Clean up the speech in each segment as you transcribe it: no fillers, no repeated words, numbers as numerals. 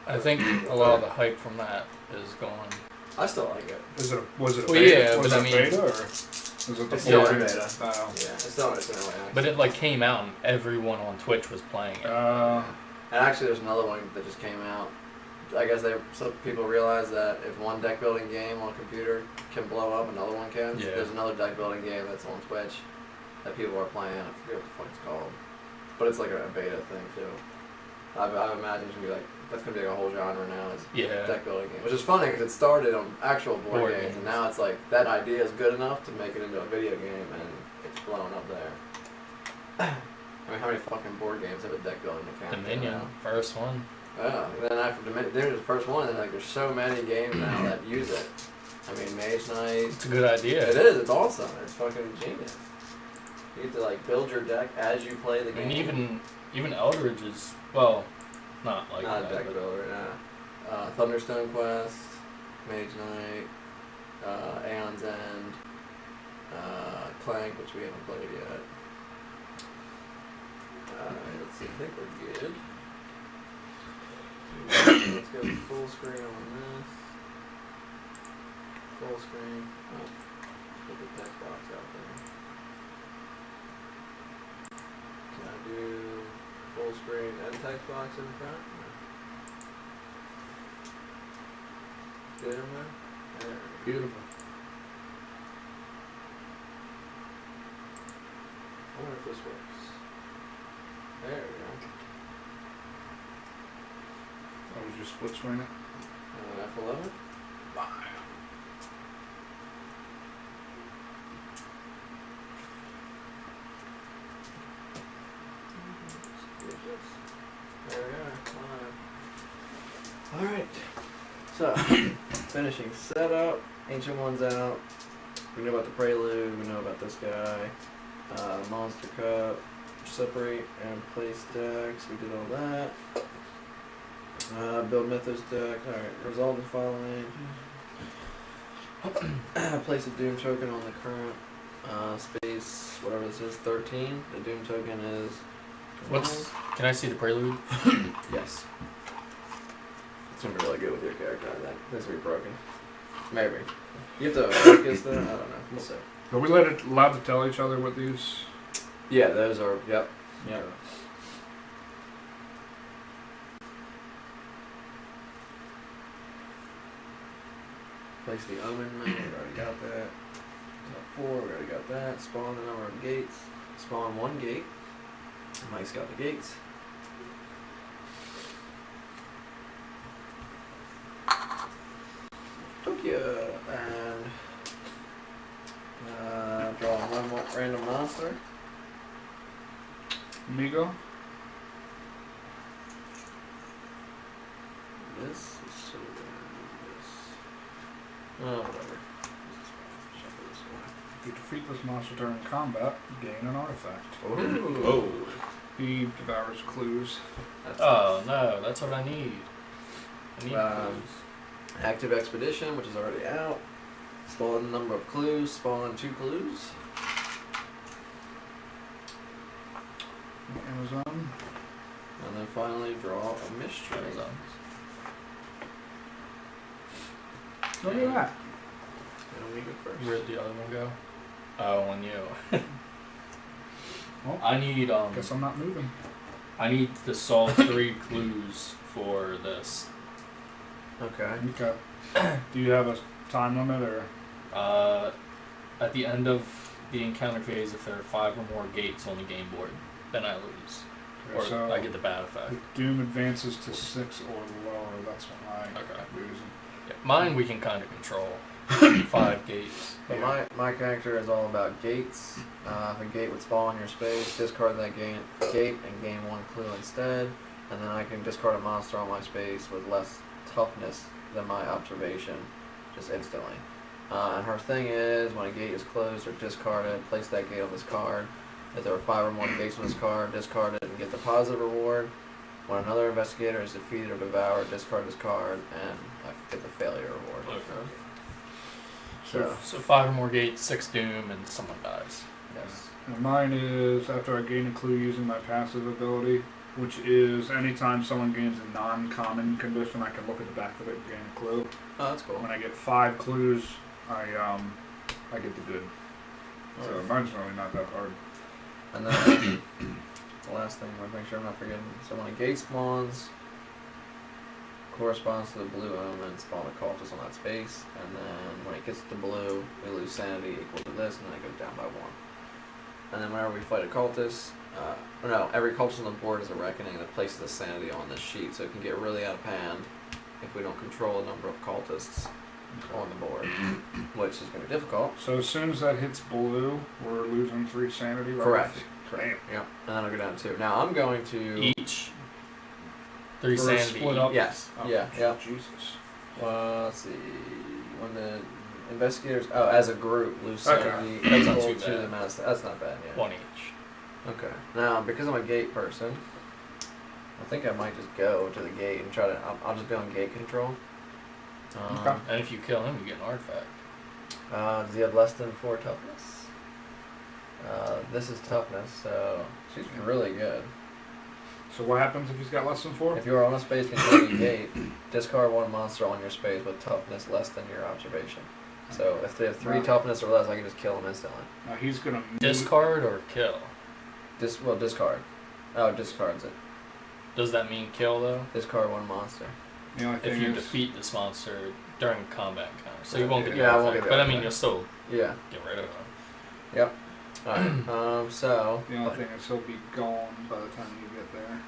I think a lot of the hype from that is gone. I still like it. Was it a Well, beta? yeah, was but it I mean, beta or was it the It's still full in game? beta. Oh. Yeah, it's still in early access. but it like came out and everyone on Twitch was playing it. And actually, there's another one that just came out. I guess some people realize that if one deck building game on a computer can blow up, another one can. Yeah. There's another deck building game that's on Twitch that people are playing. I forget what the fuck it's called, but it's like a beta thing too. I imagine it's gonna be like that's gonna be like a whole genre now. Is deck building game, which is funny because it started on actual board games, and now it's like that idea is good enough to make it into a video game, and it's blown up there. I mean, how many fucking board games have a deck building mechanic? Dominion, first one. Yeah, and then after Dominion, there's the first one, and like there's so many games now that use it. I mean, Mage Knight. It's a good idea. It is. It's awesome. It's fucking genius. You get to like build your deck as you play the game. I mean, even Eldritch is not like not that, a deck builder. Nah. Thunderstone Quest, Mage Knight, Aeon's End, Clank, which we haven't played yet. Let's see. I think we're good. Let's go full screen on this. Full screen. Oh, put the text box out there. Can I do full screen and text box in front? No. Good in there? There. Beautiful. I wonder if this works. There we go. That was your split screen. F11? There we are. Alright. So, finishing setup. Ancient One's out. We know about the Prelude. We know about this guy. Monster Cup. Separate and place decks. We did all that. Build mythos deck. Alright, resolve the following. Place a Doom token on the current space, whatever this is, 13. The Doom token is... Can I see the Prelude? Yes. It's gonna be really good with your character, I think. This will be broken. Maybe. You have to focus though? I don't know. We'll see. Are we allowed to tell each other what these... Yeah, those are... Yep. Yeah. Place the Omen, we already got that. Top 4, we already got that. Spawn the number of gates. Spawn 1 gate. Mike's got the gates. Tokyo, and draw one random monster. Amigo? This is so good. This. Oh, whatever. Shuffle this away. If you defeat this monster during combat, gain an artifact. Ooh. Oh. He devours clues. Oh no, that's what I need. I need clues. Active Expedition, which is already out. Spawn the number of clues. Spawn 2 clues. Amazon. And then finally draw a mystery. Amazon. Look at that. And we go first. Where'd the other one go? Oh, on you. Well, I need guess I'm not moving. I need to solve 3 clues for this. Okay. Okay. Do you have a time limit or? At the end of the encounter phase, if there are 5 or more gates on the game board, then I lose. Or so I get the bad effect. if Doom advances to 6 or lower, that's when I Okay. lose. Yeah, mine we can kind of control. 5 gates. But my character is all about gates. If a gate would spawn in your space, discard that gate and gain 1 clue instead. And then I can discard a monster on my space with less toughness than my observation, just instantly. And her thing is, when a gate is closed or discarded, place that gate on this card. If there are 5 or more gates on this card, discard it and get the positive reward. When another investigator is defeated or devoured, discard this card and I get the failure reward. Okay. So 5 or more gates, 6 doom, and someone dies. yes. And mine is after I gain a clue using my passive ability, which is anytime someone gains a non-common condition, I can look at the back of it and gain a clue. Oh, that's cool. When I get 5 clues, I get the good. So mine's really not that hard. And then the last thing, I want to make sure I'm not forgetting. So when a gate spawns, corresponds to the blue omen, spawn a cultist on that space, and then when it gets to blue, we lose sanity equal to this, and then it goes down by 1. And then whenever we fight a cultist, every cultist on the board is a reckoning that places a sanity on this sheet, so it can get really out of hand if we don't control a number of cultists on the board, which is going to be difficult. So as soon as that hits blue, we're losing 3 sanity. Right? Correct. Damn. Yep. And then I'll go down to 2. Now I'm going to Each. 3 We're sanity. split up. Yes. Oh, Yeah. Jesus. Let's see. When the investigators, as a group, lose Okay. sanity That's not equal too to bad. the master. That's not bad. Yeah. 1 each. Okay. Now, because I'm a gate person, I think I might just go to the gate and try to. I'll just be on gate control. Okay. And if you kill him, you get an artifact. Does he have less than 4 toughness? This is toughness, so she's really good. So what happens if he's got less than 4? If you are on a space containing a gate, discard 1 monster on your space with toughness less than your observation. So if they have 3 Wow. toughness or less, I can just kill them instantly. Now he's gonna Discard or kill? Discard. Oh, discards it. Does that mean kill though? Discard 1 monster. The only thing If you is, defeat this monster during combat encounter, so you won't get the Yeah, I won't artifact. get the But I mean, artifact. you'll still Yeah. get rid of him. Yep. Alright. So. the only thing is he'll be gone by the time you get there.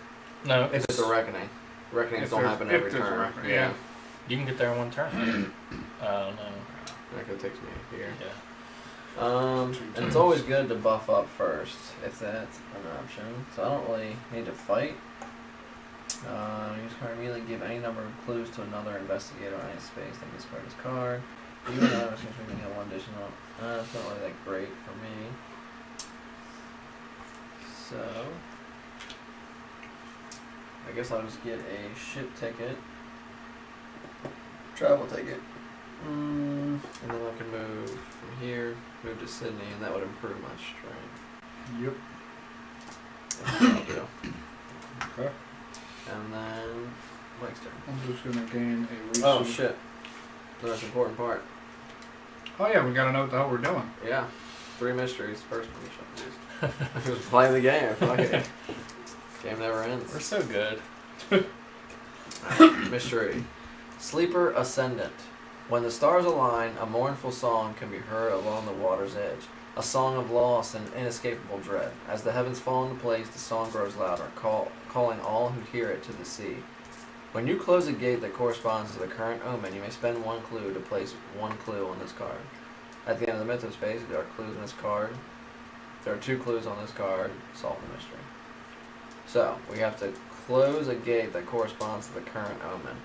No, If it's a reckoning. Reckonings If don't there's- happen if every there's a turn. reckoning, Yeah. yeah. you can get there in 1 turn. Oh no. That could take me here. Yeah. And it's always good to buff up first, if that's an option. So I don't really need to fight. Use card immediately give any number of clues to another investigator on any space, then discard this card. Even though I was going to get 1 additional. It's not really that great for me. So I guess I'll just get a ship ticket. Travel ticket. And then I can move from here, move to Sydney, and that would improve my strength. Yep. That's what I'll do. Okay. And then Mike's turn. I'm just gonna gain a resource. Oh shit. The most important part. Oh yeah, we gotta know what the hell we're doing. Yeah. 3 mysteries. First one. Just play the game. Fuck it. Game never ends. We're so good. Mystery. Sleeper Ascendant. When the stars align, a mournful song can be heard along the water's edge. A song of loss and inescapable dread. As the heavens fall into place, the song grows louder, calling all who hear it to the sea. When you close a gate that corresponds to the current omen, you may spend 1 clue to place 1 clue on this card. At the end of the mythos phase, there are clues on this card. There are 2 clues on this card. Solve the mystery. So, we have to close a gate that corresponds to the current omen.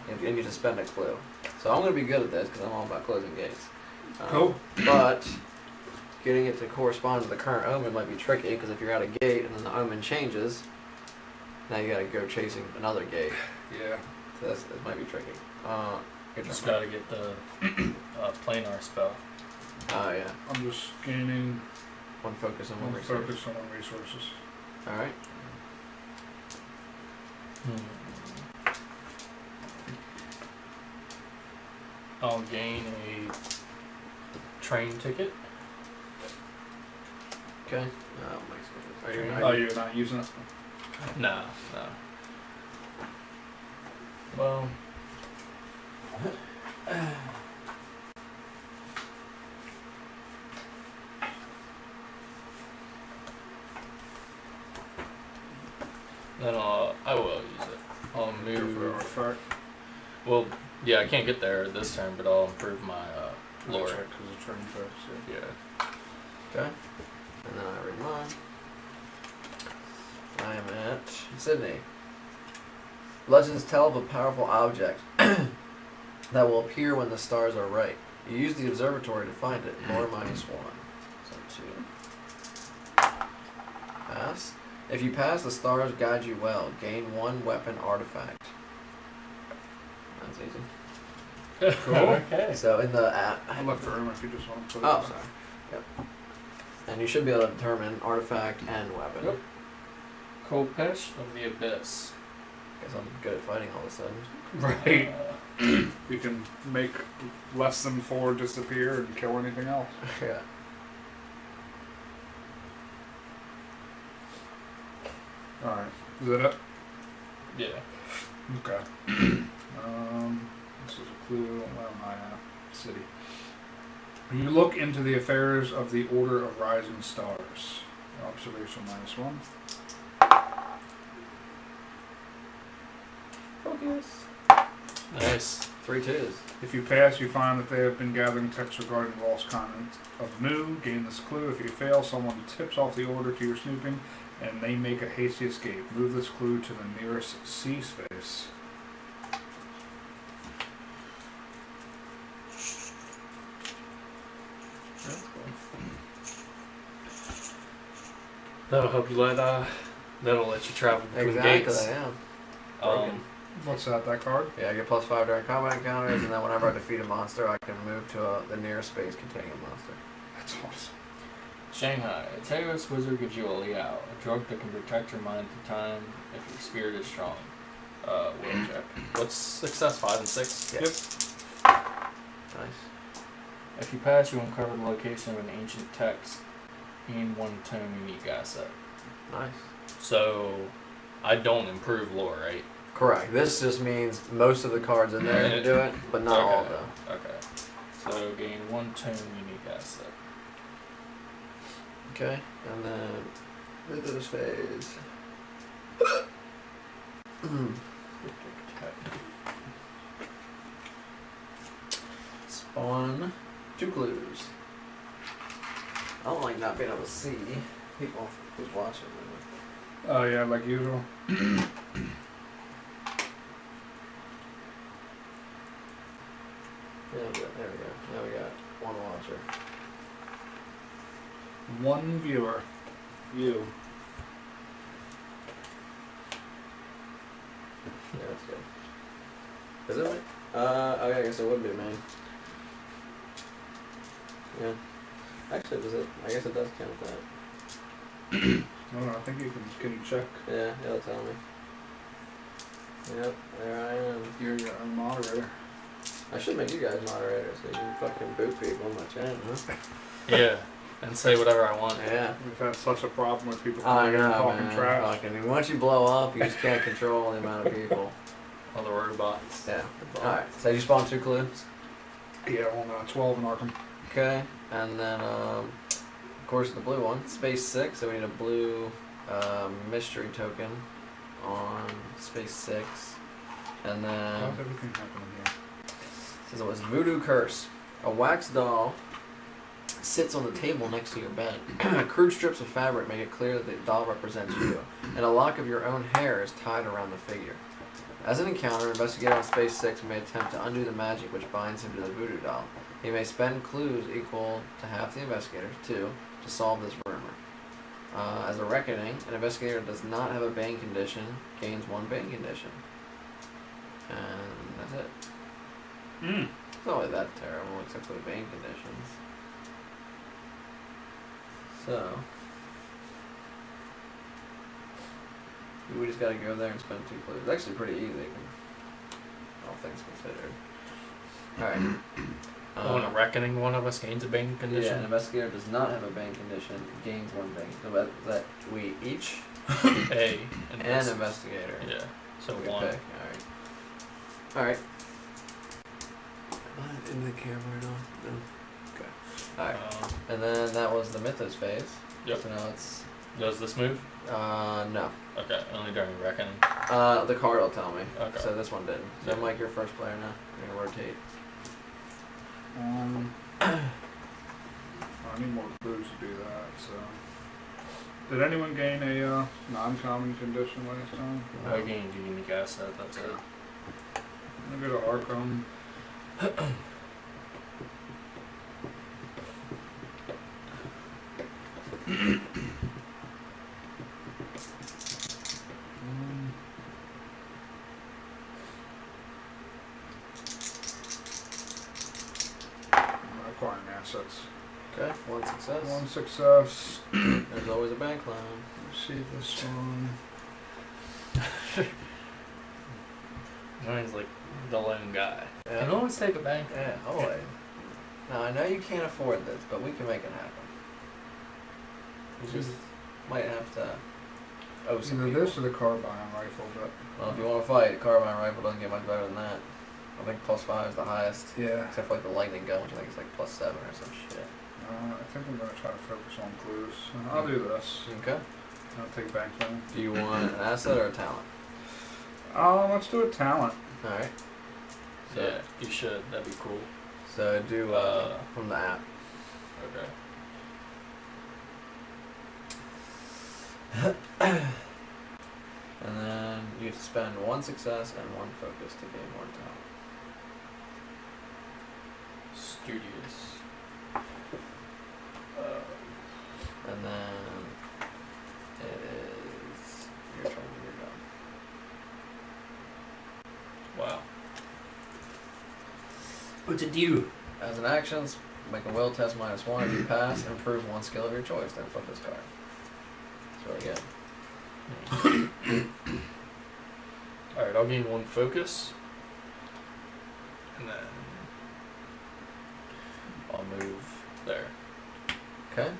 And you just spend a clue. So I'm going to be good at this because I'm all about closing gates. Cool. But getting it to correspond to the current omen might be tricky because if you're at a gate and then the omen changes, now you got to go chasing another gate. Yeah. So this might be tricky. Good Just job. gotta get the planar spell. Oh yeah. I'm just gaining 1 focus and 1 one resource. focus on 1 resources. All right. I'll gain a train ticket. Okay. Mike's good. Oh, you're not using it? No, no. Well, then I will use it. I'll Go for Mm. move. artifact. Well, yeah, I can't get there this turn, but I'll improve my lore. Check because it's turn fast. Yeah. Yeah. Okay. And then I read mine. I am at Sydney. Legends tell of a powerful object that will appear when the stars are right. You use the observatory to find it. Lore -1. So 2. Pass. If you pass, the stars guide you well. Gain 1 weapon artifact. That's easy. Cool. Okay. So in the app. I left the room if you just want to put it Oh, back. sorry. Yep. And you should be able to determine artifact and weapon. Yep. Kopesh of the Abyss. Guess I'm good at fighting all of a sudden. Right. You can make less than 4 disappear and kill anything else. Yeah. Alright. Is that it? Yeah. Okay. This is a clue. Well, city. You look into the affairs of the Order of Rising Stars. Observation -1. Focus. Nice. 3 twos. If you pass, you find that they have been gathering texts regarding the lost continent of Mu. Gain this clue. If you fail, someone tips off the order to your snooping, and they make a hasty escape. Move this clue to the nearest sea space. That's cool. That'll help you that'll let you travel between Exactly, gates. yeah. Broken. What's that during Yeah, I get +5 during combat encounters, and then whenever I defeat a monster, I can move to the nearest space containing a monster. That's awesome. Shanghai. A Teos wizard gives you a Liao, a drug that can protect your mind through time if your spirit is strong. Will check. What's success? 5 and 6? Yeah. Yep. Nice. If you pass, you uncover the location of an ancient text in one tome unique asset. Nice. So, I don't improve lore, right? Correct. This just means most of the cards in there do it, but not all of them. Okay. So, gain 1 tome unique asset. Okay, and then Mythos phase. Spawn 2 clues. I don't like not being able to see people who's watching. Oh, yeah, like usual. Yeah, there we go. Now we got 1 watcher. 1 viewer. You. Yeah, that's good. Is it me? Okay, I guess it would be me. Yeah. Actually, does it? I guess it does count that. Oh, I think you can you check. Yeah, it'll tell me. Yep, there I am. You're your own moderator. I should make you guys moderators so you can fucking boot people on my channel, huh? Yeah. And say whatever I want. Yeah. We've had such a problem with people I coming in and know, talking man. trash. Fucking, once you blow up, you just can't control the amount of people. All the robots. Yeah. Alright, so you spawn 2 clues. Yeah, on 12 in Arkham. Okay, and then, of course, the blue one. Space 6, so we need a blue mystery token on Space 6. And then, How's everything happening here? says it was Voodoo Curse. A wax doll sits on the table next to your bed. Crude strips of fabric make it clear that the doll represents you, and a lock of your own hair is tied around the figure. As an encounter, an investigator on Space 6 may attempt to undo the magic which binds him to the voodoo doll. He may spend clues equal to half the investigator's, 2, to solve this rumor. As a reckoning, an investigator does not have a bane condition, gains 1 bane condition. And that's it. It's not really that terrible, except for the bane conditions. So, we just gotta go there and spend 2 clues. It's actually pretty easy, all things considered. Alright. On a reckoning, one of us gains a bane Yeah, condition. an investigator does not have a bane condition, gains 1 bane. So that we each, A. and And investigator. yeah. So We 1. pick. Alright. Into the camera no. Okay. Alright. And then that was the Mythos phase. Yep. So now it's Does this move? no. Okay, only during reckoning. The card will tell me. Okay. So this one didn't. So Yeah. Mike, you're first player now. You're gonna rotate. I need more clues to do that, so. Did anyone gain a non-common condition last time? I gained a unique asset, that's it. I'm gonna go to Arkham. Acquiring assets. Okay, 1 success. 1 success. There's always a bank loan. Let's see this one. Johnny's like the lone guy. Yeah. Can always take a bank. Yeah, always. Now, I know you can't afford this, but we can make it happen. You just might have to owe some Either people. this or the carbine rifle, but Well, if you want to fight, a carbine rifle doesn't get much better than that. I think +5 is the highest. yeah. Except for like the lightning gun, which I think is like +7 or some shit. I think I'm gonna try to focus on clues. I'll do this. Okay. I'll take bank then. Do you want an asset or a talent? Let's do a talent. Alright. So, Yeah, you should. That'd be cool. So do from the app. Okay. And then you have to spend 1 success and 1 focus to gain 1 talent. Studious. And then it is your turn to your go. Wow. What's it do? As an action, make a will test -1. If you pass, improve 1 skill of your choice. Then flip this card. So again. Alright, I'll gain 1 focus. And then I'll move there. Okay.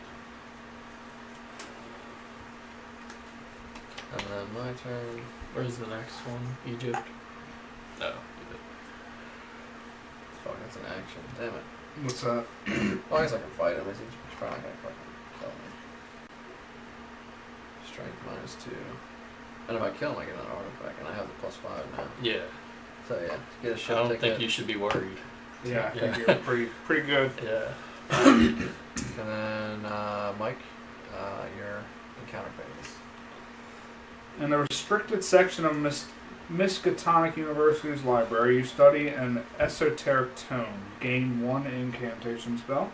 And then my turn. Where's the next one? Egypt? No, Egypt. Fuck, that's an action. Damn it. What's that? Well, I guess I can fight him. He's probably not gonna fucking kill me. Strength -2. And if I kill him, I get another artifact, and I have the +5 now. Yeah. So yeah, get a I ship don't ticket. think you should be worried. Yeah, I think Yeah. you're pretty good. Yeah. And then Mike, your encounter phase. In the restricted section of Miskatonic University's library, you study an esoteric tome. Gain 1 incantation spell.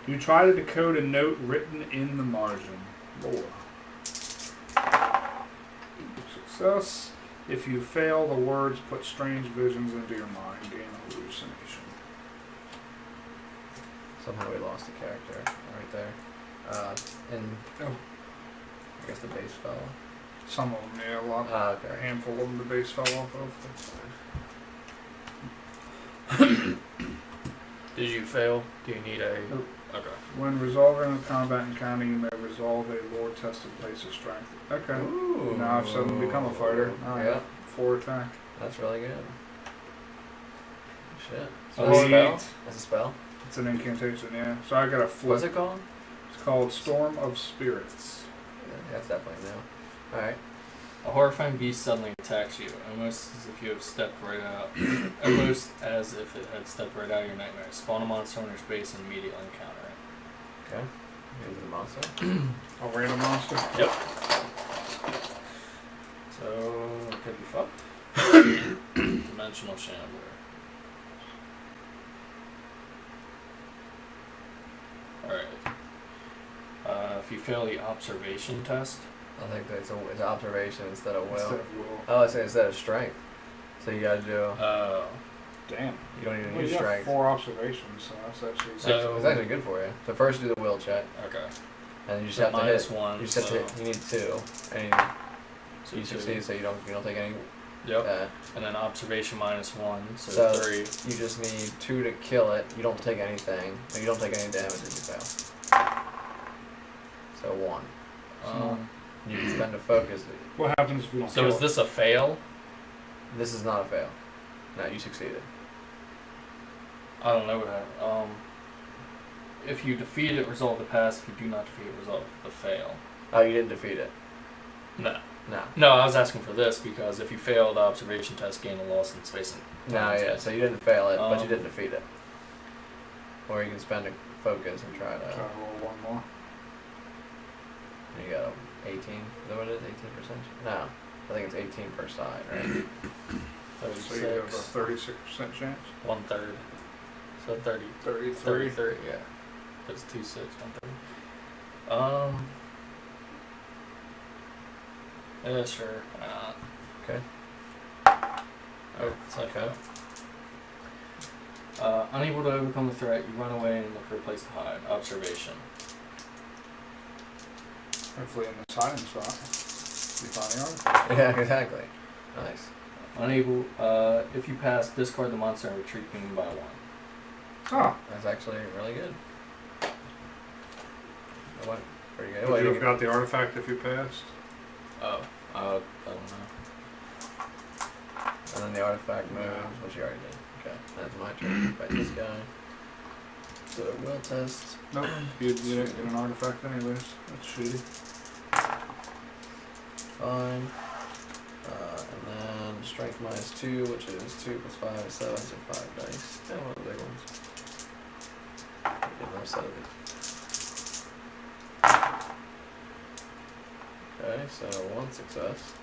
You try to decode a note written in the margin. Lore. Success. If you fail, the words put strange visions into your mind. Gain a hallucination. Somehow we lost a character right there. And Oh. I guess the base fell. Some of them, yeah, a lot. A Okay. handful of them the base fell off of. Did you fail? Do you need a... Nope. Okay. When resolving a combat encounter, you may resolve a lore tested place of strength. Okay. Ooh. Now I've suddenly become a fighter. Now I Yeah, have 4 attack. that's really good. Shit. Oh, that's a spell? Sweet. That's a spell? It's an incantation, yeah. So I got a flip. What's it called? It's called Storm of Spirits. Yeah, that's definitely new. Alright. A horrifying beast suddenly attacks you, almost as if you have stepped right out. Almost as if it had stepped right out of your nightmare. Spawn a monster on your space and immediately encounter it. Okay. Here's the monster. A random monster. Yep. So it could be fucked. Dimensional Shambler. Alright. If you fail the observation test, I think that's it's observation instead of will. Instead of will. Oh, I say instead of strength. So you gotta do. Damn. You don't even Well, use you got strength. 4 observations, so that's actually... So- It's actually good for you. So first do the will check, okay. and you just So have to hit. -1. You just have to hit. You need 2, and So you 2. succeed, so you don't take any. Yep. And then observation -1, so, So 3. you just need 2 to kill it. You don't take anything. You don't take any damage if you fail. So 1. You can spend a focus. What happens if we don't So kill is it? this a fail? This is not a fail. No, you succeeded. I don't know what happened. If you defeat it, resolve the pass. If you do not defeat it, resolve the fail. Oh, you didn't defeat it. No. No. No, I was asking for this because if you fail the observation test, gain a loss in space and No, time yeah. test. So you didn't fail it, but you Um, didn't defeat it. Or you can spend a focus and try Try to. to roll 1 more. You got a 18. Is that what it is? 18%? No. I think it's 18 per side, right? So you have a 36, 36% chance. 1/3. So 30. 33. 30, yeah. That's 2, 6, 1/3. Yeah, sure. Why not? Okay. Oh, it's okay. Unable to overcome the threat, you run away and look for a place to hide. Observation. Hopefully in this hiding spot. find the artifact. Yeah, exactly. Nice. Unable. If you pass, discard the monster and retreat human by 1. Ah, That's actually really good. That went pretty good. would Well, you you have got the artifact if you passed? Oh. I don't know. and then the artifact moves, Yeah. which you already did. Okay, that's my turn. Fight this guy. So will test. Nope, you didn't get an artifact anyways. That's shitty. Fine. And then strength -2, which is 2 + 5 is 7, so 5 dice. Yeah, one of the big ones. Get another set of it. Okay, so 1 success.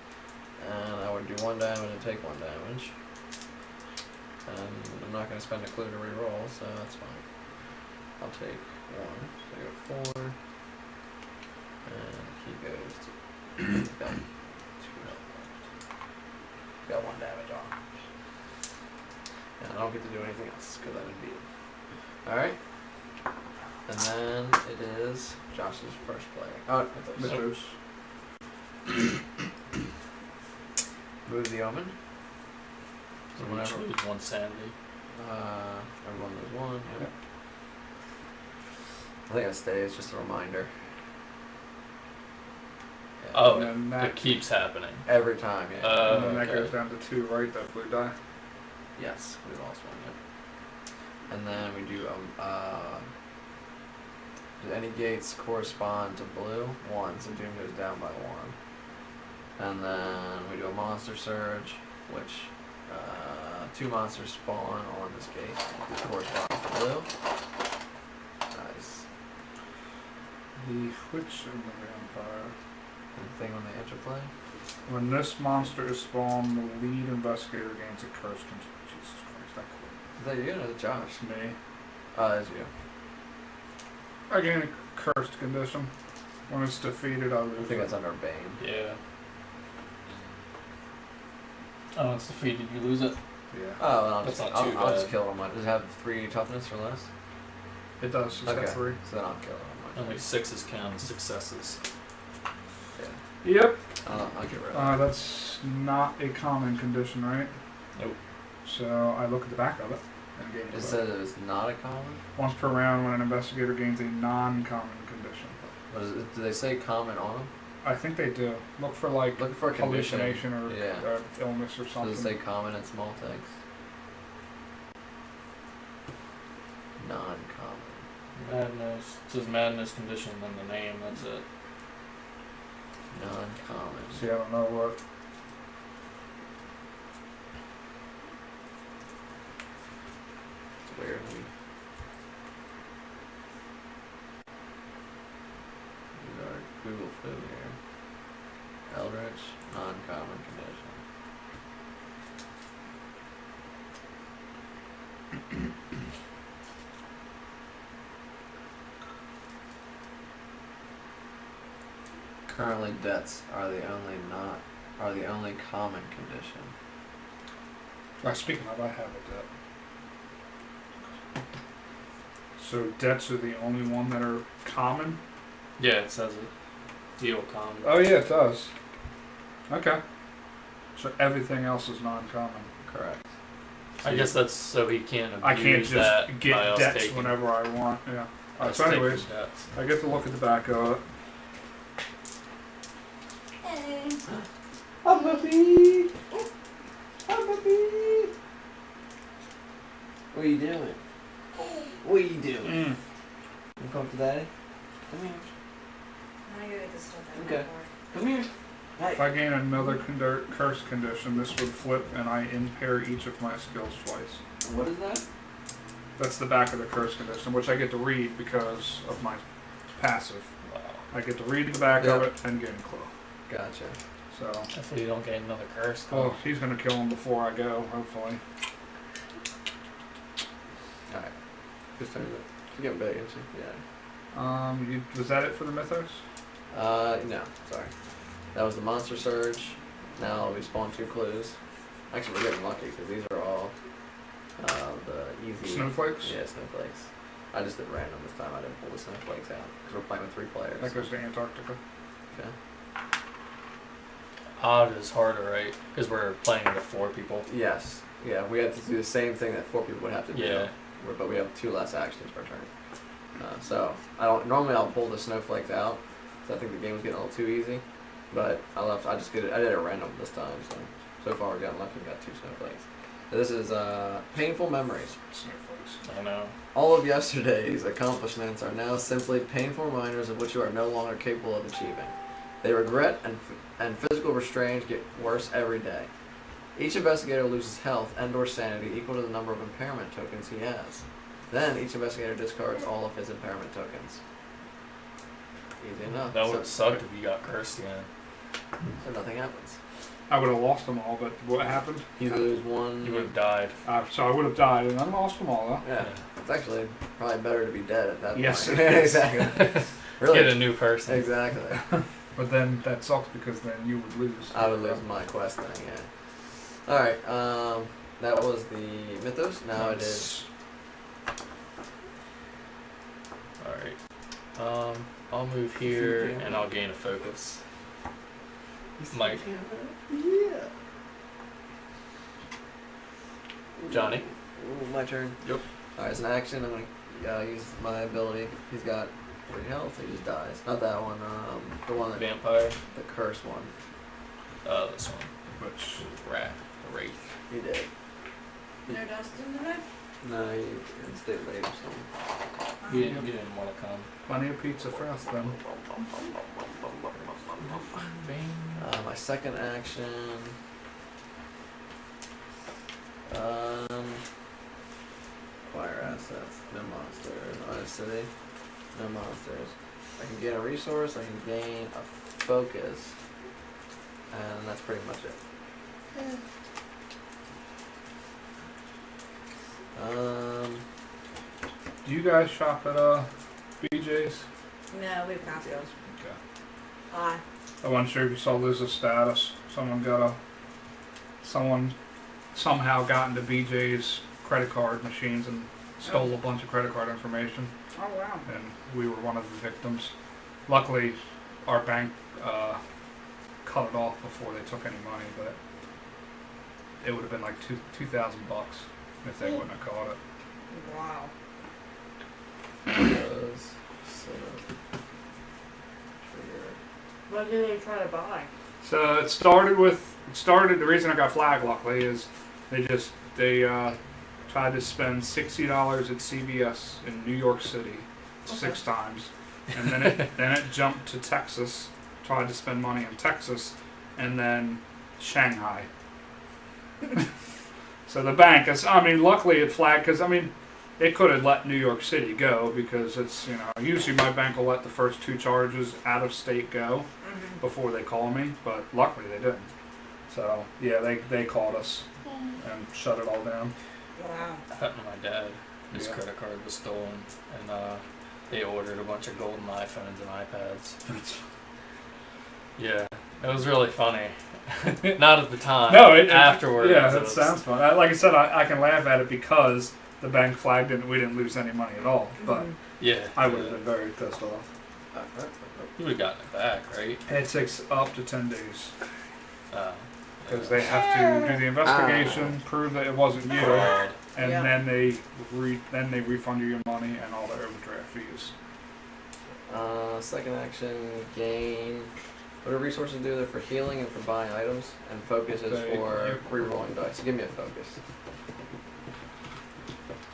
And I would do 1 damage and take 1 damage. And I'm not going to spend a clue to reroll, so that's fine. I'll take 1. So I go 4. And he goes to. Got 2 health left. Got 1 damage on. And I don't get to do anything else because I didn't beat it. Alright. And then it is Josh's first play. Oh, Mythos. move the omen. So Each whenever lose 1 sanity. everyone lose 1. Yep. Yep. I think I stay. It's just a reminder. Yeah. Oh, And then that- it keeps happening. Every time, yeah. And then that okay. goes down to 2, right? That blue die. Yes, we lost 1. Yep. And then we do do any gates correspond to blue? 1, so Doom goes down by 1. And then we do a monster surge, which 2 monsters spawn on this gate, which corresponds to blue. Nice. The Witch of the Vampire. Anything on the interplay? When this monster is spawned, the lead investigator gains a curse. Jesus Christ, that Is that you or is it Josh? It's me. Oh, that's you. I gain a cursed condition. When it's defeated, I I lose think it. that's under Bane. Yeah. Oh, it's defeated. You lose it. Yeah. Oh, well, That's not I'll too just bad. kill it on mine. Does it have 3 toughness or less? It does. It's got 3. So then I'll kill it on mine. Only 6s count as successes. Yeah. Yep. I'll get rid of it. That's not a common condition, right? Nope. So I look at the back of it and gain It it. says it's not a common? Once per round, when an investigator gains a non-common condition. What is it? Do they say common on them? I think they do. Look for like Looking for a condition. hallucination or Yeah. illness or something. Does it say common in small text? Non-common. Madness. It says madness condition, then the name. That's it. Non-common. See, I don't know what. It's weird. We got Google Foo here. Eldritch, non-common condition. Currently, debts are the only common condition. Speaking of, I have a debt. So debts are the only one that are common? Yeah, it says it. Deal common. Oh yeah, it does. Okay. So everything else is non-common. Correct. I guess that's so he can't abuse I can't just that by get us debts taking, whenever I want. Yeah. us So taking anyways, debts. I get to look at the back of it. I'm happy. I'm happy. What are you doing? What are you doing? Mm. You come to daddy? Come here. I'm gonna go get this stuff out Okay. for. Come here. If I gain another curse condition, this would flip and I impair each of my skills twice. What is that? That's the back of the curse condition, which I get to read because of my passive. Wow. I get to read the back of Yep. it and gain a clue. Gotcha. So, Hopefully you don't get another curse. oh, he's gonna kill him before I go, hopefully. Alright. Whose turn is it? She's getting big, isn't she? Yeah. Was that it for the mythos? No. Sorry. That was the monster surge. Now we spawn 2 clues. Actually, we're getting lucky because these are all the easy. Snowflakes? Yeah, snowflakes. I just did random this time. I didn't pull the snowflakes out because we're playing with 3 players. That goes to Antarctica. Okay. odd is harder, right? Because we're playing with 4 people. Yes. Yeah, we have to do the same thing that 4 people would have to do. Yeah. But we have 2 less actions per turn. So normally I'll pull the snowflakes out. So I think the game was getting a little too easy. But I did it at random this time. So far we've gotten lucky. We got 2 snowflakes. This is painful memories. Snowflakes. I know. All of yesterday's accomplishments are now simply painful reminders of which you are no longer capable of achieving. They regret and physical restraint get worse every day. Each investigator loses health and/or sanity equal to the number of impairment tokens he has. Then each investigator discards all of his impairment tokens. Easy enough. That would suck if you got cursed again. So nothing happens. I would have lost them all, but what happened? You lose 1. You would have died. So I would have died, and I lost them all, though. Yeah. It's actually probably better to be dead at that Yes, point. it is. Exactly. Really. Get a new person. Exactly. But then that sucks because then you would lose. I would lose my quest thing, yeah. Alright, that was the mythos. Now it is. Alright. I'll move here and I'll gain a focus. Mike. Yeah. Johnny. Ooh, my turn. Yep. Alright, as an action, I'm gonna use my ability. He's got 3 health, he just dies. Not that one, the one that. Vampire. The curse one. This one. Which Wraith. He did. No dust in the night? No, he stayed late or something. You didn't want to come. plenty of pizza for us then. My second action. Acquire assets. No monsters. Honest City. No monsters. I can gain a resource. I can gain a focus. And that's pretty much it. Do you guys shop at BJ's? No, we've got those. Okay. Hi. I wasn't sure if you saw Liz's status. Someone somehow got into BJ's credit card machines and stole a bunch of credit card information, Oh, wow. and we were one of the victims. Luckily, our bank cut it off before they took any money, but it would have been like $2,000 if they wouldn't have caught it. Wow. What did they try to buy? So it started. The reason I got flagged, luckily, is they tried to spend $60 at CVS in New York City 6 times, and then it jumped to Texas. Tried to spend money in Texas, and then Shanghai. So the bank is. Luckily it flagged because it could have let New York City go because it's usually my bank will let the first 2 charges out of state go before they call me, but luckily they didn't. So yeah, they called us and shut it all down. Wow. That happened to my dad. His credit card was stolen, and they ordered a bunch of golden iPhones and iPads. Yeah, it was really funny. Not at the time. No, afterwards. Yeah, that sounds fun. Like I said, I can laugh at it because the bank flagged it and we didn't lose any money at all. But yeah, I would have been very pissed off. You would have gotten it back, right? It takes up to 10 days because they have to do the investigation, prove that it wasn't you, Fraud. and then they refund you your money and all the overdraft fees. Second action, gain. What do resources do? They're for healing and for buying items, and focus is for rerolling dice. Give me a focus.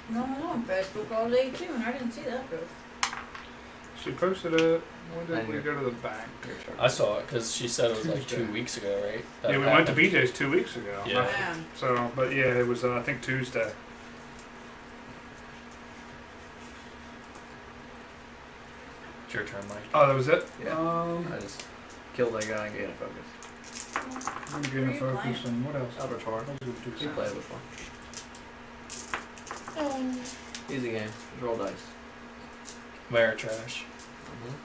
No, I'm on Facebook all day too, and I didn't see that post. She posted it. When did we go to the bank? I saw it because she said it was like 2 weeks ago, right? That Yeah, we went to happened. BJ's 2 weeks ago. Yeah. Yeah. So, but yeah, it was I think Tuesday. It's your turn, Mike. Oh, that was it. Yeah. I just killed that guy and gained a focus. I'm getting a focus and what else? Eldritch. You played it before. Easy game. Just roll dice. Ameritrash,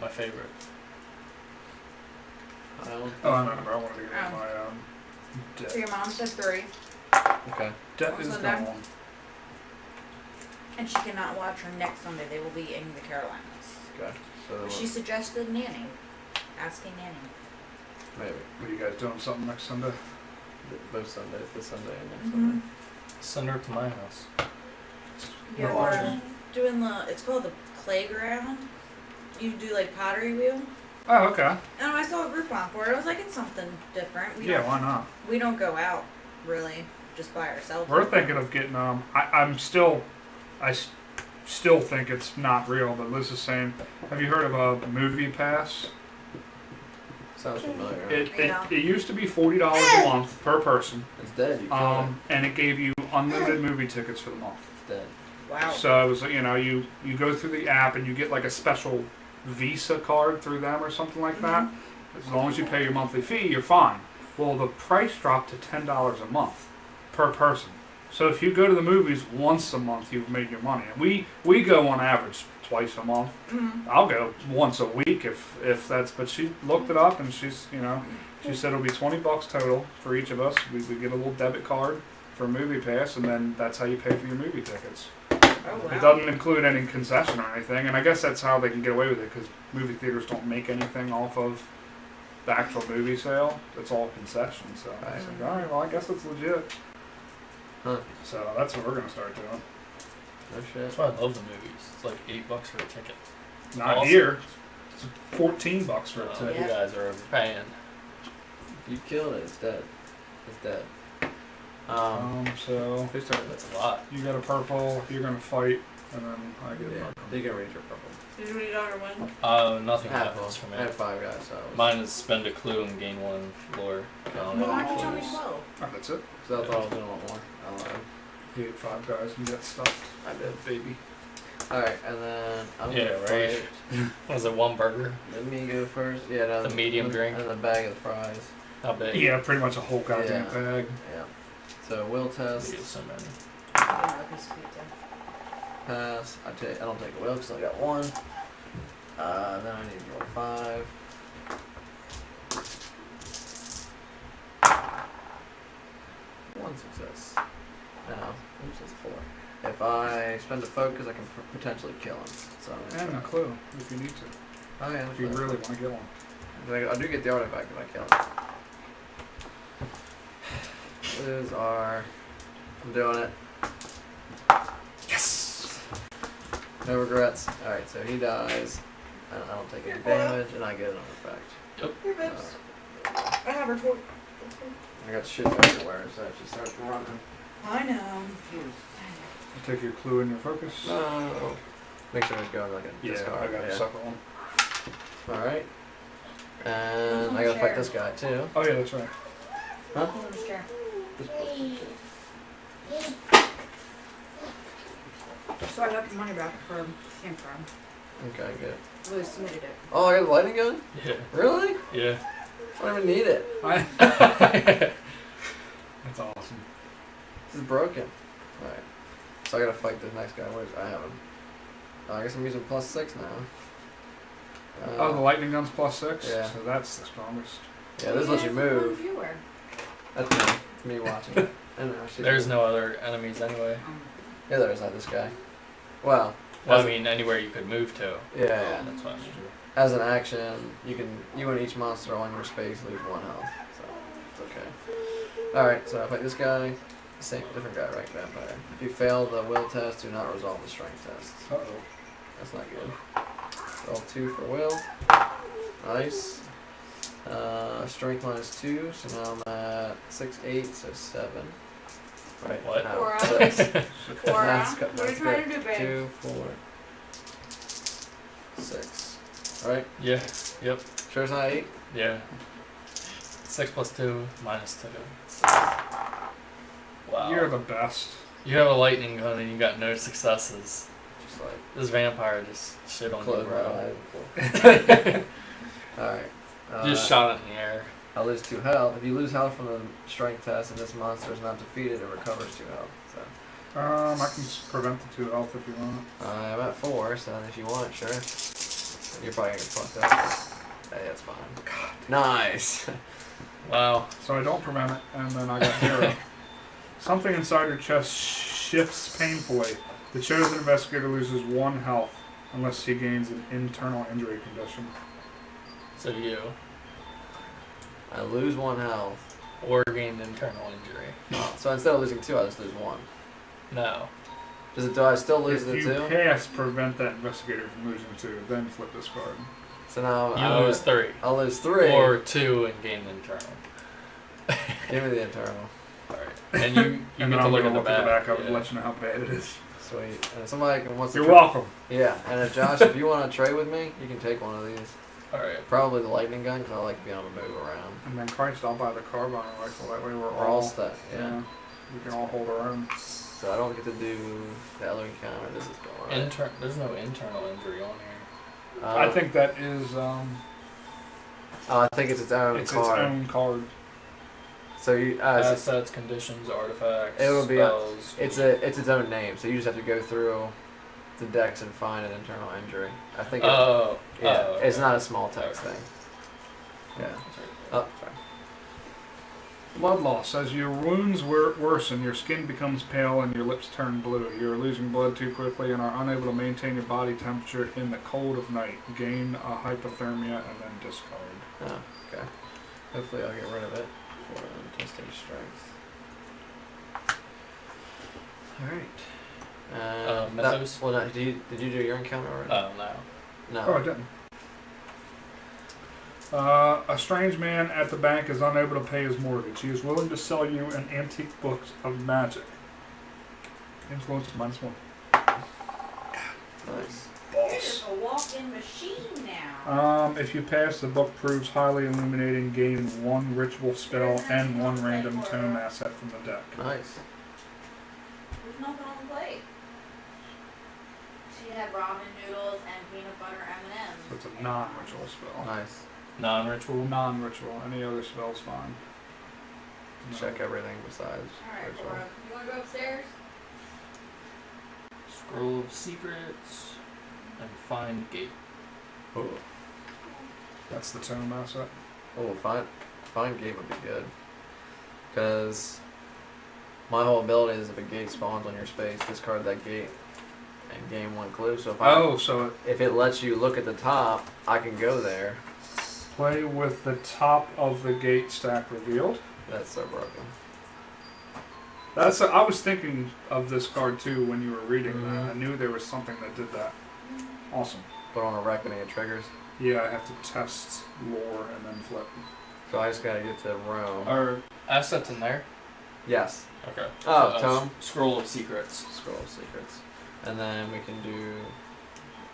my favorite. Oh, I remember. I wanted to get my debt. So your mom said 3, Okay. Debt What's is the name? gone. and she cannot watch her next Sunday. They will be in the Carolinas. Okay. So But she suggested nanny. Asking nanny. Maybe. What are you guys doing something next Sunday? Both Sundays, this Sunday and next Mhm. Sunday. Send her to my house. Yeah, We're we're watching. doing it's called the playground. You do like pottery wheel. Oh, okay. And I saw a Groupon for it. I was like, it's something different. Yeah, why not? We don't go out really, just by ourselves. We're thinking of getting I still think it's not real, but Liz is saying, have you heard of a movie pass? Sounds familiar. It used to be $40 a month per person, It's dead. You killed it. and it gave you unlimited movie tickets for the month. It's dead. Wow. So it was, you go through the app and you get like a special Visa card through them or something like that. As long as you pay your monthly fee, you're fine. Well, the price dropped to $10 a month per person. So if you go to the movies once a month, you've made your money. And we go on average twice a month. Mm-hmm. I'll go once a week if that's. But she looked it up and she said it'll be $20 total for each of us. We get a little debit card for a movie pass, and then that's how you pay for your movie tickets. Oh, wow. It doesn't include any concession or anything, and I guess that's how they can get away with it because movie theaters don't make anything off of the actual movie sale. It's all concession. So I was like, all right, well, I guess it's legit. Huh. So that's what we're gonna start doing. No shit. That's why I love the movies. It's like $8 for a ticket. Not Awesome. here. It's $14 for a Oh, ticket. you guys are overpaying. You killed it. It's dead. It's dead. So Who's turn That's this? a lot. you got a purple. You're gonna fight, and then I get a Yeah. purple. You can read your purple. Did you read or win? Nothing I had happens for one. me. I had 5 guys, so. Mine is spend a clue and gain 1 lore. Well, why don't you tell me 12? Oh, that's it. Because I thought I was gonna want more. I don't know. You hit 5 guys and get stuffed. I did. Baby. Alright, and then I'm Yeah, gonna right. fight. Was it 1 burger? Let me go first. Yeah, no, The medium drink? And the bag of fries. How big? Yeah, pretty much a whole goddamn Yeah. bag. Yeah. So will We test. get so many. Yeah, a piece of pizza. Pass. I don't take a will because I got 1. Then I need to roll 5. One success. No, oops, that's 4. If I spend a focus, I can potentially kill him. So I'm gonna And a try. clue, if you need to. Oh yeah, If you really want to get one. I do get the artifact if I kill him. Those are. I'm doing it. Yes! No regrets. Alright, so he dies. And I don't take any damage, and I get an artifact. Here, babes. I have her toy. I got shit everywhere, so I just start running. I know. You take your clue and your focus. No. Make sure it's going like a Yeah, discard. I got a separate one. Alright. And Who's on I gotta the fight chair? this guy too. Oh yeah, that's right. Huh? Hold on this chair. So I got the money back from Campground. Okay, good. Really submitted it. Oh, I got the lightning gun? Yeah. Really? Yeah. I don't even need it. That's awesome. This is broken. Alright. So I gotta fight this next guy. Where's I have him? I guess I'm using +6 now. Oh, the lightning gun's +6? Yeah. So that's the strongest. Yeah, this lets you move. Viewer. That's me watching it. I know. There's no other enemies anyway. Yeah, there's not this guy. Well, Well, as I mean, anywhere you could move to. yeah. That's what I mean. As an action, you and each monster on your space lose 1 health. So it's okay. Alright, so I fight this guy. Same, different guy, right? Vampire. If you fail the will test, do not resolve the strength test. Uh-oh. That's not good. Roll 2 for will. Nice. Strength -2, so now I'm at 6, 8, so 7. Right. What? Now, Four 6. Cora, That's what are you that's trying good. to do, babe? 2, 4, 6. Alright, Yeah. Yep. sure it's not 8? Yeah. 6 + 2 - 2. Wow. You're the best. You have a lightning gun and you got no successes. Just like, This vampire just shit on you, close my bro. eyes. Alright. Just shot it in the air. I lose 2 health. If you lose health from the strength test and this monster is not defeated, it recovers 2 health. So I can prevent the 2 health if you want. I'm at 4, so if you want, sure. You're probably gonna get fucked up. Hey, that's fine. God. Nice. Wow. So I don't prevent it, and then I got 0. Something inside your chest shifts painfully. The chosen investigator loses 1 health unless he gains an internal injury condition. So you. I lose 1 health. Or gain internal injury. So instead of losing 2, I just lose 1. No. Do I still lose If the you 2? pass, prevent that investigator from losing 2, then flip this card. So now You lose 3. I'll lose 3. Or 2 and gain internal. Give me the internal. Alright. And you And get then to I'm look going at to the look at back. the back. I'll Yeah. let you know how bad it is. Sweet. And if somebody wants to You're welcome. Yeah, and if Josh, if you want to trade with me, you can take one of these. Alright. Probably the lightning gun, because I like being able to move around. And then Christ, I'll buy the carbine rifle. That way we're We're all set, yeah. We can all hold our own. So I don't get to do the other encounter. This is going right. There's no internal injury on here. I think that is I think it's its own it's card. its own card. So you, Assets, conditions, artifacts, It would be spells. it's its own name. So you just have to go through the decks and find an internal injury. I think. It's not a small text thing. Yeah. Oh, sorry. Blood loss. As your wounds worsen, your skin becomes pale and your lips turn blue. You are losing blood too quickly and are unable to maintain your body temperature in the cold of night. Gain a hypothermia and then discard. Oh, okay. Hopefully I'll get rid of it for testing strength. Alright. Mythos? Well, no, did you do your encounter already? Oh, no. No. Oh, I didn't. A strange man at the bank is unable to pay his mortgage. He is willing to sell you an antique book of magic. Influence -1. Nice. You're just a walk-in machine now. If you pass, the book proves highly illuminating, gain 1 ritual spell and 1 random tome asset from the deck. Nice. There's nothing on the plate. She had ramen noodles and peanut butter M&Ms. So it's a non-ritual spell. Nice. Non-ritual? Non-ritual. Any other spell's fine. No. Check everything besides Alright, ritual. Cora, you want to go upstairs? Scroll of Secrets. And find gate. Oh, That's the tome asset. find gate would be good. Because my whole ability is if a gate spawns on your space, discard that gate and gain 1 clue. So if it lets you look at the top, I can go there. Play with the top of the gate stack revealed. That's so broken. I was thinking of this card too when you were reading Mhm. that. I knew there was something that did that. Awesome. Put on a reckoning it triggers. Yeah, I have to test lore and then flip. So I just gotta get to Rome. Are assets in there? Yes. Okay. Oh, tome. Scroll of Secrets. Scroll of Secrets. And then we can do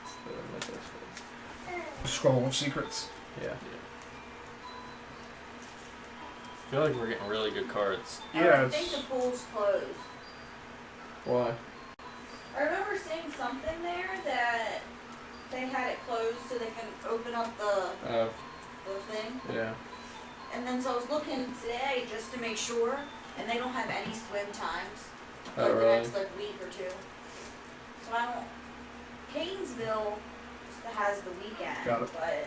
what's the mythos? Scroll of Secrets. Yeah. I feel like we're getting really good cards. Yeah, I think the pool's closed. Why? I remember seeing something there that they had it closed so they can open up the thing. Yeah. And then so I was looking today just to make sure, and they don't have any swim times. Oh, Like the really? next week or 2. So I don't. Catonsville has the weekend, Got it. but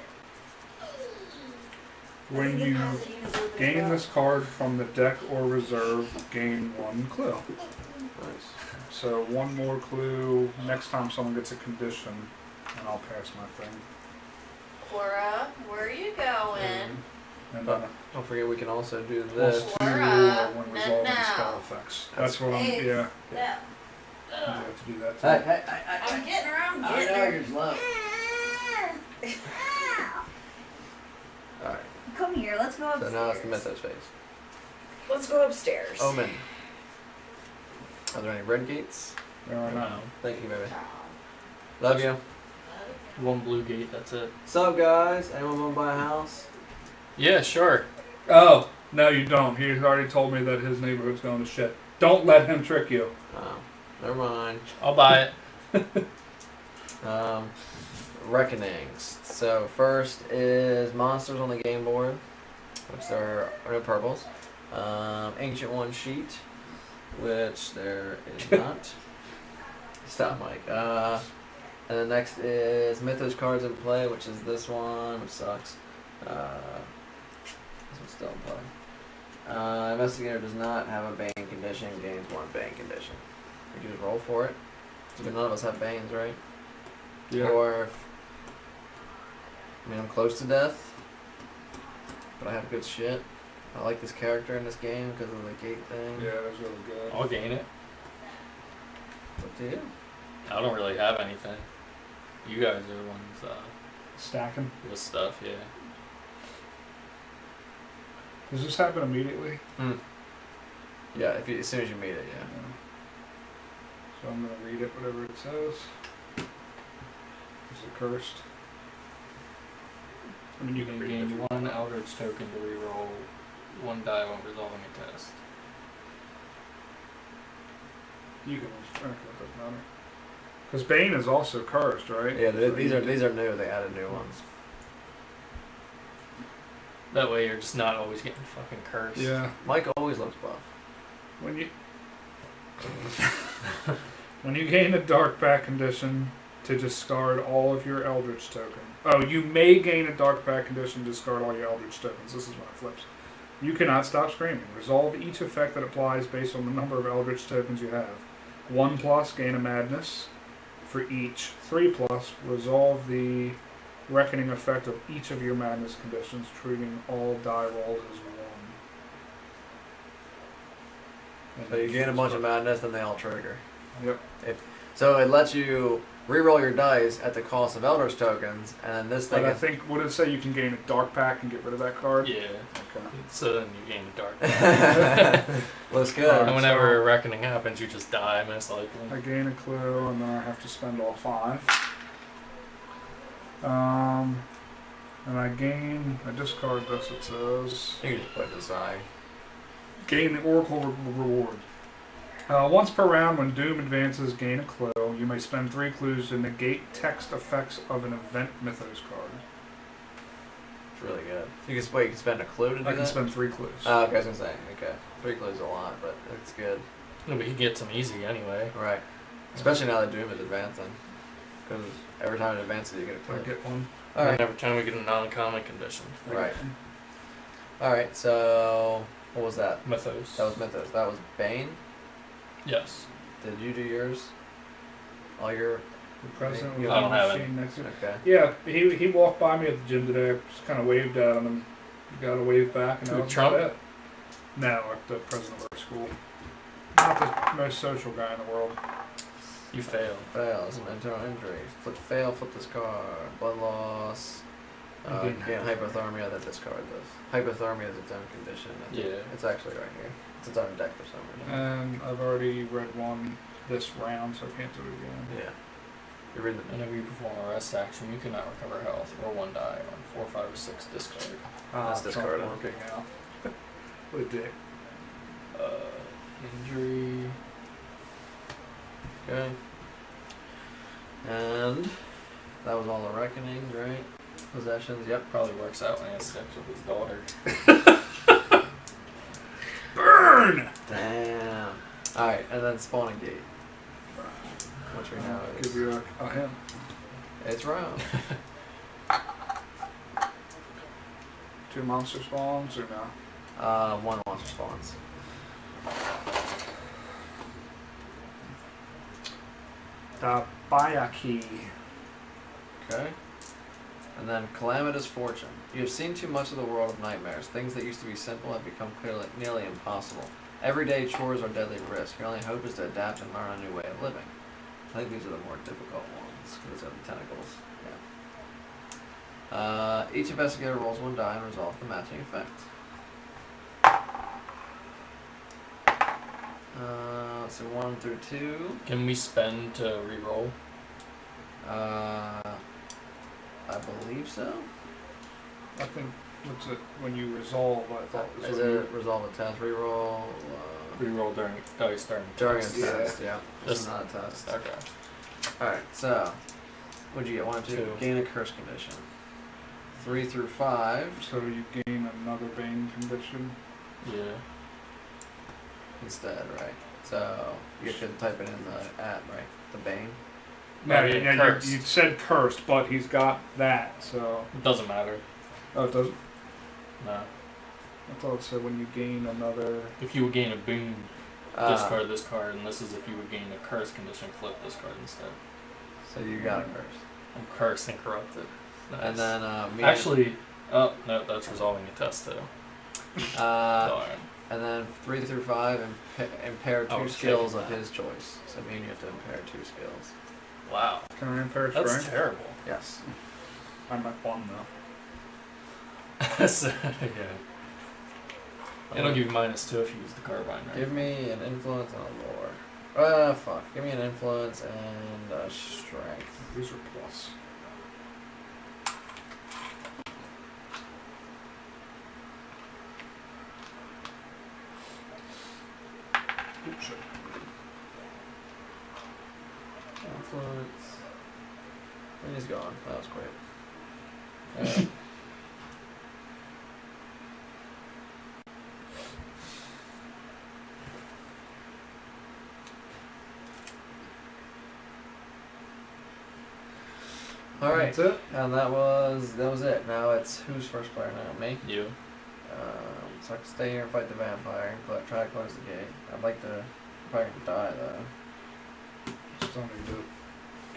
When I think you Pasadena's open as gain well. this card from the deck or reserve, gain 1 clue. Nice. So 1 more clue next time someone gets a condition, and I'll pass my thing. Cora, where are you going? And then Don't forget we can also do plus this. 2 Cora, when no, resolving no. spell effects. That's what I'm. Hey. Yeah, Yeah. you have to do that too. I'm getting her, I'm getting her. slow. Alright. Come here, let's go So upstairs. now it's the mythos phase. Let's go upstairs. Omen. Are there any red gates? There are not. Thank you, baby. Love you. One blue gate, that's it. Sup, guys? Anyone want to buy a house? Yeah, sure. Oh, no, you don't. He's already told me that his neighborhood's going to shit. Don't let him trick you. Oh, never mind. I'll buy it. Reckonings. So first is monsters on the game board, which are no purples. Ancient One sheet, which there is not. Stop, Mike. And then next is Mythos cards in play, which is this one, which sucks. This one's still in play. Investigator does not have a bane condition, gains 1 bane condition. We can just roll for it. Because none of us have banes, right? Yeah. Or, I'm close to death, but but I have good shit. I like this character in this game because of the gate thing. Yeah, that's really good. I'll gain it. What do you? I don't really have anything. You guys are the ones Stacking. with stuff, yeah. Does this happen immediately? Yeah, as soon as you meet it, yeah. So I'm gonna read it, whatever it says. Is it cursed? I mean, You you can can read it. gain one Eldritch token to reroll one die when resolving a test. You can. Okay, it doesn't matter. Because Bane is also cursed, right? Yeah, So these you are can- new. They added new ones. That way you're just not always getting fucking cursed. Yeah. Mike always looks buff. When you when you gain a dark pack condition to discard all of your Eldritch tokens. Oh, you may gain a dark pack condition to discard all your Eldritch tokens. This is when it flips. You cannot stop screaming. Resolve each effect that applies based on the number of Eldritch tokens you have. 1+, gain a madness for each. 3+, resolve the reckoning effect of each of your madness conditions, treating all die rolls as 1. And So you gain a bunch of madness, then they all trigger. Yep. So it lets you reroll your dice at the cost of Eldritch tokens, and then this But thing. I think, what did it say? You can gain a dark pack and get rid of that card? Yeah. Okay. So then you gain a dark. Looks good. And whenever a reckoning happens, you just die, most likely. I gain a clue, and then I have to spend all 5. And I discard this, it says. You can just put it aside. Gain the Oracle reward. Once per round, when Doom advances, gain a clue. You may spend 3 clues to negate text effects of an event mythos card. It's really good. You can spend a clue to do I can that? spend 3 clues. Oh, okay, I was going to say. Okay. 3 clues is a lot, but it's good. No, but he gets them easy anyway. Right. Especially now that Doom is advancing. Because every time it advances, you get a I clue. get one. Alright. And every time we get a non-common condition. I get Right. one. Alright, so. What was that? Mythos. That was Mythos. That was Bane. Yes. Did you do yours? All your. The president I with don't the have it. machine next to it. Okay. Yeah, he walked by me at the gym today. I just kind of waved at him and got a wave back. And that Who, was Trump? about it. No, like the president of our school. Not the most social guy in the world. You failed. Fail. Some internal injuries. Flip this card. Blood loss. Again. Gain hypothermia that discard this. Hypothermia is its own condition. Yeah. It's actually right here. It's its own deck for some reason. And I've already read one this round, so I can't do it again. Yeah. You're reading the. Whenever you perform a rest action, you cannot recover health. Roll one die on 4, 5, or 6 discard. That's it's discard. not working out. What a dick. Injury. Okay. And that was all the reckonings, right? Possessions. Yep. Probably works out when he has sex with his daughter. Burn! Damn. All right, and then spawning gate, which we know Give is you a hint. it's round. 2 monster spawns or no? 1 monster spawns. Tabayaki. Okay. And then calamitous fortune. You have seen too much of the world of nightmares. Things that used to be simple have become nearly impossible. Everyday chores are deadly risk. Your only hope is to adapt and learn a new way of living. I think these are the more difficult ones because of the tentacles. Yeah. Each investigator rolls 1 die and resolves the matching effect. So 1 through 2. Can we spend to reroll? I believe so. I think, what's it, when you resolve, I thought was Is when it resolve a test reroll? Reroll during dice during During a test. test, yeah. This is This- not a test. Okay. Alright, so what'd you get? 1 or 2? 2. Gain a curse condition. 3 through 5 So you gain another Bane condition. Yeah. instead, right? So you can type it in the right? The Bane. No, yeah, yeah, cursed. you said cursed, but he's got that, so. It doesn't matter. Oh, it doesn't? No. I thought it said when you gain another. If you would gain a boon, Uh, discard this card, and this is if you would gain a curse condition, flip this card instead. So you got a curse. I'm cursed and corrupted. Nice. And then Actually, Oh, no, that's resolving a test, though. Darn. And then 3 through 5, impair 2 was skills taking of that. his choice. So me and you have to impair 2 skills. Wow. Can I impair That's strength? terrible. Yes. I'm at 1 though. So, yeah. It'll give you -2 if you use the carbine, right? Give me an influence and a lore. Fuck. Give me an influence and a strength. These are plus. Oops. Influence. And he's gone. That was quick. Alright. Alright. That's it. And that was it. Now it's who's first player now? Me? You. So I can stay here and fight the vampire and try to close the gate. I'd like to probably die though. Still need to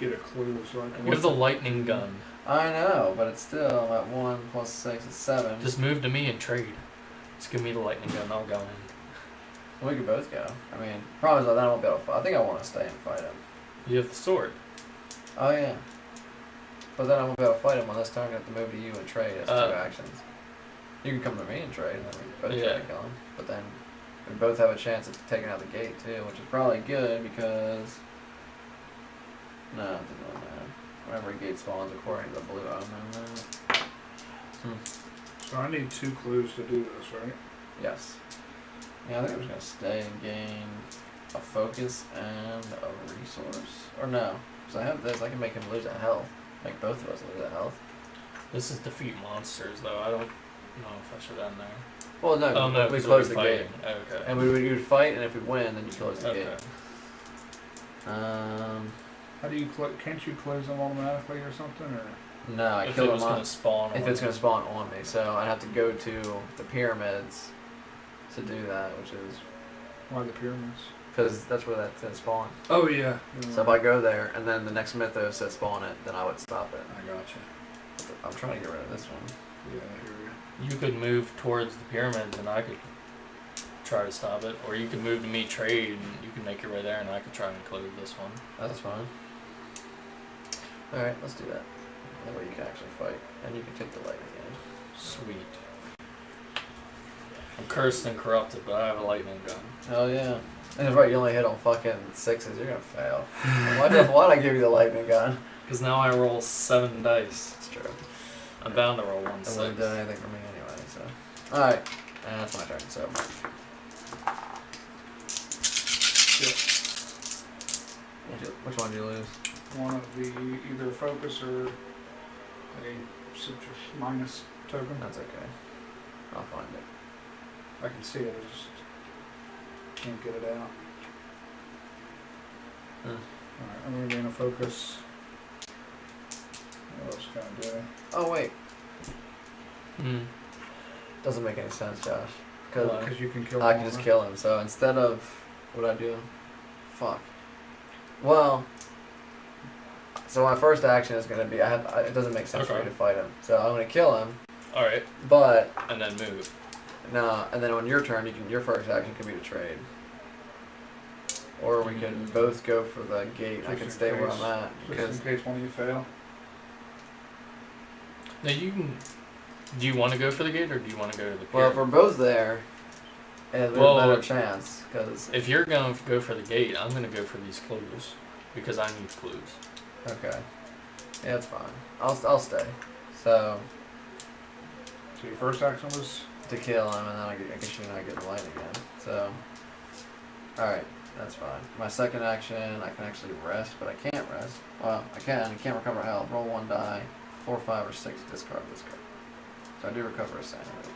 get a clue so I can. You have the lightning gun. I know, but it's still I'm at 1 + 6 is 7. Just move to me and trade. Just give me the lightning gun, I'll go in. We could both go. I mean, problem is that I won't be able to fight. I think I want to stay and fight him. You have the sword. Oh yeah. But then I won't be able to fight him on this turn. I have to move to you and trade as 2 actions. You can come to me and trade, and then we both try to kill him. But then we both have a chance of taking out the gate too, which is probably good because no, it doesn't really matter. Whenever a gate spawns according to the blue, I don't know. So I need 2 clues to do this, right? Yes. Yeah, I think I'm just gonna stay and gain a focus and a resource. Or no, because I have this, I can make him lose a health. Make both of us lose a health. This is defeat monsters, though. I don't know if I should end there. Well, no, Oh, no, we 'cause close we're the gate. fighting. Okay. And we would fight, and if we win, then you close the Okay. gate. How do you can't you close them automatically or something? Or No, I If kill it them was on. going to spawn If on it's me. going to spawn on me, so I'd have to go to the pyramids to do that, which is why the pyramids? because that's where that's going to spawn. Oh yeah. So if I go there, and then the next mythos says spawn it, then I would stop it. I gotcha. I'm trying to get rid of this one. Yeah, I hear you. You could move towards the pyramids and I could try to stop it. Or you could move to me trade and you can make your way there and I could try and close this one. That's fine. Alright, let's do that. That way you can actually fight. And you can take the lightning in. Sweet. I'm cursed and corrupted, but I have a lightning gun. Oh yeah. And if right, you only hit on fucking 6s, you're gonna fail. Why'd I give you the lightning gun? Because now I roll 7 dice. It's true. I'm bound to roll 1 It wouldn't 6. have done anything for me anyway, so. Alright. And that's my turn, so. Which one did you lose? One of the either focus or a citrus minus token. That's okay. I'll find it. I can see it. I just can't get it out. Alright, I'm gonna gain a focus. What else can I do? Oh wait. Hmm. Doesn't make any sense, Josh. Why? Because Because you can kill. I them can just all, kill him. So instead of what I do, fuck. Well, so my first action is gonna be it doesn't make sense for me Okay. to fight him. So I'm gonna kill him, Alright. but And then move. no. And then on your turn, your first action can be to trade, or we can both go for the gate. I Just can in stay where case. I'm at Just because in case one of you fail. Now you can. Do you want to go for the gate or do you want to go to the well, if pyramid? we're both there, there's Well, a better chance because If you're going to go for the gate, I'm going to go for these clues. Because I need clues. okay, yeah, it's fine. I'll stay. So. So your first action was To kill him, and then I guess you and I get the light again. So, alright, that's fine. My second action, I can actually rest, but I can't rest. Well, I can't recover health. Roll 1 die, 4, 5, or 6, discard this card. So I do recover a sanity.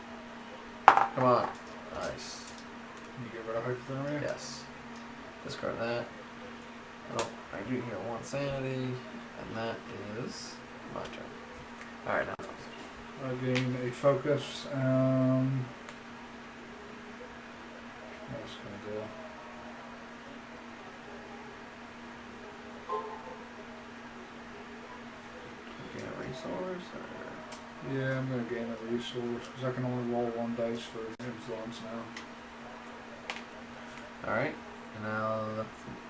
Come on. Nice. you get rid of hypothermia. Yes. Discard that. Oh, I do heal 1 sanity, and that is my turn. Alright, now. I gain a focus. What else can I do? Gain a resource, or... Yeah, I'm gonna gain a resource, because I can only roll 1 dice for influence now. Alright, and now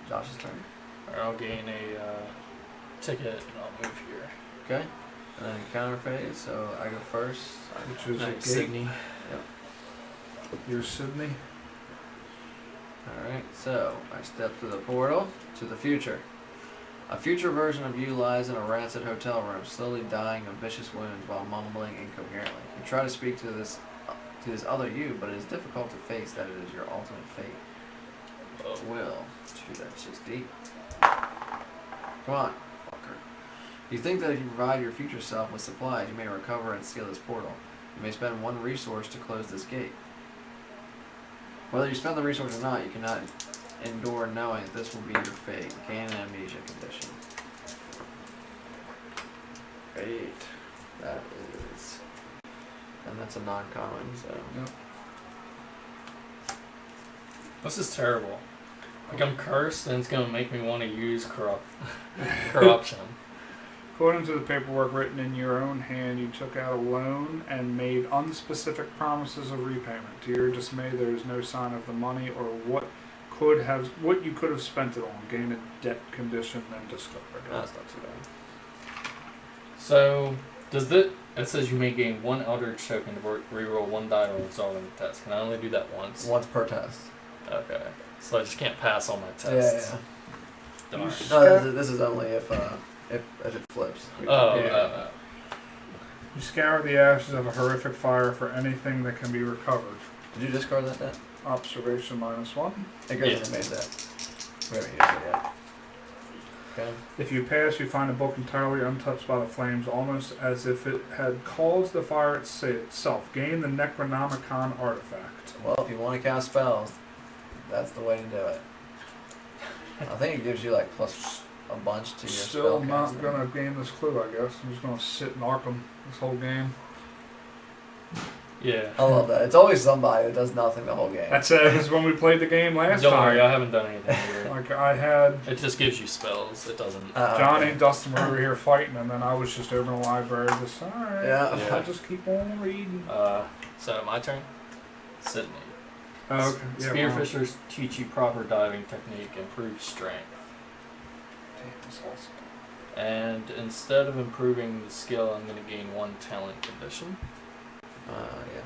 Josh's turn. I'll gain a ticket and I'll move here. Okay, and then counter phase, so I go first. Which is a gate. Sydney. Here's Sydney. Alright, so I step through the portal to the future. A future version of you lies in a rancid hotel room, slowly dying of vicious wounds while mumbling incoherently. You try to speak to this other you, but it is difficult to face that it is your ultimate fate. Will. Shoot, that's just deep. Come on, fucker. You think that if you provide your future self with supplies, you may recover and seal this portal. You may spend 1 resource to close this gate. Whether you spend the resource or not, you cannot endure knowing that this will be your fate. Gain an amnesia condition. Great. That is... And that's a non-common, so... Yep. This is terrible. Like, I'm cursed and it's going to make me want to use corruption. According to the paperwork written in your own hand, you took out a loan and made unspecific promises of repayment. To your dismay, there is no sign of the money or what you could have spent it on. Gain a debt condition, then discover it. No, that's not too bad. So, it says you may gain 1 Eldritch token to reroll 1 die on resolving the test. Can I only do that once? Once per test. Okay. So I just can't pass all my tests. Yeah. Darn. No, this is only if it flips. You scour the ashes of a horrific fire for anything that can be recovered. Did you discard that then? Observation -1. It goes into made that. We haven't used it yet. Okay. If you pass, you find a book entirely untouched by the flames, almost as if it had caused the fire itself. Gain the Necronomicon artifact. Well, if you want to cast spells, that's the way to do it. I think it gives you like plus a bunch to your Still spell not casting. gonna gain this clue, I guess. I'm just gonna sit in Arkham this whole game. Yeah. I love that. It's always somebody that does nothing the whole game. That's it. This is when we played the game last Don't time. worry, I haven't done anything here. Like I had It just gives you spells. It doesn't. Johnny and Dustin were over here fighting, and then I was just over in the library, just alright. Yeah. Yeah. I'll just keep on reading. So my turn. Sydney. Okay. Yeah, Spearfishers teach you proper diving technique, improve strength. Damn, that's awesome. And instead of improving the skill, I'm going to gain 1 talent condition. Yeah.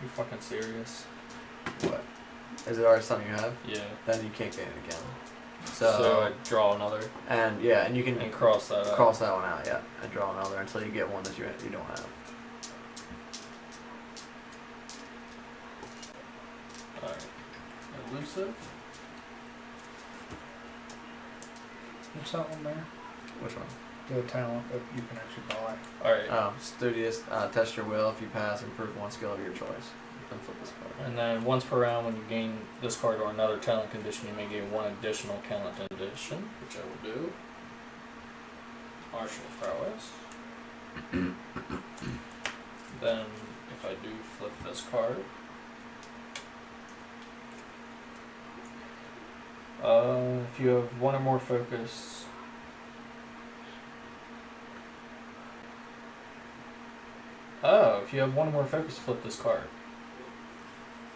You fucking serious? What? Is it already something you have? Yeah. Then you can't gain it again. So I draw another and yeah, and you can and cross that out. cross that one out, yeah, and draw another until you get one that you don't have. Alright. Elusive. What's that one there? Which one? The talent that you can actually buy. Alright. Studious. Test your will. If you pass, improve 1 skill of your choice. Then flip this card. And then once per round, when you gain this card or another talent condition, you may gain 1 additional talent condition, which I will do. Martial prowess. Then, if I do flip this card, if you have 1 or more focus, if you have 1 or more focus, flip this card.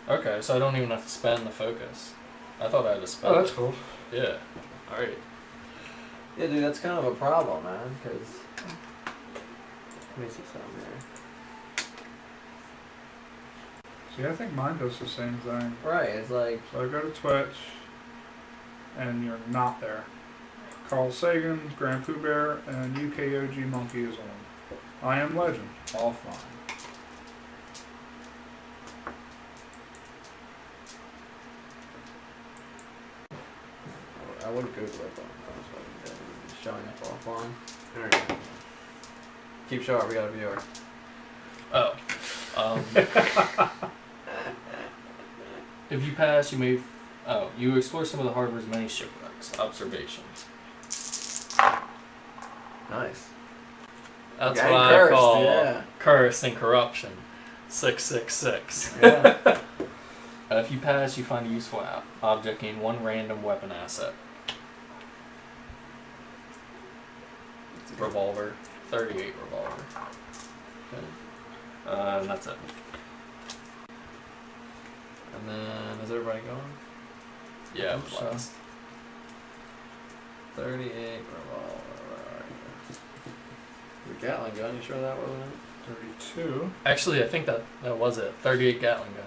Okay, so I don't even have to spend the focus. I thought I had to spend Oh, that's it. cool. Yeah. Alright. Yeah, dude, that's kind of a problem, man. Because let me see something here. See, I think mine does the same thing. Right, it's like So I go to Twitch, and you're not there. Carl Sagan, Grand Pooh Bear, and UKOG Monkey is on. I Am Legend, offline. I would Google it, but it's showing up offline. There you go. Keep sharp. We got a viewer. Oh. If you pass, you may. You explore some of the harbor's many shipwrecks. Observations. Nice. That's Yeah, what I cursed, call yeah. curse and corruption. 666. Yeah. If you pass, you find a useful object, gain 1 random weapon asset. Revolver. 38 revolver. Okay. And that's it. And then, is everybody going? Yeah, Oops, blast. 38 revolver. Where are you? Your Gatling gun, you sure that wasn't it? 32. Actually, I think that was it. 38 Gatling gun.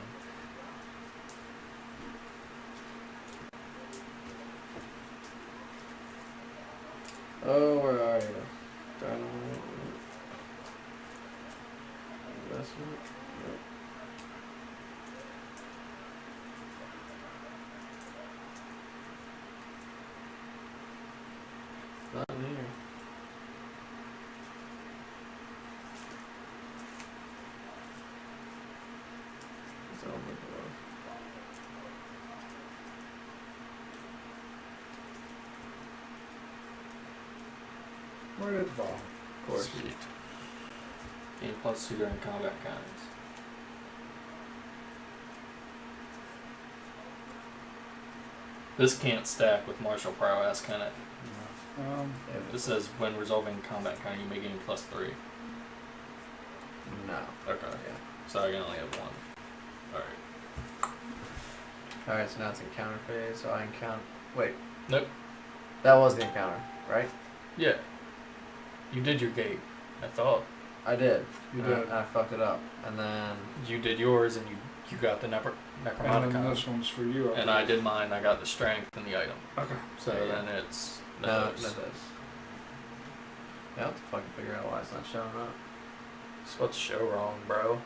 Oh, where are you? Dynamite. Investment. Nope. Not in here. It's on the door. Right at the bottom. Of course. Sweet. Gain +2 during combat counts. This can't stack with martial prowess, can it? This says when resolving combat count, you may gain +3. No. Okay. Yeah. So I can only have 1. Alright. Alright, so now it's encounter phase, so I encounter. Wait. Nope. That was the encounter, right? Yeah. You did your gate, I thought. I did. You and did. I fucked it up. And then. You did yours and you got the And then Necromonicon. this one's for you. And I did mine, I got the strength and the item. Okay. So There you then it's No, mythos. mythos. Yeah, I'll have to fucking figure out why it's not showing up. It's what's show wrong, bro.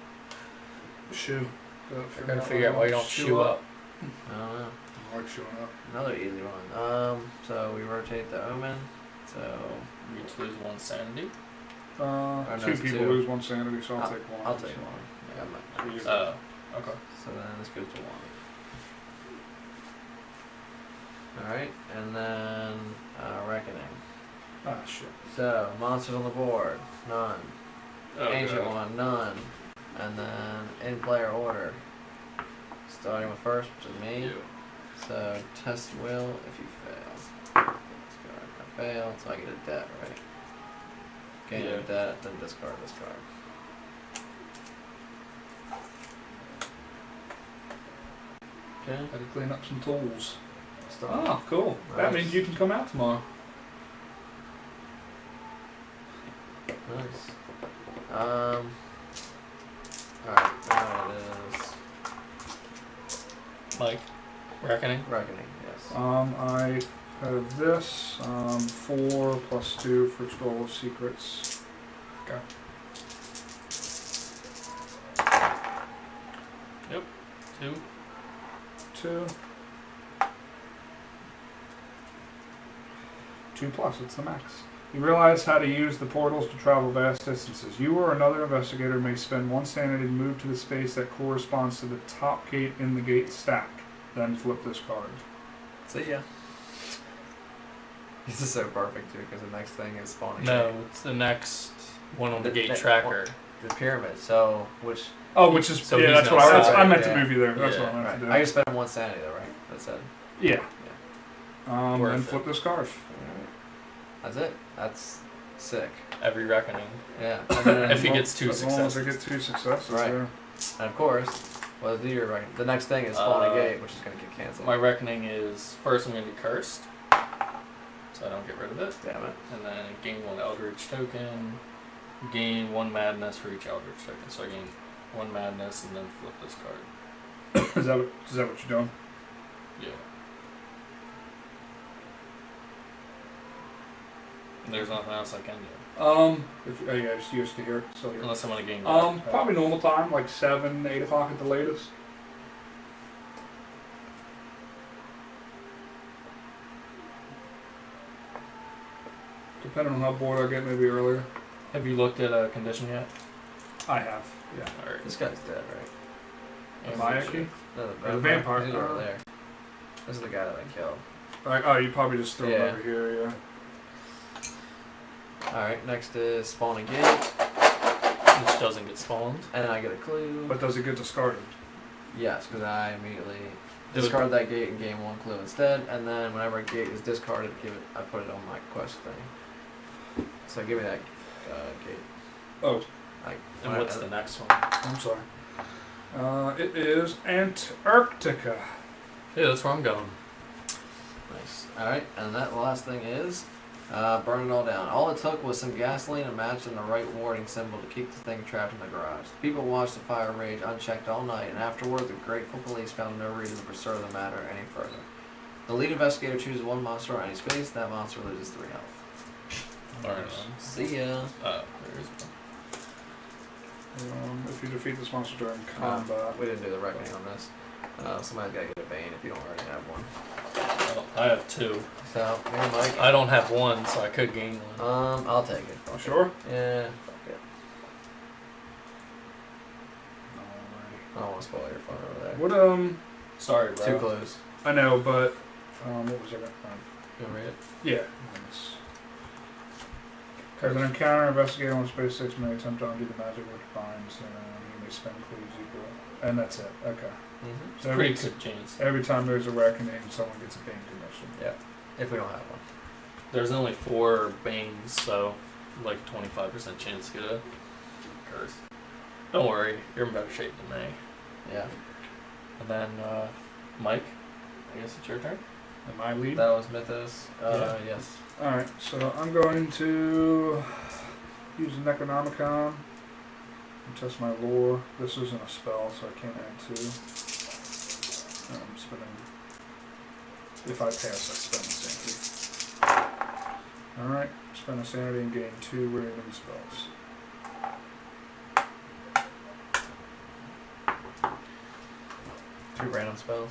Shoe. I gotta figure out why you don't shoe up. I don't know. I like showing up. Another easy one. So we rotate the omen. So You each lose 1 sanity. no, 2 it's people 2. lose 1 sanity, so I'll take 1. I'll take one. Yeah, I'm not. Yeah. Okay. So then this goes to 1. Alright, and then reckoning. Ah, shit. So monsters on the board, none. Oh, Ancient God. one, none. And then in player order. Starting with first, which is me. You. So test will if you fail. Let's go. I fail, so I get a debt, right? Gain Yeah. a debt, then discard this card. Okay. Gotta clean up some tools. Start. Ah, cool. That Nice. means you can come out tomorrow. Nice. Alright, now it is Mike. Reckoning. reckoning, yes. I have this, 4 plus 2 for Scroll of Secrets. Okay. Yep. 2. 2. 2 plus, it's the max. You realize how to use the portals to travel vast distances. You or another investigator may spend 1 sanity to move to the space that corresponds to the top gate in the gate stack. Then flip this card. See ya. This is so perfect too, because the next thing is spawning. No, it's the next one on the gate The- tracker. The pyramid. So which? Oh, which is So yeah. he's That's not what I separate, meant to yeah. move you there. That's Yeah. what I meant Right. to do. I can spend 1 sanity though, right? That's it. Yeah. Worth And it. flip this card. That's it. That's sick. Every reckoning. Yeah. And then If he gets 2 As long as I successes. get 2 successes, Right. yeah. and of course, well, do your reckoning. The next thing is spawning gate, which is gonna get canceled. My reckoning is first I'm going to be cursed, so I don't get rid of it. Damn it. And then gain 1 Eldritch token, gain 1 madness for each Eldritch token. So I gain 1 madness and then flip this card. Is that what you're doing? Yeah. And there's nothing else I can do. Yeah, just used to hear it. Still here. Unless I'm going to gain Probably normal time, like 7, 8 o'clock at the latest. Depending on how bored I get, maybe earlier. Have you looked at a condition yet? I have, yeah. Alright. This guy's dead, right? Am I actually? No, the vampire. He's over there. This is the guy that I killed. Like, oh, you probably just threw Yeah. him over here, yeah. Alright, next is spawn a gate, Which doesn't get spawned. and I get a clue. But does it get discarded? Yes, because I immediately discard that gate and gain 1 clue instead, and then whenever a gate is discarded, I put it on my quest thing. So give me that gate. Oh, And what's the next one? I'm sorry. It is Antarctica. Yeah, that's where I'm going. Nice. Alright, and that last thing is burn it all down. All it took was some gasoline and match and the right warning symbol to keep the thing trapped in the garage. The people watched the fire rage unchecked all night, and afterward the grateful police found no reason to pursue the matter any further. The lead investigator chooses 1 monster on any space. That monster loses 3 health. Alright. See ya. There is one. If you defeat this monster during combat. We didn't do the reckoning on this. Somebody's got to get a Bane if you don't already have one. Well, I have 2. So, here, Mike. I don't have 1, so I could gain 1. I'll take it. Fuck Sure? it. Yeah, fuck it. Alrighty. I don't want to spoil your fun over there. What Sorry, bro. 2 clues. I know, but what was I gonna find? You want to read it? Yeah. As an encounter, investigator on space 6 may attempt to undo the magic which binds, and you may spend clues equal. And that's it. Okay. Mm-hmm. So Pretty good chance. every time there's a reckoning, someone gets a Bane condition. Yeah. If we don't have one. There's only 4 Banes, so like 25% chance to get a curse. Don't worry, you're in better shape than me. Yeah. And then, Mike, I guess it's your turn. Am I lead? That was Mythos. Yeah. Yes. Alright, so I'm going to use a Necronomicon and test my lore. This isn't a spell, so I can't add 2. I'm spending. If I pass, I spend a sanity. Alright, spend a sanity and gain 2 random spells. Two random spells.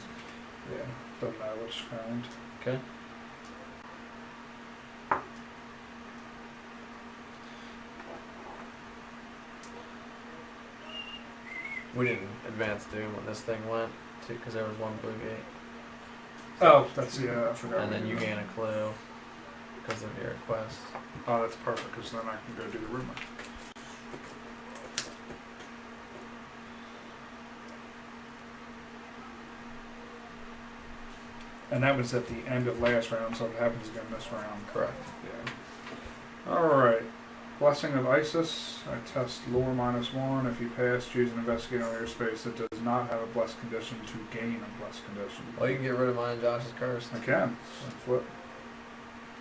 Yeah, doesn't matter which kind. Okay. We didn't advance Doom when this thing went, too, because there was 1 blue gate. Oh, that's I forgot. And we then did you that. gain a clue because of your quest. Oh, that's perfect, because then I can go do the rumor. And that was at the end of last round, so if it happens again this round. Correct. Yeah. Alright. Blessing of Isis. I test lore -1. If you pass, choose an investigator on your space that does not have a blessed condition to gain a blessed condition. Well, you can get rid of mine and Josh's curse. I can. Flip.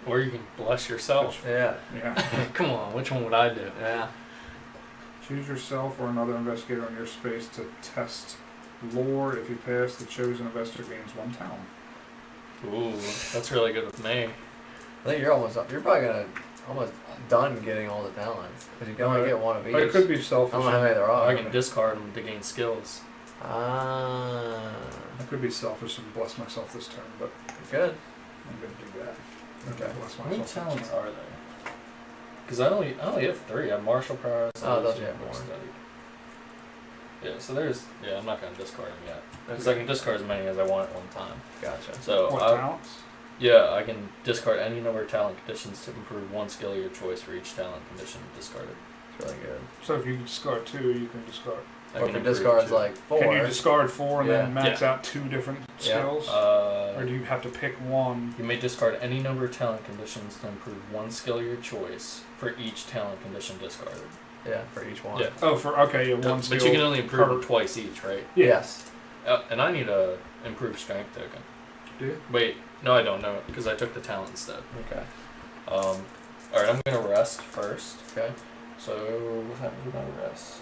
Or you can bless yourself. Yeah. Yeah. Come on, which one would I do? Yeah. Choose yourself or another investigator on your space to test lore. If you pass, the chosen investigator gains 1 talent. Ooh, that's really good with me. I think you're almost up. You're probably almost done getting all the talents because you can only get 1 of each. But it could be I selfish. don't know how many there are. I can discard them to gain skills. Ah. I could be selfish and bless myself this turn, but Good. I'm going to do that. Okay. Bless How many myself talents this turn. are there? Because I only have 3. I have martial prowess. Oh, those you and have more. study. Yeah, so I'm not going to discard them yet. Because Okay. I can discard as many as I want at one time. Gotcha. So, What talents? yeah, I can discard any number of talent conditions to improve 1 skill of your choice for each talent condition discarded. It's really good. So if you discard 2, you can discard. I Or can if it improve discards 2. like 4. Can you discard 4 and then Yeah. max Yeah. out 2 different Yeah. skills? Or do you have to pick 1? You may discard any number of talent conditions to improve 1 skill of your choice for each talent condition discarded. Yeah, for each one. Yeah. Oh, for okay, yeah, 1 skill. But you can only improve them per- twice each, right? Yeah. Yes. And I need a improved strength token. Do you? Wait, no, I don't know because I took the talent instead. Okay. All right, I'm gonna rest first. Okay. So what happens with my rest?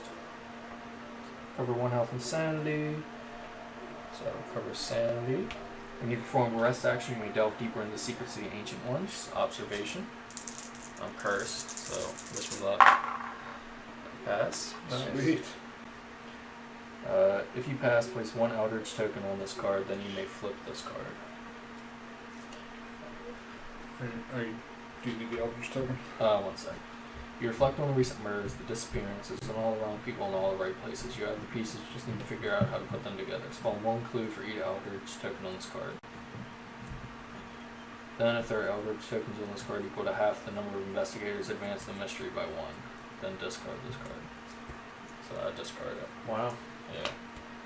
Cover 1 health and sanity. So cover sanity. When you perform a rest action, you may delve deeper into the secrets of the ancient ones. Observation. I'm cursed, so wish me luck. Pass. Sweet. If you pass, place 1 Eldritch token on this card, then you may flip this card. Do you need the Eldritch token? 1 sec. You reflect on the recent murders, the disappearances, and all the wrong people in all the right places. You have the pieces, you just need to figure out how to put them together. Spawn 1 clue for each Eldritch token on this card. Then if there are Eldritch tokens on this card equal to half the number of investigators, advance the mystery by 1. Then discard this card. So I discard it. Wow. Yeah.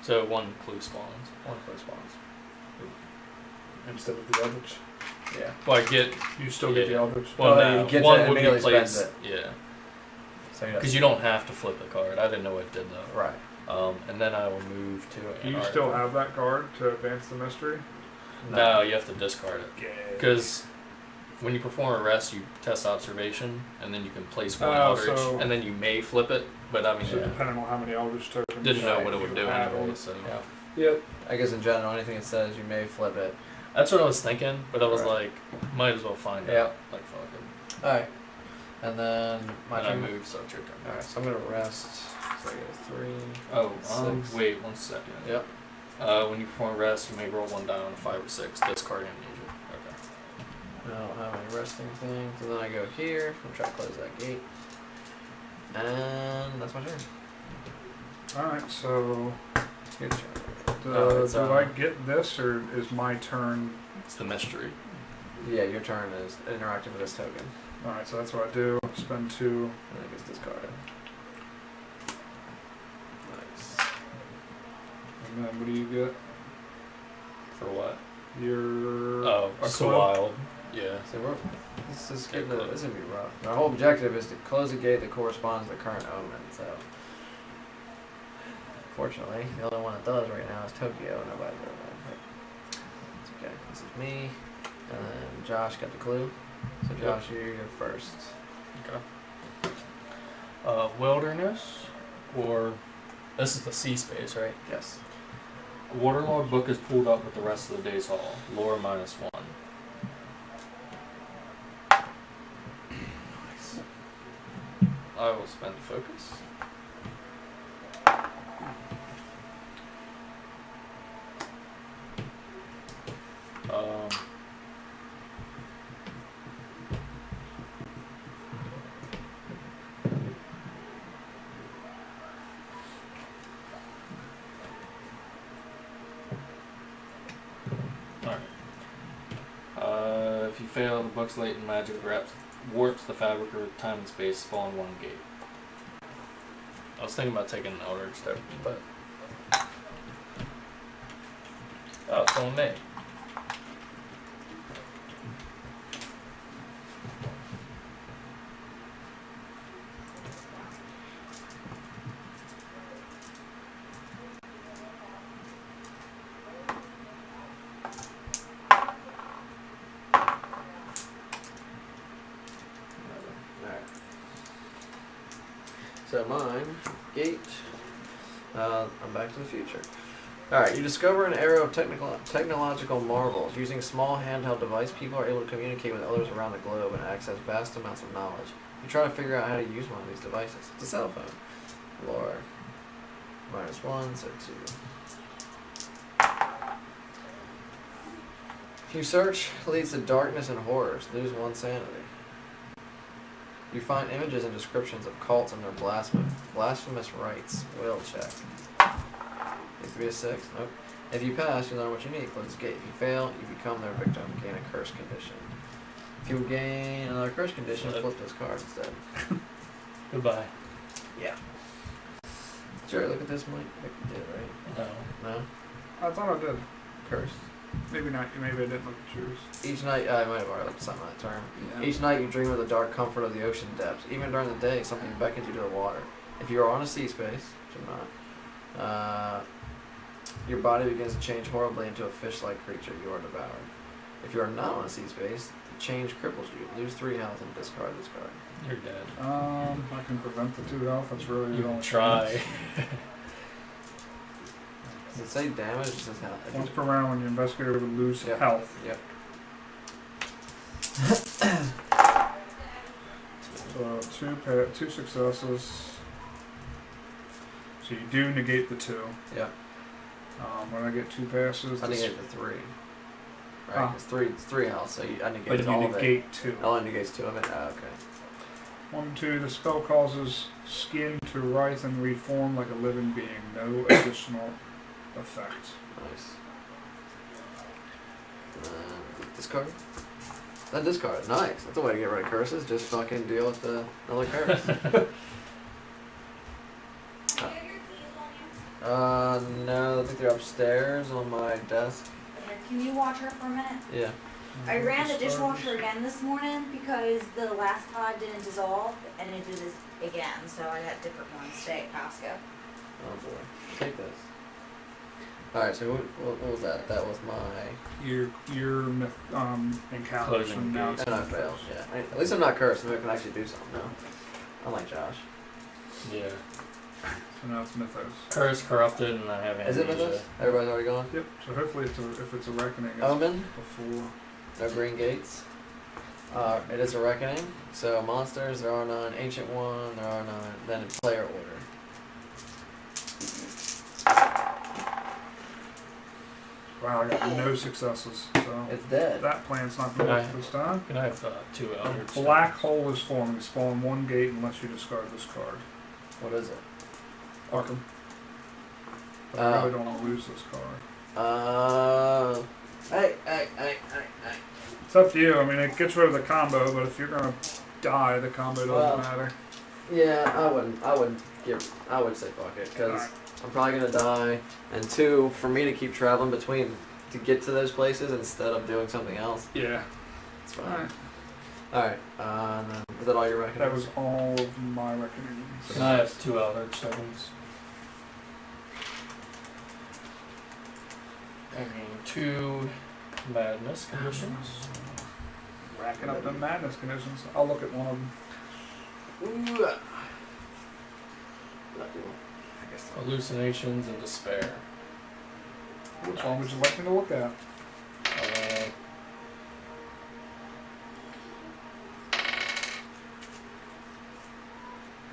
So 1 clue spawns. 1 clue spawns. Instead of the Eldritch. Yeah. Well, I get. You still get the Eldritch. Well, Well, no. he gets 1 it and would be immediately placed. spends Yeah. So he Because doesn't. you don't have to flip the card. I didn't know it did though. Right. And then I will move to. Do you still have that card to advance the mystery? No, you have to discard it. Yeah. Because when you perform arrest, you test observation, and then you can place 1 Oh, Eldritch, so- and then you may flip it. But I mean, So depending on how many Eldritch tokens. didn't know what it would you do had anyway. on- So Yeah. Yep. I guess in general, anything it says you may flip it. that's what I was thinking. But I was Right. like, might as well find Yeah. out. Like fuck it. Alright. And then my And I turn. move, so it's your turn. Alright, so I'm gonna rest. So I get a 3. Oh, 6. wait 1 second. Yep. When you perform rest, you may roll 1 die on a 5 or 6. Discard amnesia. Okay. I don't have any resting things. So then I go here. I'm trying to close that gate. And that's my turn. Alright, so Your turn. do it's, I get this or is my turn? It's the mystery. Yeah, your turn is interacting with this token. Alright, so that's what I do. Spend 2. And it gets discarded. Nice. And then what do you get? For what? Your Oh, a so clue? wild. Yeah. So we're, this is Okay, getting cool. this is gonna be rough. Our whole objective is to close a gate that corresponds to the current omen. So, fortunately, the only one that does right now is Tokyo. Nobody's ever but it's okay. This is me, and then Josh got the clue. So Josh, you're first. Okay. Wilderness, or this is the sea space, right? Yes. A waterlogged book is pulled up with the rest of the day's haul. Lore -1. Nice. I will spend focus. Alright. If you fail, the book's latent magic warps the fabric of time and space, spawn 1 gate. I was thinking about taking an Eldritch token, but. Oh, it's on me. Alright. So mine, gate. I'm back to the future. Alright, you discover an era of technological marvels. Using small handheld device, people are able to communicate with others around the globe and access vast amounts of knowledge. You try to figure out how to use one of these devices. It's a cell phone. Lore. -1, so 2. If you search, leads to darkness and horrors. Lose 1 sanity. You find images and descriptions of cults and their blasphemous rites. Will check. Needs to be a 6. Nope. If you pass, you learn what you need. Close the gate. If you fail, you become their victim. Gain a curse condition. If you gain another curse condition, flip this card instead. Goodbye. Yeah. Sure, look at this, Mike. I think you did, right? No. No? I thought I did. Curse. Maybe not. Maybe I didn't look at yours. Each night, I might have already looked at something on that term. Yeah. Each night you dream of the dark comfort of the ocean depths. Even during the day, something beckons you to the water. If you are on a sea space, which I'm not, your body begins to change horribly into a fish-like creature. You are devoured. If you are not on a sea space, the change cripples you. Lose 3 health and discard this card. You're dead. I can prevent the 2 health. That's really You the can only try. Does it say damage? It says health. Once per round, when your investigator would lose Yep. health. Yep. So 2 successes. So you do negate the 2. Yep. When I get 2 passes, I this- negate the 3. Right? Ah. It's 3 health, so I but negate you all of it. negate 2. It only negates 2 of it? Oh, okay. 1, 2. The spell causes skin to rise and reform like a living being. No additional effect. Nice. Discard. That discard. Nice. That's a way to get rid of curses. Just fucking deal with the another curse. Do you have your keys on you? No. I think they're upstairs on my desk. Here, can you watch her for a minute? Yeah. I ran the dishwasher again this morning because the last pod didn't dissolve, and it did this again, so I got different ones today at Costco. Oh boy. Take this. Alright, so what was that? That was my... Your encounters Closing from now. gates. And I failed, yeah. At least I'm not cursed. Maybe I can actually do something now. Unlike Josh. Yeah. So now it's mythos. Curse corrupted, and I have amnesia. Is it Mythos? Everybody's already gone? Yep. So hopefully, if it's a reckoning, it's Omen? before. No green gates. It is a reckoning. So monsters, there are none. Ancient one, there are none. Then player order. Wow, I got no successes. So It's dead. that plan's not going to work this time. Can I have 2 A Eldritch? black hole is forming. Spawn one gate unless you discard this card. What is it? Arkham. But I really don't want to lose this card. Hey. It's up to you. I mean, it gets rid of the combo, but if you're gonna die, the combo doesn't Well, matter. Yeah, I would say fuck it, because Alright. I'm probably gonna die, and 2, for me to keep traveling between to get to those places instead of doing something else, Yeah. it's fine. Alright. Alright, and then, is that all your reckonings? That was all of my reckonings. Can I have 2 Eldritch tokens? I mean, 2 madness conditions. Racking up the madness conditions. I'll look at one of them. Ooh. I guess so. Hallucinations and despair. Which one would you like me to look at?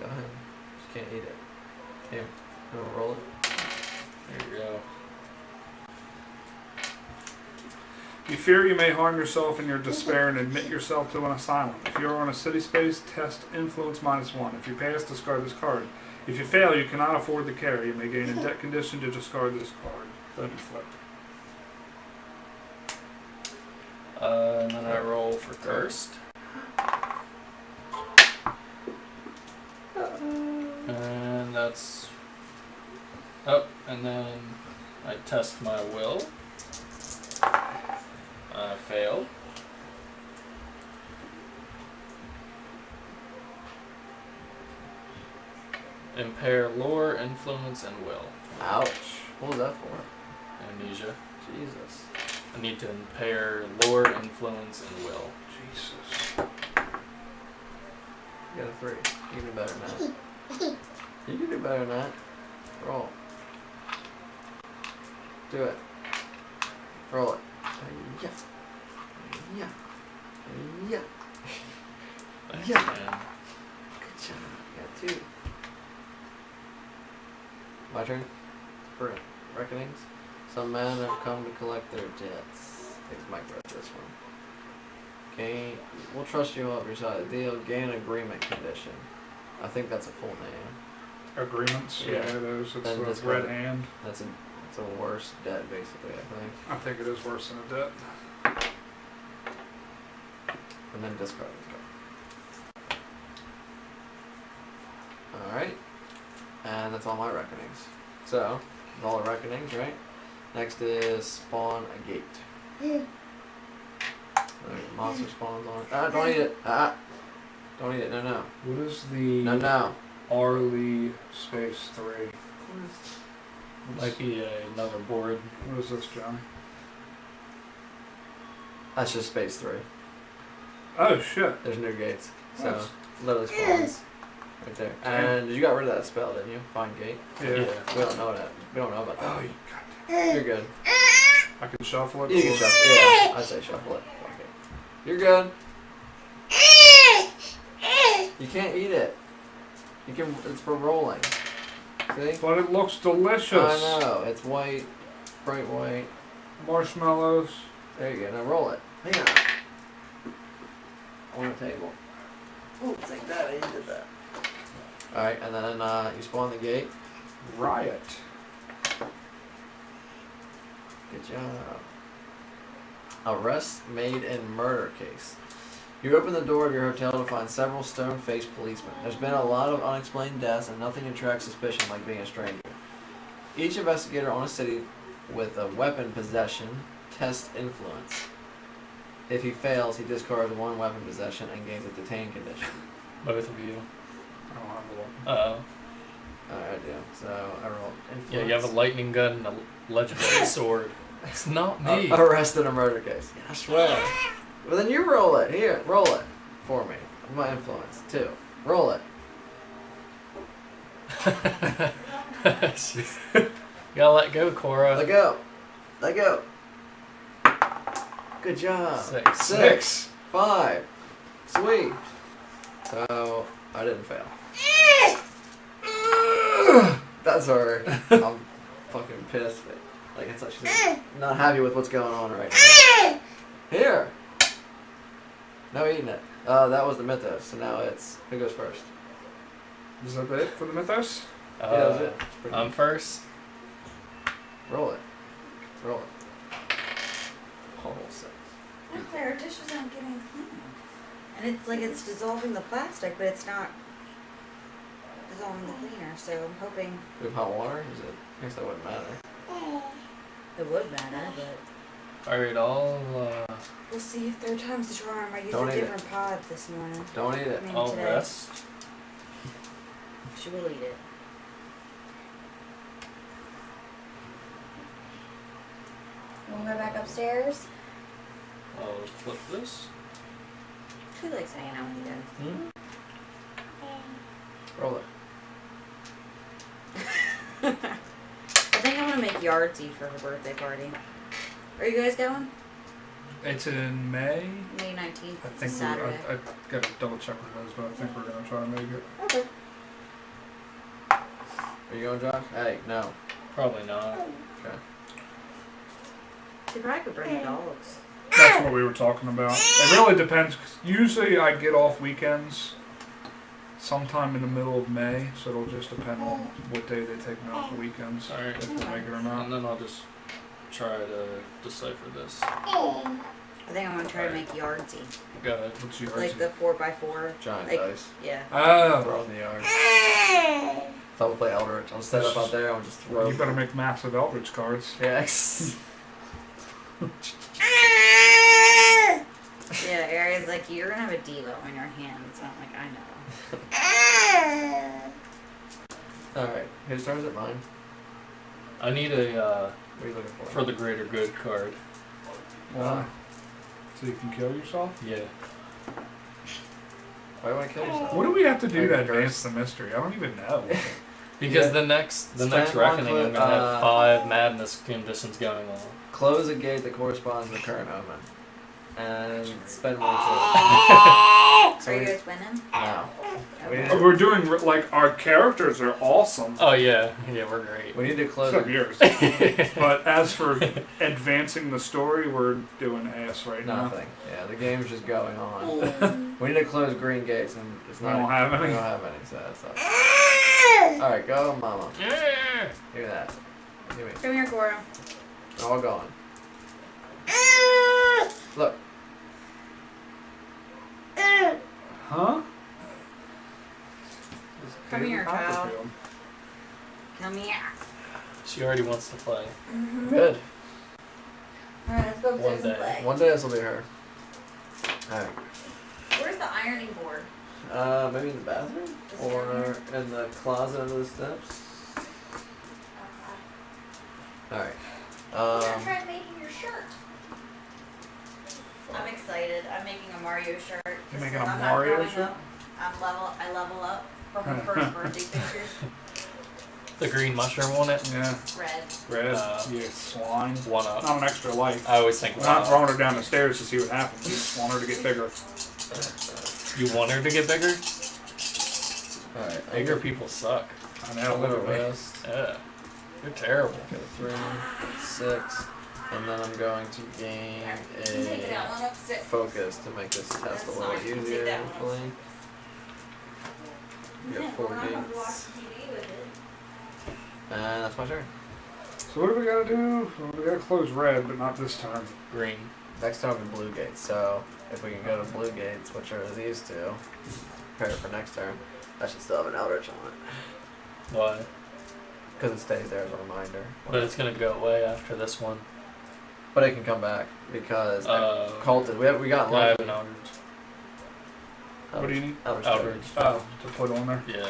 Go ahead. Just can't eat it. Here, I'm gonna roll it. There you go. You fear you may harm yourself in your despair and admit yourself to an asylum. If you are on a city space, test influence -1. If you pass, discard this card. If you fail, you cannot afford the carry. You may gain a debt condition to discard this card. Then you flip. And then I roll for cursed. And that's up, and then I test my will. I failed. Impair lore, influence, and will. Ouch. What was that for? Amnesia. Jesus. I need to impair lore, influence, and will. Jesus. You got a 3. You can do better than that. You can do better than that. Roll. Do it. Roll it. Yeah. Yeah. Yeah. Thanks, Yeah. man. Good job. You got 2. My turn. For reckonings. Some men have come to collect their debts. I think Mike read this one. Gain. We'll trust you up your side of the deal. Gain agreement condition. I think that's a full name. Agreements? Yeah. Yeah, it is. It's Then the discard red it. hand. That's a worse debt, basically, I think. I think it is worse than a debt. And then discard this card. Alright. And that's all my reckonings. So, that's all the reckonings, right? Next is spawn a gate. Alright, monster spawns on it. Ah, don't eat it. Ah. Don't eat it. No, no. What is the No. Arley space 3? Might be another board. What is this, John? That's just space 3. Oh, shit. There's new gates. So, Nice. literally spawns right there. And you got rid of that spell, didn't you? Find gate. Yeah. We don't know that. We don't know about that. Oh, you got You're good. I can shuffle it? You can shuffle. Yeah, I'd say shuffle it. Fuck it. You're good. You can't eat it. You can. It's for rolling. See? But it looks delicious. I know. It's white, bright white. Marshmallows. There you go. Now roll it. Hang on. On the table. Ooh, take that. You did that. All right, and then you spawn the gate. Riot. Good job. Arrest made in murder case. You open the door of your hotel to find several stone-faced policemen. There's been a lot of unexplained deaths, and nothing attracts suspicion like being a stranger. Each investigator on a city with a weapon possession tests influence. If he fails, he discards one weapon possession and gains a detained condition. Both of you. I don't have the one. Uh-oh. I do. So I roll influence. Yeah, you have a lightning gun and a legendary sword. It's not me. Arrested in a murder case. I swear. Well, then you roll it. Here, roll it for me. My influence, too. Roll it. You gotta let go, Cora. Let go. Let go. Good job. 6. 5. Sweet. So, I didn't fail. That's alright. I'm fucking pissed. Like, it's like she's not happy with what's going on right now. Here. No eating it. That was the mythos, so now it's... Who goes first? Is that it for the mythos? Yeah, that was it. I'm first. Roll it. Roll it. Oh, 6. Look, our dishes aren't getting clean. And it's like it's dissolving the plastic, but it's not dissolving the cleaner, so I'm hoping We have hot water? Is it? I guess that wouldn't matter. it would matter, but Alright, I'll we'll see if third time's the charm. I used Don't a eat it. different pod this morning. Don't eat it. I mean, I'll today. rest. She will eat it. You wanna go back upstairs? I'll flip this. She likes hanging out with you guys. Roll it. I think I want to make yardsie for her birthday party. Are you guys going? It's in May. May 19th. I It's a think Saturday. I gotta double check with those, but I think we're gonna try to make it. Okay. Are you going, Josh? Hey, no. Probably not. Okay. She probably could bring the dogs. That's what we were talking about. It really depends. 'Cause usually I get off weekends sometime in the middle of May, so it'll just depend on what day they take me off the weekends. Alright. If they make it or not. And then I'll just try to decipher this. I think I'm gonna try to make yardsie. Go ahead. What's yours? Like the 4x4. Giant Like- dice. Yeah. Throw Oh, in the yard. Thought we'll play Eldritch. I'll set up out there. I'll just throw. you better make massive Eldritch cards. Yes. Yeah, Ari's like, you're gonna have a Devo in your hands. I'm like, I know. Alright. Whose turn is it? Mine? I need a What are you looking for? for the greater good card. Why? So you can kill yourself? Yeah. Why do you want to kill yourself? What do we have to do to Like advance the mystery? I don't even know. Because Yeah. the next Spend reckoning one I'm gonna have foot, 5 madness conditions going on. Close a gate that corresponds to the current omen. And spend one foot. Are So you we, guys winning? now. We need, Oh, we're doing, like, our characters are awesome. Oh yeah, yeah, we're great. we need to close Except a yours. But as for advancing the story, we're doing ass right now. Nothing. Yeah, the game's just going on. We need to close green gates, and it's We not. don't have We any. don't have any, so that's all. All right, go, Mama. Yeah. Give me that. Give me. Come here, Cora. They're all gone. Look. Huh? Come here, child. Copperfield. Come here. She already wants to play. Good. Alright, let's go One upstairs and day. play. One day this will be her. All right. Where's the ironing board? Maybe in the bathroom or in the closet under the steps. All right. I tried making your shirt. I'm excited. I'm making a Mario shirt. You're Just making so a I'm not Mario growing shirt? up. I level up from her first birthday pictures. The green mushroom on it. Yeah. Red. Red. Uh, You swine. One up. Not an extra life. I always think, We're not wow. throwing her down the stairs to see what happens. We just want her to get bigger. You want her to get bigger? All right. Bigger people suck. I know. I'm gonna Literally. rest. Yeah. You're terrible. Go 3, 6, and then I'm going to gain Take that a one up, sit. focus to make this test That's a little fine. Take easier, that one. hopefully. You got 4 We're not gonna watch gates, TV with it. and that's my turn. So what do we gotta do? Well, we gotta close red, but not this time. Green. Next time in blue gates, so if we can go to blue gates, which are these two, prepare for next turn, I should still have an Eldritch on it. Why? Because it stays there as a reminder. But it's gonna go away after this one. But it can come back because cultist. We got I have lucky. an Eldritch. What do you need? Eldritch. Oh, to put on there. Yeah.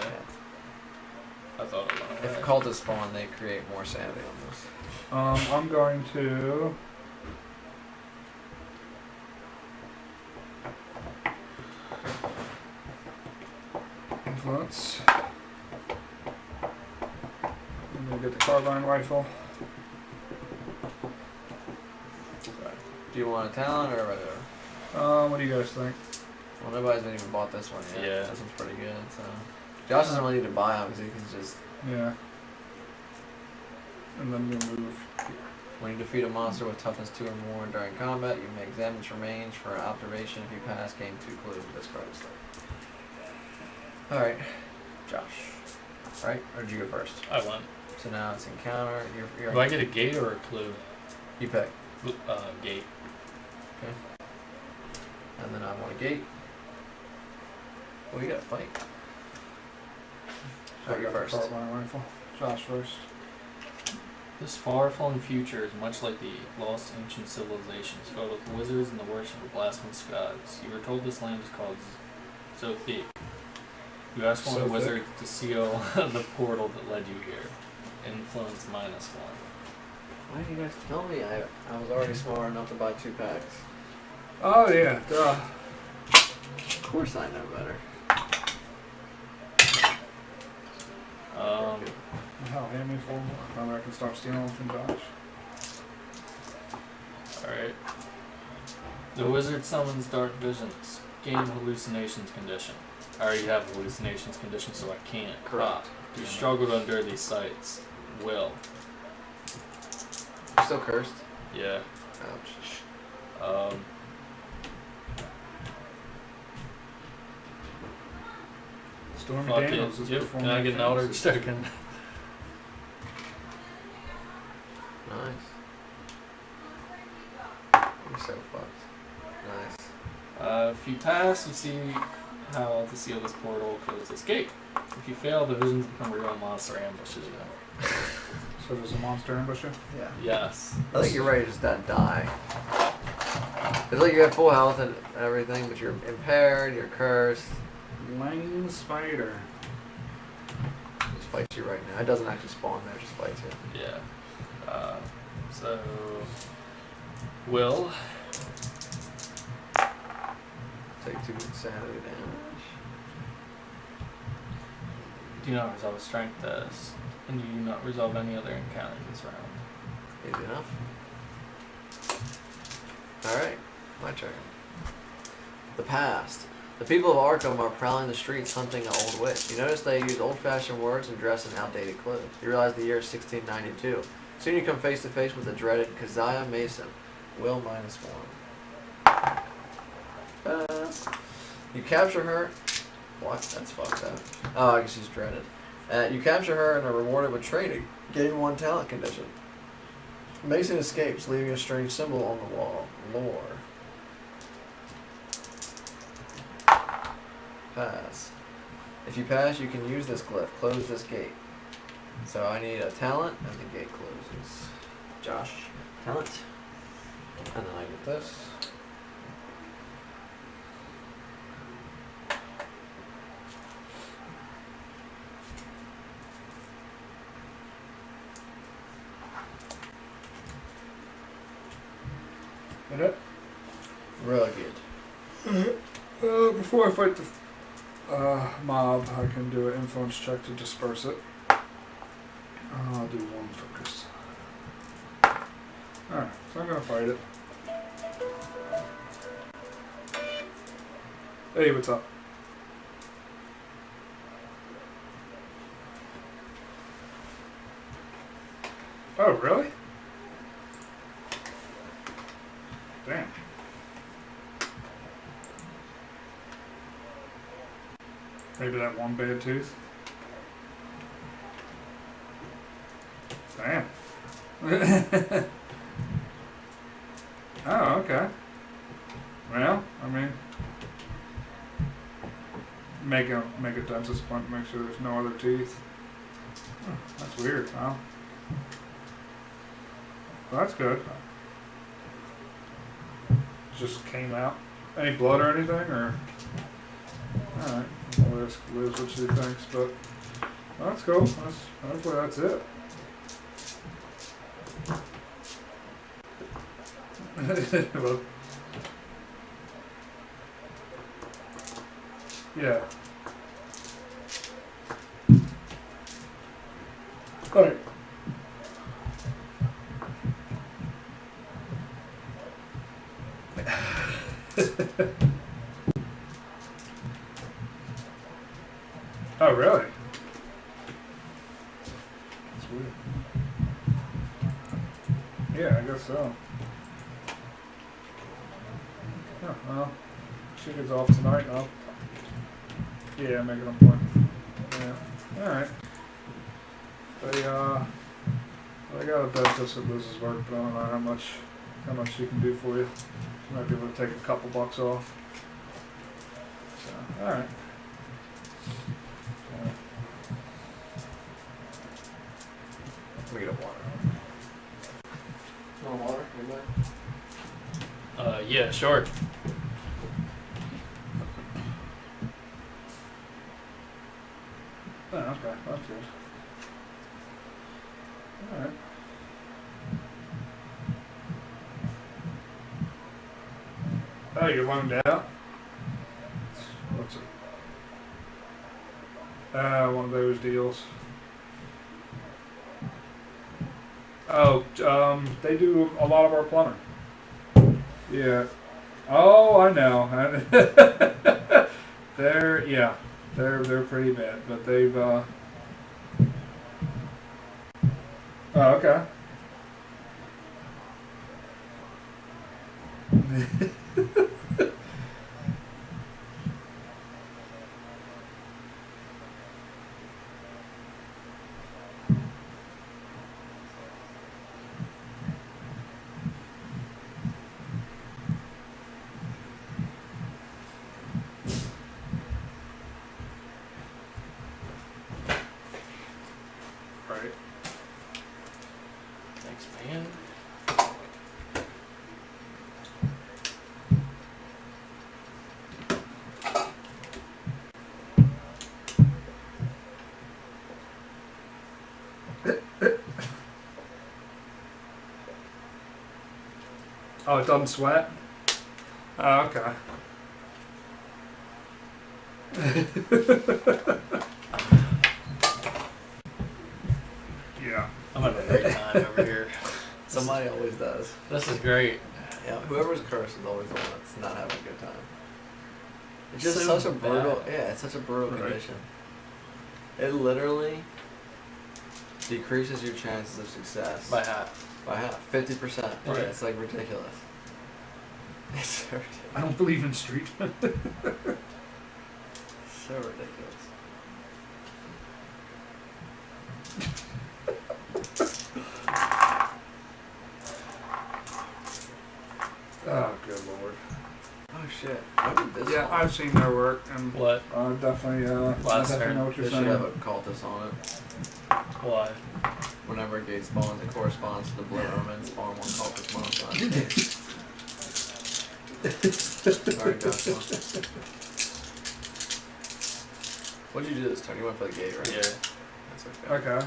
I thought it went away. If cultists spawn, they create more sanity on this. I'm going to. Influence. I'm gonna get the carbine rifle. Do you want a talent or whatever? What do you guys think? Well, nobody's even bought this one yet. Yeah. This one's pretty good. So Josh doesn't really need to buy them because he can just. Yeah. And then we move. When you defeat a monster with toughness 2 or more during combat, you make damage from range for an observation. If you pass, gain 2 clues and discard a stuff. Alright, Josh. Right? Or did you go first? I went. So now it's encounter. You're Do I get a gate or a clue? You pick. Gate. Okay. And then I want a gate. Well, you gotta fight. Alright, you I got the first. carbine rifle. Josh first. This far-flung future is much like the lost ancient civilizations, filled with wizards and the worship of blasphemous gods. You were told this land is called Zothic. You asked one of the Zothic. wizards to seal the portal that led you here. Influence -1. Why did you guys tell me? I was already smart enough to buy 2 packs. Oh yeah, duh. Of course I know better. Hell, hand me 4 more. Now I can stop stealing from Josh. Alright. The wizard summons dark visions. Gain hallucinations condition. I already have hallucinations condition, so I can't. Correct. You struggled under these sights. Will. You're still cursed? Yeah. Ouch. Stormy Fuck Daniels it. is Yep. performing. Can I get an Eldritch token? Nice. You're so fucked. Nice. If you pass, you see how to seal this portal, close this gate. If you fail, the visions become a real monster ambushes you. So there's a monster ambush you? Yeah. Yes. I think you're ready to just die. It's like you have full health and everything, but you're impaired, you're cursed. Lane spider. Just fights you right now. It doesn't actually spawn there, it just fights you. Yeah. So, Will. Take 2 insanity damage. Do not resolve a strength test, and you do not resolve any other encounters this round. Easy enough. Alright, my turn. The past. The people of Arkham are prowling the streets hunting an old witch. You notice they use old-fashioned words and dress in outdated clothes. You realize the year is 1692. Soon you come face to face with the dreaded Keziah Mason. Will -1. You capture her. What? That's fucked up. Oh, I guess she's dreaded. You capture her and are rewarded with training. Gain 1 talent condition. Mason escapes, leaving a strange symbol on the wall. Lore. Pass. If you pass, you can use this glyph. Close this gate. So I need a talent, and the gate closes. Josh, talent. And then I get this. That it? Rugged. Before I fight the mob, I can do an influence check to disperse it. I'll do 1 focus. Alright, so I'm gonna fight it. Hey, what's up? Oh, really? Damn. Maybe that 1 bad tooth. Damn. Oh, okay. Well, I mean, make a dentist point, make sure there's no other teeth. That's weird, huh? Well, that's good. Just came out. Any blood or anything, or? All right. We'll ask Liz what she thinks, but well, that's cool. Hopefully that's it. Well, yeah. All right. Oh, really? That's weird. Yeah, I guess so. Oh, well, she gets off tonight. Yeah, make an appointment. Yeah. All right. They got a dentist at Liz's work, but I don't know how much she can do for you. She might be able to take a couple bucks off. So, all right. Let me get a water. You want water? Anybody? Yeah, sure. Oh, okay. That's good. All right. Oh, you're loaned out? What's it? One of those deals. Oh, they do a lot of our plumbing. Yeah. Oh, I know. They're pretty bad, but they've. Oh, okay. Right. Thanks, man. Oh, it doesn't sweat? Oh, okay. Yeah. I'm having a great time over here. Somebody always does. This is great. Yeah, whoever's cursed is always the one that's not having a good time. It's just So such a brutal. bad. Yeah, it's such a brutal Right. condition. It literally decreases your chances of success By half. by half, 50%. Yeah, Right. it's like ridiculous. It's so ridiculous. I don't believe in street. So ridiculous. Oh, good lord. Oh shit! Why did this? Yeah, one? I've seen their work, and What? definitely, I Last definitely turn. know what you're This should saying. have a cultist on it. Why? Whenever a gate spawns, it corresponds to the blue element. Spawn one cultist monster on the gate. Alright, Joshua. What did you do this turn? You went for the gate, right? Yeah. That's okay. Okay.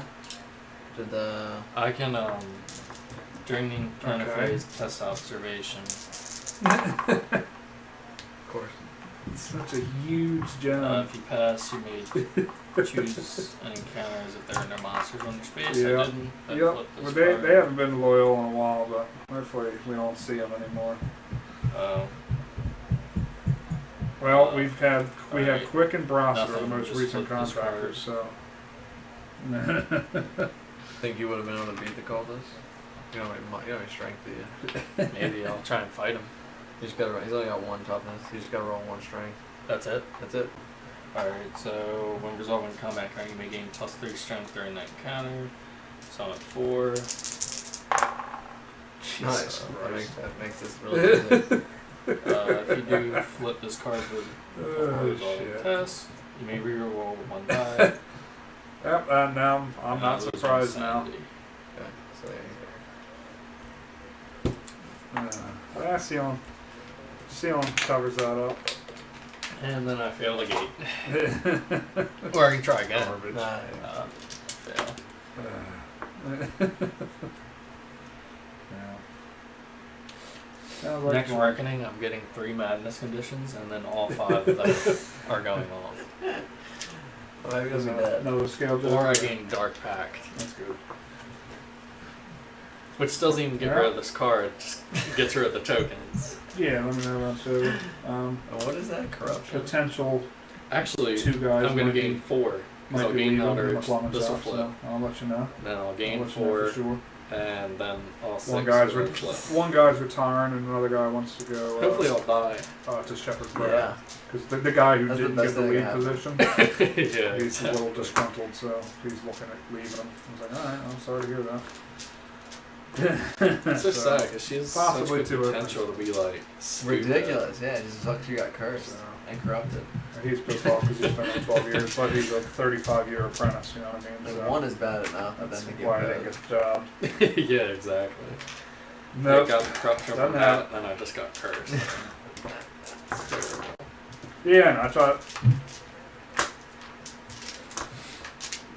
Did the I can, during turn of Okay. phase, test observation. of course. It's such a huge gem. If you pass, you may choose an encounters if there are no monsters on your space. Yeah. I didn't. That Yep. flipped this Well, card. they haven't been loyal in a while, but hopefully we don't see them anymore. Oh. Well, we had Alright. Quick and Brasser, the Nothing, most just recent flip this card. contractors. So. Think you would have been able to beat the cultist? You don't have any strength, do you? Maybe I'll try and fight him. You just gotta. He's only got one toughness. You just gotta roll one strength. That's it? That's it. Alright, so when resolving combat round, you may gain +3 strength during that encounter. So I'm at 4. Nice. Jesus That Christ. makes this really easy. If you do flip this card with Oh, a shit. test, you may reroll one die. Yep, and now I'm not lose one surprised now. sanity. Okay, so there you go. Ceiling covers that up. And then I fail the gate. Or I can try again. Garbage. Nah, Fail. Yeah. Sounds like Next fun. reckoning, I'm getting 3 madness conditions, and then all 5 of them are going off. well, maybe it'll be dead. Another scale job. Or I gain Dark Pact, That's good. which doesn't even get rid of this card, just gets rid of the tokens. Yeah, let me know about that. What is that? Corruption? Potential Actually, two guys I'm going might to gain be, 4. might I'll be gain leaving Eldritch, in the plumbing this will shop, flip. so I'll let you know. Then I'll gain I'll let you know 4, for sure. and then all 6 will flip. One guy's retiring and another guy wants to go Hopefully I'll die. to Shepherd's Bush. Yeah. Because the guy who That's the didn't best get the thing lead that position, Yeah, he's a exactly. little disgruntled, so he's looking at leaving him. I was like, alright, I'm sorry to hear that. It's just sad because she has such possibly good to a- potential to be like stupid. Ridiculous. Yeah, just sucks you got cursed So, and corrupted. he's pissed off because he's been there 12 years, but he's a 35-year apprentice, you know what I mean? And So one is bad enough, and that's then to why I get didn't bad. get the job. Yeah, exactly. Nope. I got the corruption Doesn't from happen. that, and I just got cursed. It's terrible. Yeah, no, I thought.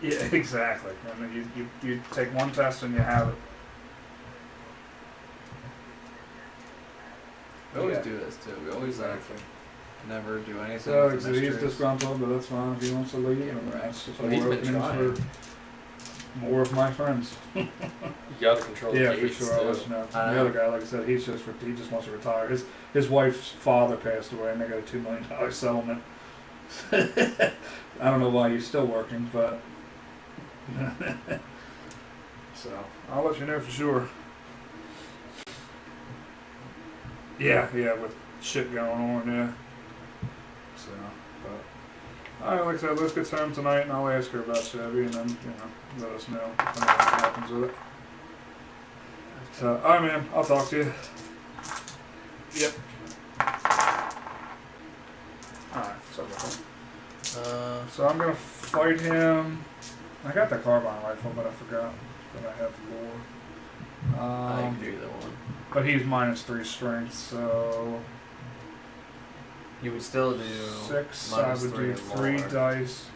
Yeah, exactly. I mean, you take one test and you have it. We always Yeah. do this too. We always never do anything. So with the he's mysteries. disgruntled, but that's fine if he wants to leave. Yeah, and right. that's just Well, he's more been openings trying. for more of my friends. You gotta control Yeah, the for gates sure. I'll let too. you know. I The know. other guy, like I said, he just wants to retire. His wife's father passed away, and they got a $2 million settlement. I don't know why he's still working, but so I'll let you know for sure. Yeah, with shit going on, yeah. So, but alright, like I said, let's get to him tonight, and I'll ask her about Chevy, and then let us know if anything happens with it. So, alright, man, I'll talk to you. Yep. Alright, so I'm gonna fight him. I got the carbine rifle, but I forgot that I have lore. I can do either one. But he's -3 strength, so You would still do 6. I would do 3 dice.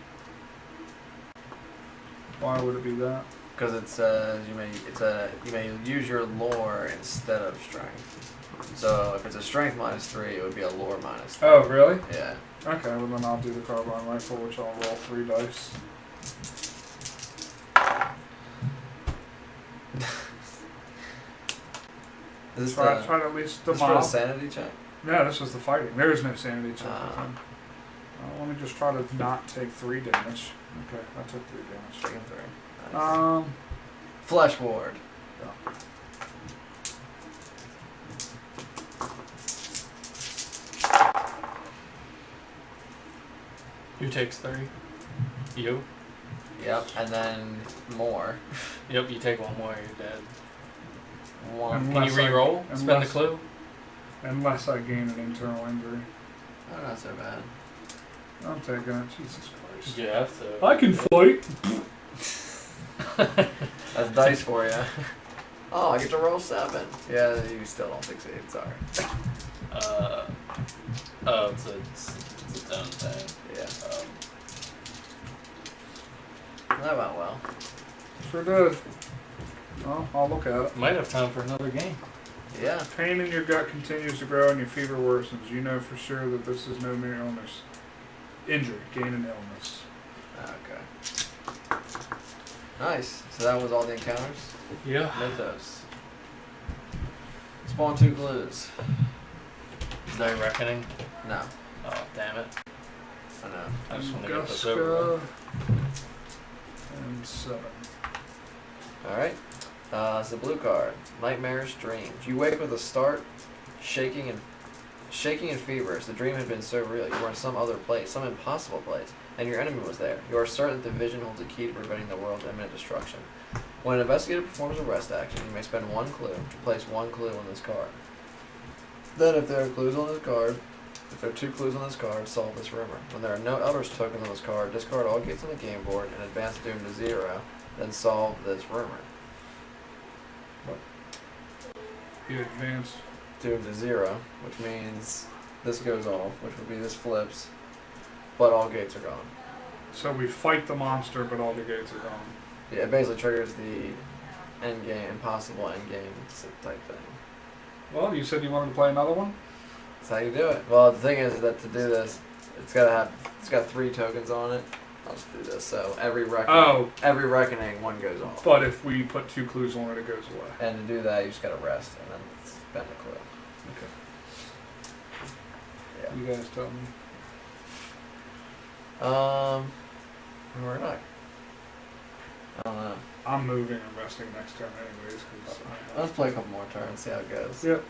Why would it be that? Because it says you may use your lore instead of strength. So if it's a strength -3, it would be a lore -3. Oh, really? Yeah. Okay, well then I'll do the carbine rifle, which I'll roll 3 dice. Is this Try to at least this for demolish. a sanity check? No, this was the fighting. There is no sanity check. Ah. Let me just try to not take 3 damage. Okay, I took 3 damage. Taking 3. Nice. Flesh ward. Yeah. Who takes 3? You? Yep, and then more. Yep, you take 1 more, you're dead. One. And Can you Unless I- re-roll? Spend the unless- clue? Unless I gain an internal injury. Oh, not so bad. I'm taking it. Jesus Christ. You have to. I can fight. That's dice for you. Oh, I get to roll 7. Yeah, you still don't succeed. Sorry. Oh, it's its own thing. Yeah. That went well. Sure did. Well, I'll look at it. Might have time for another game. Yeah. Pain in your gut continues to grow and your fever worsens. You know for sure that this is no mere illness. Injury, gain an illness. Okay. Nice. So that was all the encounters? Yeah. Mythos. Spawn 2 clues. Is that reckoning? No. Oh, damn it. I know. I just want to get this over with. And 7. Alright. It's the blue card. Nightmarish dreams. You wake with a start, shaking and feverish. The dream had been so real. You were in some other place, some impossible place, and your enemy was there. You are certain that the vision holds a key to preventing the world's imminent destruction. When an investigator performs a rest action, you may spend 1 clue to place 1 clue on this card. Then if there are clues on this card, if there are 2 clues on this card, solve this rumor. When there are no Eldritch tokens on this card, discard all gates on the game board and advance Doom to 0, then solve this rumor. You advance. Doom to 0, which means this goes off, which would be this flips, but all gates are gone. So we fight the monster, but all the gates are gone. Yeah, it basically triggers the end game, impossible end game type thing. Well, you said you wanted to play another one? That's how you do it. Well, the thing is that to do this, it's got 3 tokens on it. I'll just do this. So every reckoning, 1 goes off. But if we put 2 clues on it, it goes away. And to do that, you just gotta rest and then spend a clue. Okay. You guys tell me. We're not. I don't know. I'm moving and resting next turn anyways. Let's play a couple more turns, see how it goes. Yep.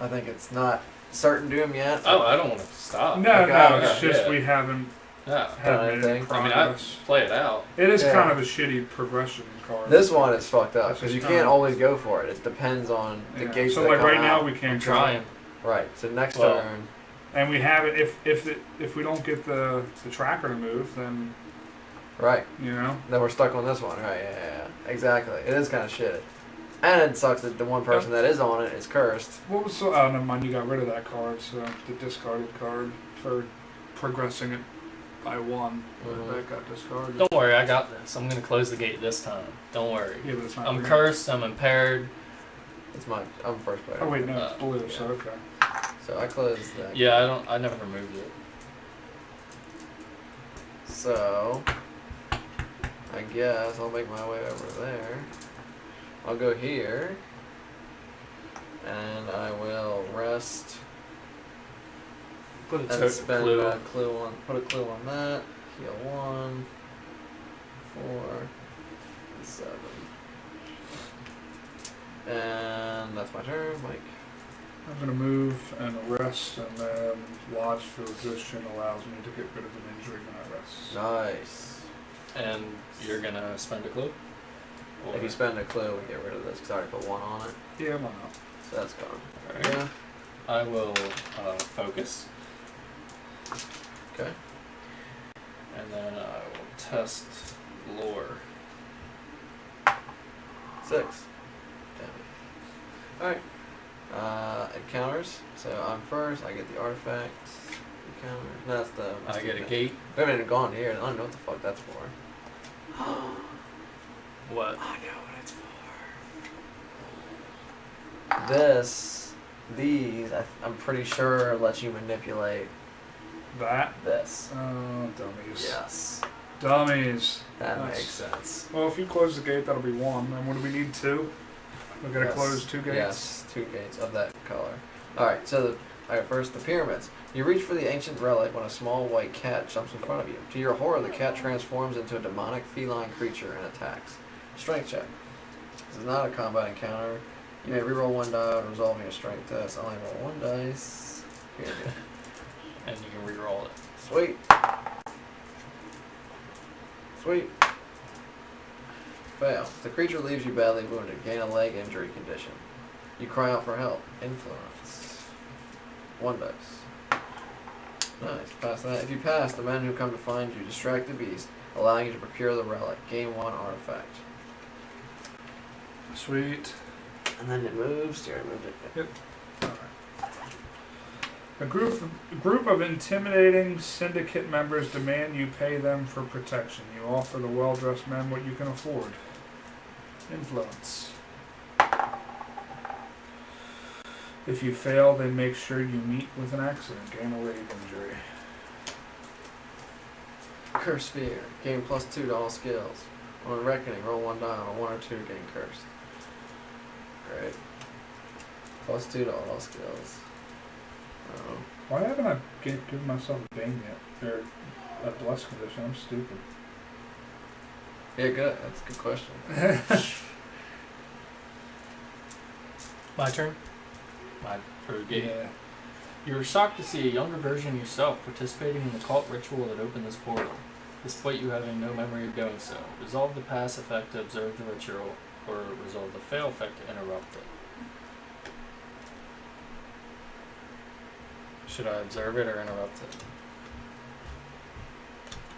I think it's not certain doom yet. Oh, I don't want to stop. No, Okay, it's just we haven't Yeah. had anything. any I mean, progress. I play it out. It is Yeah. kind of a shitty progression card. This one is fucked up This because is you kinda- can't always go for it. It depends on the Yeah. gates So that like come right now out. we can't I'm go. trying. Right. So next Well- turn. And we have it if we don't get the tracker to move, then Right. you know. Then we're stuck on this one. Right. Yeah. Exactly. It is kind of shitty. And it sucks that the one person that is on it is cursed. What was so? Oh, never mind. You got rid of that card, so the discarded card for progressing it by 1. Mhm. That got discarded. Don't worry, I got this. I'm gonna close the gate this time. Don't worry. Yeah, but it's not. I'm green. cursed. I'm impaired. It's mine. I'm first player. Oh wait, no, it's blue. Yeah. So okay. So I closed that. Yeah, I never removed it. So I guess I'll make my way over there. I'll go here. And I will rest Put a and spend clue. a clue on. Put a clue on that. Heal 1, 4, 7. And that's my turn, Mike. I'm gonna move and rest, and then Lodge for Resistance allows me to get rid of an injury when I rest. Nice. And you're gonna spend a clue? Or, If you spend a clue, we get rid of this because I already put 1 on it. Yeah, why not? So that's gone. Alright. Yeah. I will focus. Okay. And then I will test lore. 6. Damn it. Alright. It counters. So I'm first. I get the artifact. It counters. No, that's the. I get a gate. gate. We haven't even gone here. I don't know what the fuck that's for. What? I know what it's for. These, I'm pretty sure lets you manipulate That? this. Oh, dummies. Yes. Dummies. That That's- makes sense. Well, if you close the gate, that'll be 1. And what do we need? 2? We gotta Yes. close 2 gates? Yes, 2 gates of that color. Alright, so first the pyramids. You reach for the ancient relic when a small white cat jumps in front of you. To your horror, the cat transforms into a demonic feline creature and attacks. Strength check. This is not a combat encounter. You may reroll 1 die when resolving a strength test. I only roll 1 dice. Here we go. And you can reroll it. Sweet. Sweet. Fail. The creature leaves you badly wounded. Gain a leg injury condition. You cry out for help. Influence. 1 dice. Nice. Pass that. If you pass, the men who come to find you distract the beast, allowing you to procure the relic. Gain 1 artifact. Sweet. And then it moves. You already moved it. Yep. Alright. A group of intimidating syndicate members demand you pay them for protection. You offer the well-dressed men what you can afford. Influence. If you fail, they make sure you meet with an accident. Gain a leg injury. Curse Sphere. Gain +2 to all skills. On Reckoning, roll 1 die. On a 1 or 2, gain Cursed. Great. +2 to all skills. Why haven't I given myself a bane yet? Or a bless condition? I'm stupid. Yeah, good. That's a good question. My turn? My for the gate. Yeah. You were shocked to see a younger version of yourself participating in the cult ritual that opened this portal, despite you having no memory of doing so. Resolve the pass effect to observe the ritual, or resolve the fail effect to interrupt it. Should I observe it or interrupt it?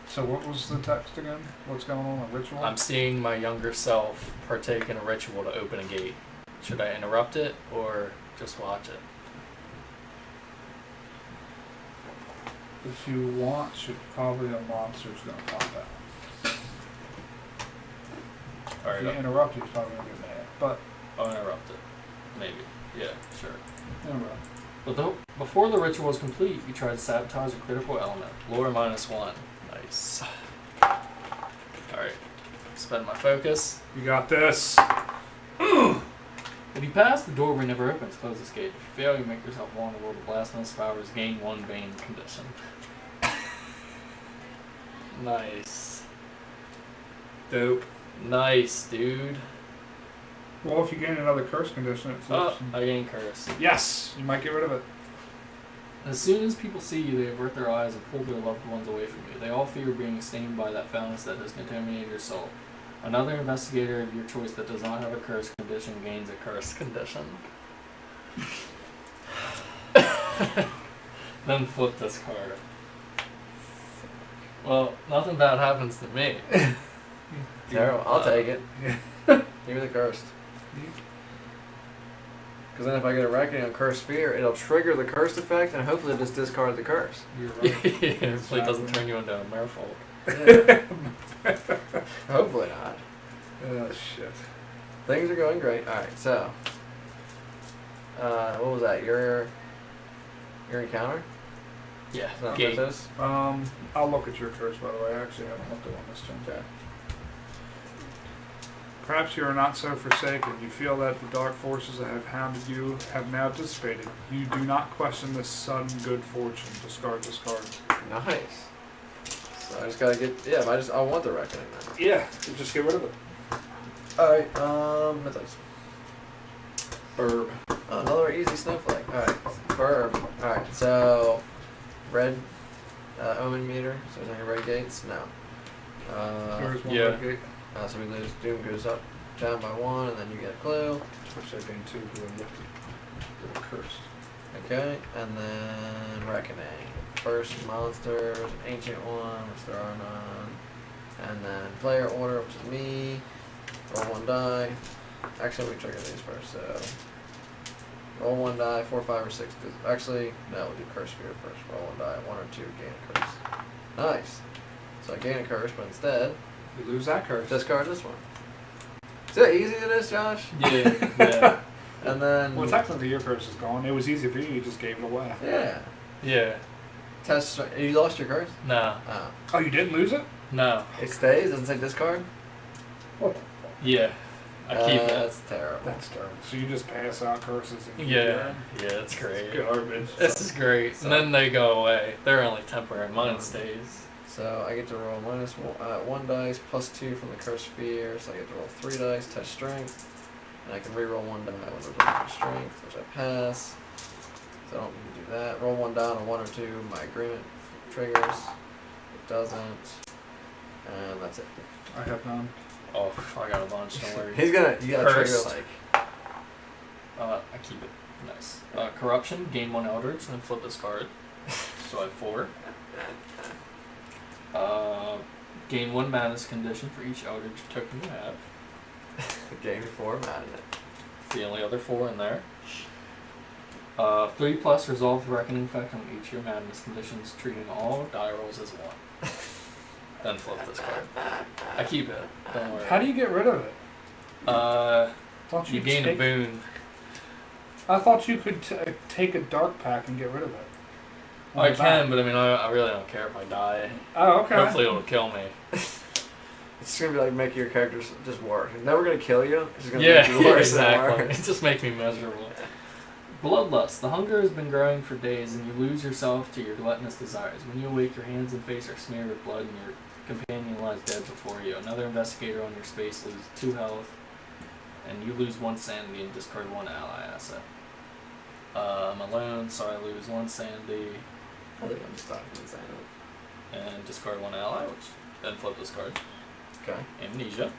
So what was the text again? What's going on? A ritual? I'm seeing my younger self partake in a ritual to open a gate. Should I interrupt it or just watch it? If you want, probably a monster's going to pop out. Alright, If you interrupt, he's probably going to get mad. But I'll interrupt it. Maybe. Yeah, sure. interrupt. But before the ritual is complete, you try to sabotage a critical element. Lure -1. Nice. Alright. Spend my focus. You got this. If you pass, the doorway never opens. Close this gate. If you fail, you make yourself vulnerable to blasphemous powers. Gain 1 Bane condition. Nice. Dope. Nice, dude. Well, if you gain another curse condition, it flips. Oh, I gain curse. Yes! You might get rid of it. As soon as people see you, they avert their eyes and pull their loved ones away from you. They all fear being stained by that foulness that has contaminated your soul. Another investigator of your choice that does not have a curse condition gains a curse condition. Then flip this card. Well, nothing bad happens to me. Terrible. I'll take it. Give me the cursed. Because then if I get a reckoning on cursed fear, it'll trigger the cursed effect and hopefully just discard the curse. You're right. Yeah, hopefully it doesn't turn you into a merfolk. Yeah. Hopefully not. Oh, shit. Things are going great. Alright, so. What was that? Your encounter? Yeah, It's not gate. mythos? I'll look at your curse, by the way. I actually haven't looked at one this turn. Okay. Perhaps you are not so forsaken. You feel that the dark forces that have hounded you have now dissipated. You do not question this sudden good fortune. Discard this card. Nice. So I just gotta get. Yeah, I want the reckoning then. Yeah, you just get rid of it. Alright, mythos. Burb. Oh, another easy snowflake. Alright, verb. Alright, so red omen meter. So is there any red gates? No. Here's one yeah. red gate. So we lose. Doom goes up, down by 1, and then you get a clue. Which I gain 2 because I looked at the curse. Okay, and then reckoning. First monsters, an ancient one, which there are none. And then player order, which is me. Roll 1 die. Actually, we trigger these first. So roll 1 die, 4, 5, or 6. Actually, no, we'll do curse fear first. Roll 1 die, 1 or 2, gain a curse. Nice. So I gain a curse, but instead, You lose that curse. discard this one. See how easy it is, Josh? Yeah, yeah, And then Well, technically your curse is gone. It was easy for you. You just gave it away. yeah. yeah. Test. You lost your curse? No, Oh. Oh, you didn't lose it? no. It stays. Doesn't say discard. What the fuck? Yeah, I keep it. That's terrible. That's terrible. So you just pass out curses and keep Yeah, it? yeah, it's great. Garbage. This is great. And then they go away. They're only temporary. Mine stays. So I get to roll -1 dice plus 2 from the curse sphere. So I get to roll 3 dice, test strength, and I can re-roll 1 die with a strength, which I pass. So I don't need to do that. Roll 1 die on a 1 or 2. My agreement triggers. It doesn't, and that's it. I have none. Oh, I got a bunch. Don't worry. You gotta Cursed. trigger like. I keep it. Nice. Corruption. Gain 1 Eldritch, and then flip this card. So I have 4. Gain 1 madness condition for each Eldritch token you have. Gain 4 madness. It's the only other 4 in there. 3+ resolve the reckoning effect on each of your madness conditions, treating all die rolls as 1. Then flip this card. I keep it. Don't worry. How do you get rid of it? Thought You gain a take- boon. I thought you could take a dark pack and get rid of it. I can, but I mean, I really don't care if I die. Oh, okay. Hopefully it'll kill me. It's gonna be like making your characters just worse. It's never gonna kill you. It's just gonna Yeah, make you worse exactly. and It just makes me miserable. Bloodlust. The hunger has been growing for days, and you lose yourself to your gluttonous desires. When you awake, your hands and face are smeared with blood, and your companion lies dead before you. Another investigator on your space loses 2 health, and you lose 1 sanity and discard 1 ally asset. I'm alone, so I lose 1 sanity I think I'm stuck in insanity. and discard 1 ally, which then flip this card. Okay. Amnesia.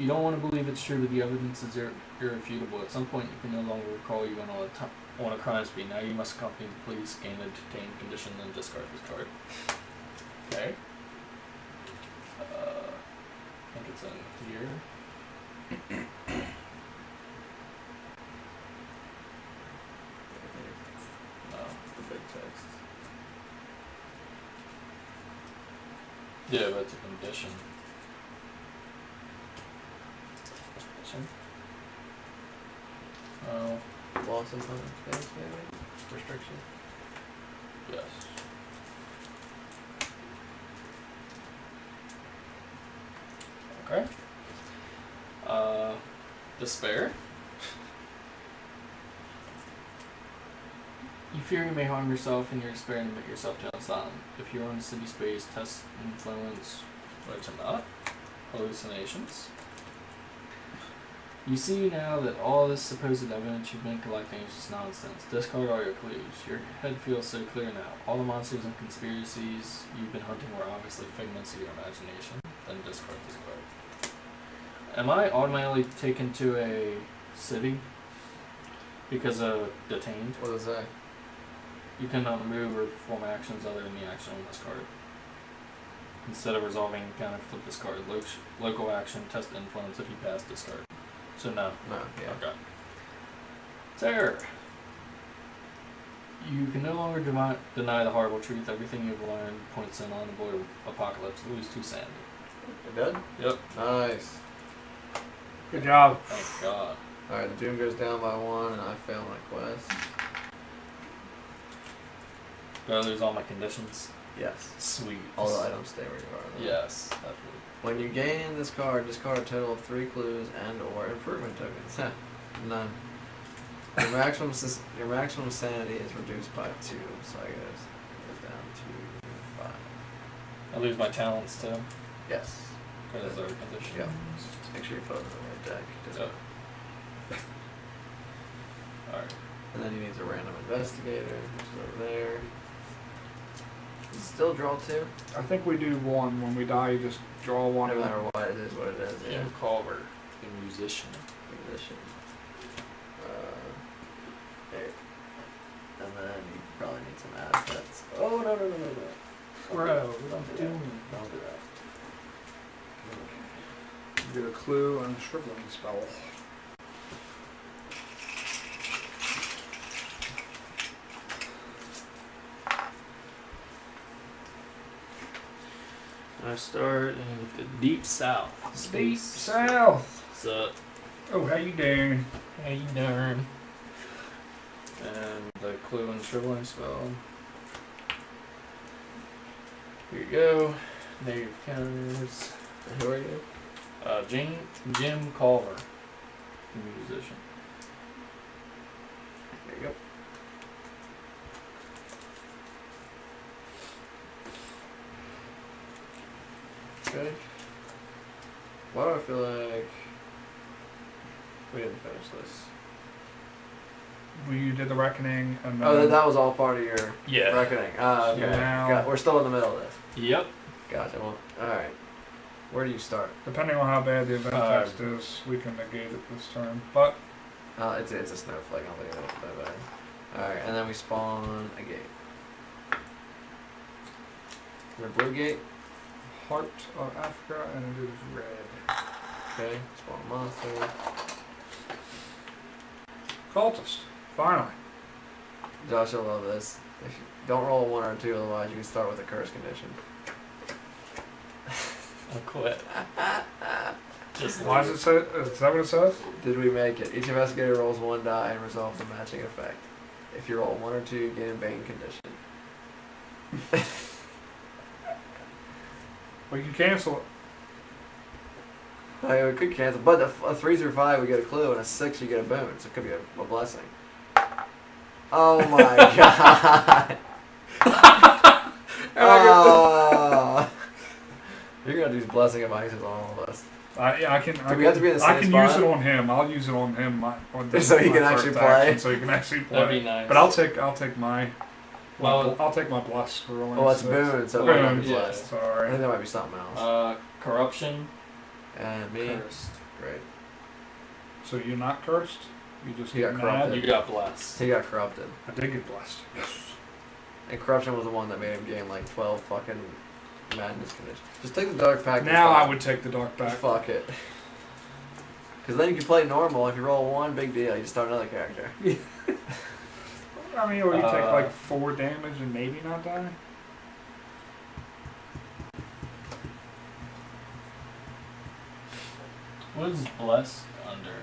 You don't want to believe it's true, but the evidence is irrefutable. At some point, you can no longer recall you went on a crime spree. Now you must accompany the police, gain a detained condition, then discard this card. Okay. I think it's in here. No, The big text. yeah, but it's a condition. Oh, Loss in time and space, maybe? Restriction? yes. Okay. Despair. You fear you may harm yourself in your despair and admit yourself to silent. If you're on a city space, test influence, which I'm not. Hallucinations. You see now that all this supposed evidence you've been collecting is just nonsense. Discard all your clues. Your head feels so clear now. All the monsters and conspiracies you've been hunting were obviously figments of your imagination. Then discard this card. Am I automatically taken to a city because of detained? What does that? You cannot move or perform actions other than the action on this card. Instead of resolving encounter, flip this card. Local action, test influence. If you pass, discard. So no. No, yeah. Okay. Terror. You can no longer deny the horrible truth. Everything you've learned points in on the board of apocalypse. Lose 2 sanity. You're dead? Yep. Nice. Good job. Thank God. Alright, the doom goes down by 1 and I fail my quest. Do I lose all my conditions? Yes. Sweet. All the items stay where you are. Though. Yes. Definitely. When you gain this card, discard a total of 3 clues and or improvement tokens. None. Your maximum sanity is reduced by 2, so I guess it goes down to 5. I lose my talents too. Yes. Because those are conditions. Yeah. Make sure you put them in the right deck. Yep. Alright. And then you need a random investigator, which is over there. Still draw 2? I think we do 1. When we die, you just draw 1. No matter what it is, yeah. Jim Culver, the musician. Position. There. And then you probably need some assets. Oh, no. Bro, Don't what do I'm doing. that. Don't do that. Get a clue and a shriveling spell. I start in the deep south. Deep south. What's up? Oh, how you doing? How you doing? And the clue and shriveling spell. Here you go. Negative counters. And who are you? Jim Culver, the musician. There you go. Okay. Why do I feel like we didn't finish this? We did the reckoning and then Oh, that was all part of your Yeah. reckoning. Okay. Now- We're still in the middle of this. Yep. Gotcha. Well, alright. Where do you start? depending on how bad the event text is, we can negate it this turn. But It's a snowflake. I don't think that's that bad. Alright, and then we spawn a gate. The blue gate. Heart of Africa, and it is red. Okay. Spawn a monster. Cultist. Finally. Josh, you'll love this. If you don't roll a 1 or a 2, otherwise you can start with a curse condition. I'll quit. Just Why does it say? Is that what it says? Did we make it? Each investigator rolls 1 die and resolves a matching effect. If you roll 1 or 2, you gain a bane condition. We can cancel it. We could cancel, but a 3 through 5 we get a clue, and a 6 you get a boon, so it could be a blessing. Oh my god! Oh. You're gonna do blessing of ices on all of us. Yeah, I can. Do we have to be in the same I can spot? use it on him. I'll use it on him. So he can my actually first play? action, so he can actually play. That'd be nice. But I'll take my. Well- I'll take my bless for rolling. Well, it's six. boon, so it Boon, might not be yeah. blessed. I Sorry. think there might be something else. corruption. And me. Cursed. Great. So you're not cursed? You just He get got mad? corrupted. You got blessed. He got corrupted. I did get blessed. Yes. And corruption was the one that made him gain like 12 fucking madness conditions. Just take the dark pact. Now I would take the dark back. Fuck it. Because then you can play normal. If you roll 1, big deal. You just start another character. I mean, or you take like 4 damage and maybe not die? What is blessed under?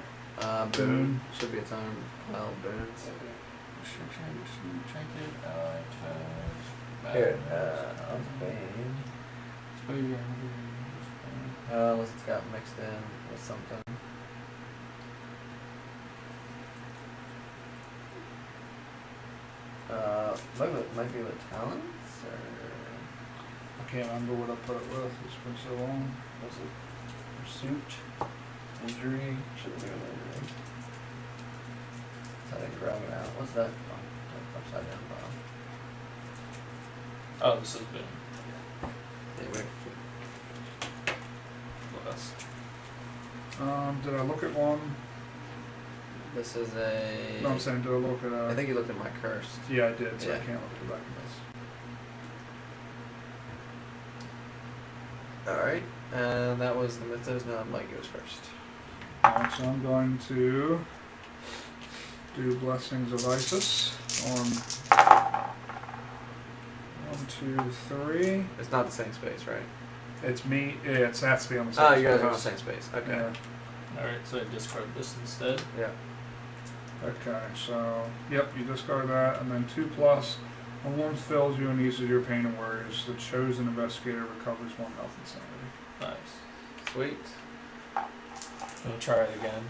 Boon. Should be a time. Well, boons. Trinket, Here, Bane. Unless it's got mixed in with something. Might be with talents, or... I can't remember what I put it with. It's been so long. Was it pursuit? Injury? Shouldn't be an injury. I didn't grab it out. What's that? Oh, upside down bottom. Oh, this has been Anyway. blessed. Did I look at one? This is a... No, I'm saying, did I look at I think you looked at my cursed. Yeah, I did, so I Yeah. can't look at the back of this. Alright, and that was the mythos. Now Mike goes first. Alright, so I'm going to do Blessings of Isis on 1, 2, 3. It's not the same space, right? It's me. Yeah, it has to be on the same Oh, space. you guys are on the same space. Okay. Yeah. Alright, so I discard this instead. Yeah. Okay, so, yep, you discard that, and then 2+. When one fills you and eases your pain and worries, the chosen investigator recovers 1 health and sanity. Nice. Sweet. We'll try it again.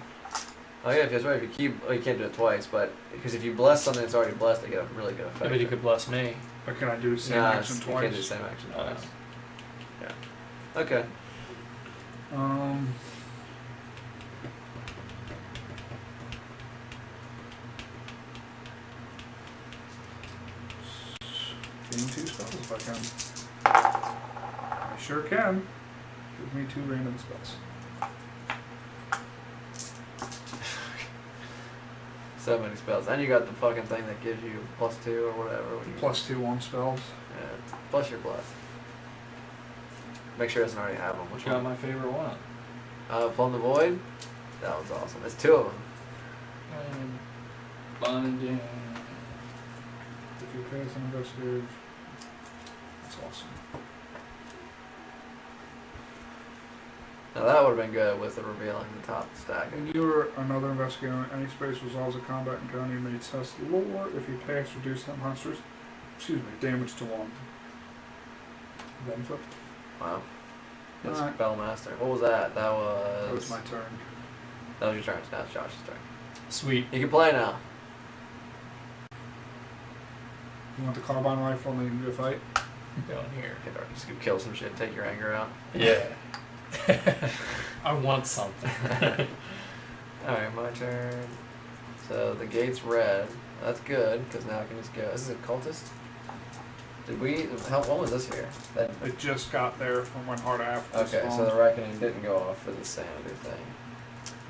Oh yeah, that's right. If you keep, you can't do it twice, but because if you bless something that's already blessed, they get a really good effect. Yeah, but you could bless me. But can I do the same Nah, action you twice? can't do the same action Oh. twice. Yeah. Okay. Gain 2 spells if I can. I sure can. Give me 2 random spells. So many spells, and you got the fucking thing that gives you +2 or whatever. When you, +2 on spells. Yeah. Plus your bless. Make sure it doesn't already have them. Which Got one? my favorite one. Plumb the Void. That was awesome. It's 2 of them. Bonding. If you face an investigator, that's awesome. Now that would have been good with the revealing the top stack. And you or another investigator in any space resolves a combat encounter, you may test lore. If you pass, reduce that monster's damage to 1. Then flip. Wow. That's Alright. Spellmaster. What was that? That That was was... my turn. That was your turn. Now it's Josh's turn. Sweet. You can play now. You want the carbine rifle and then you can go fight? Down here. Okay, Dark, just go kill some shit, take your anger out. Yeah. I want something. Alright, my turn. So the gate's red. That's good, because now I can just go. This is a cultist? Did we... What was this here? That, It just got there from when Heart of Africa okay, spawned. so the reckoning didn't go off for the Sanity thing.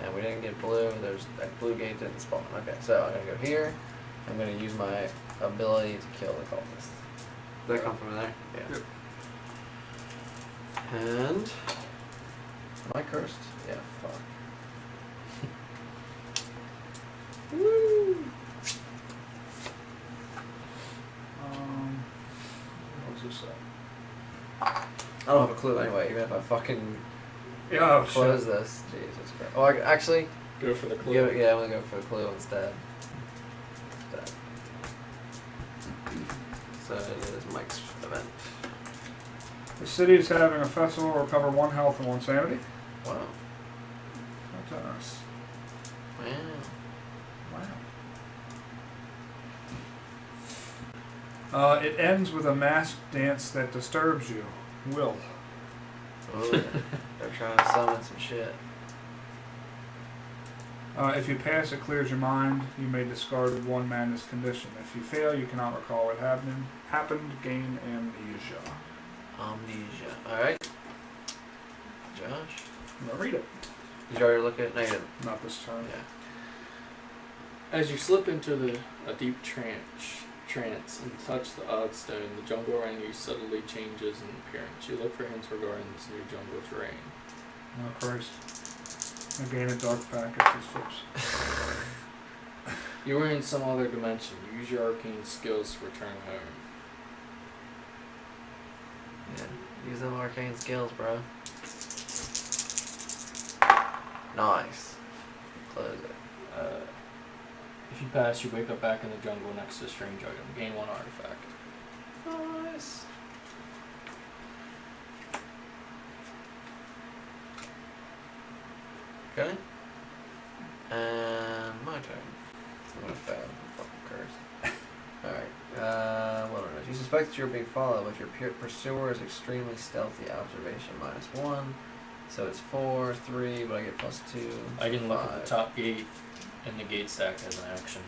And we didn't get blue. There's that blue gate didn't spawn. Okay, so I'm gonna go here. I'm gonna use my ability to kill the cultist. Did that come from there? Yeah. Yep. And am I cursed? Yeah, fuck. Woo! What was this at? I don't have a clue anyway, even if I fucking Yeah, oh, close shit. this. Jesus Christ. Oh, actually, Go for the clue. yeah, I'm gonna go for the clue instead. So it is Mike's event. The city is having a festival. Recover 1 health and 1 sanity. Wow. How generous. Wow. Wow. It ends with a masked dance that disturbs you. Will. Ooh, they're trying to summon some shit. If you pass, it clears your mind. You may discard 1 madness condition. If you fail, you cannot recall what happened. Gain amnesia. Amnesia. Alright. Josh. I'm gonna read it. Did you already look at it? No, you didn't. Not this time. Yeah. As you slip into a deep trance and touch the odd stone, the jungle around you subtly changes in appearance. You look for hints regarding this new jungle terrain. Oh, Christ. I gain a dark pack at these flips. You are in some other dimension. Use your arcane skills to return home. Yeah. Use them arcane skills, bro. Nice. Close it. If you pass, you wake up back in the jungle next to a strange item. Gain 1 artifact. Nice. Okay. And my turn. I'm gonna fail. I'm fucking cursed. Alright. What are those? You suspect that you're being followed, but your pursuer is extremely stealthy. Observation -1. So it's 4, 3, but I get +2. I can look 5. at the top gate, and the gate stack as an action.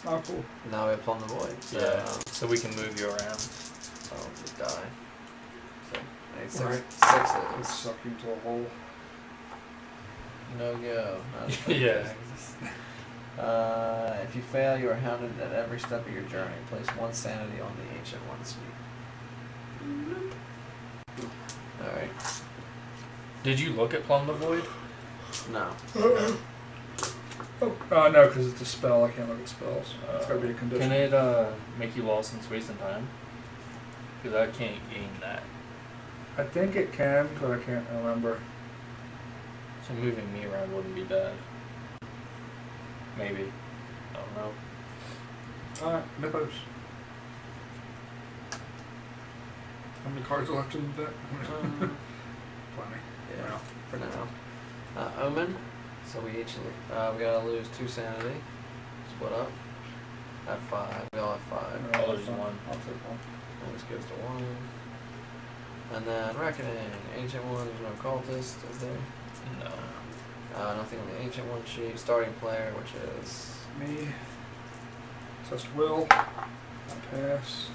Oh, cool. Now we have Plumb the Void. So, Yeah, so we can move you around. I'll just die. So I need Alright. sixes. Let's suck you into a hole. No go. Yeah. If you fail, you are hounded at every step of your journey. Place 1 sanity on the Ancient One sweep. Alright. Did you look at Plumb the Void? No. Oh, no, because it's a spell. I can't look at spells. It's gotta be a condition. Can it make you lost since wasting time? Because I can't gain that. I think it can, but I can't remember. So moving me around wouldn't be bad. Maybe. I don't know. Alright, mythos. How many cards are left in the deck? Plenty. Yeah, Wow. for now. Omen. So we each we gotta lose 2 sanity. Split up. At 5. We all have 5. Oh, there's one. I'll take one. And this goes to 1. And then Reckoning. Ancient One, there's no cultist, is there? No. Nothing on the Ancient One sheet. Starting player, which is Me. Test will. I pass.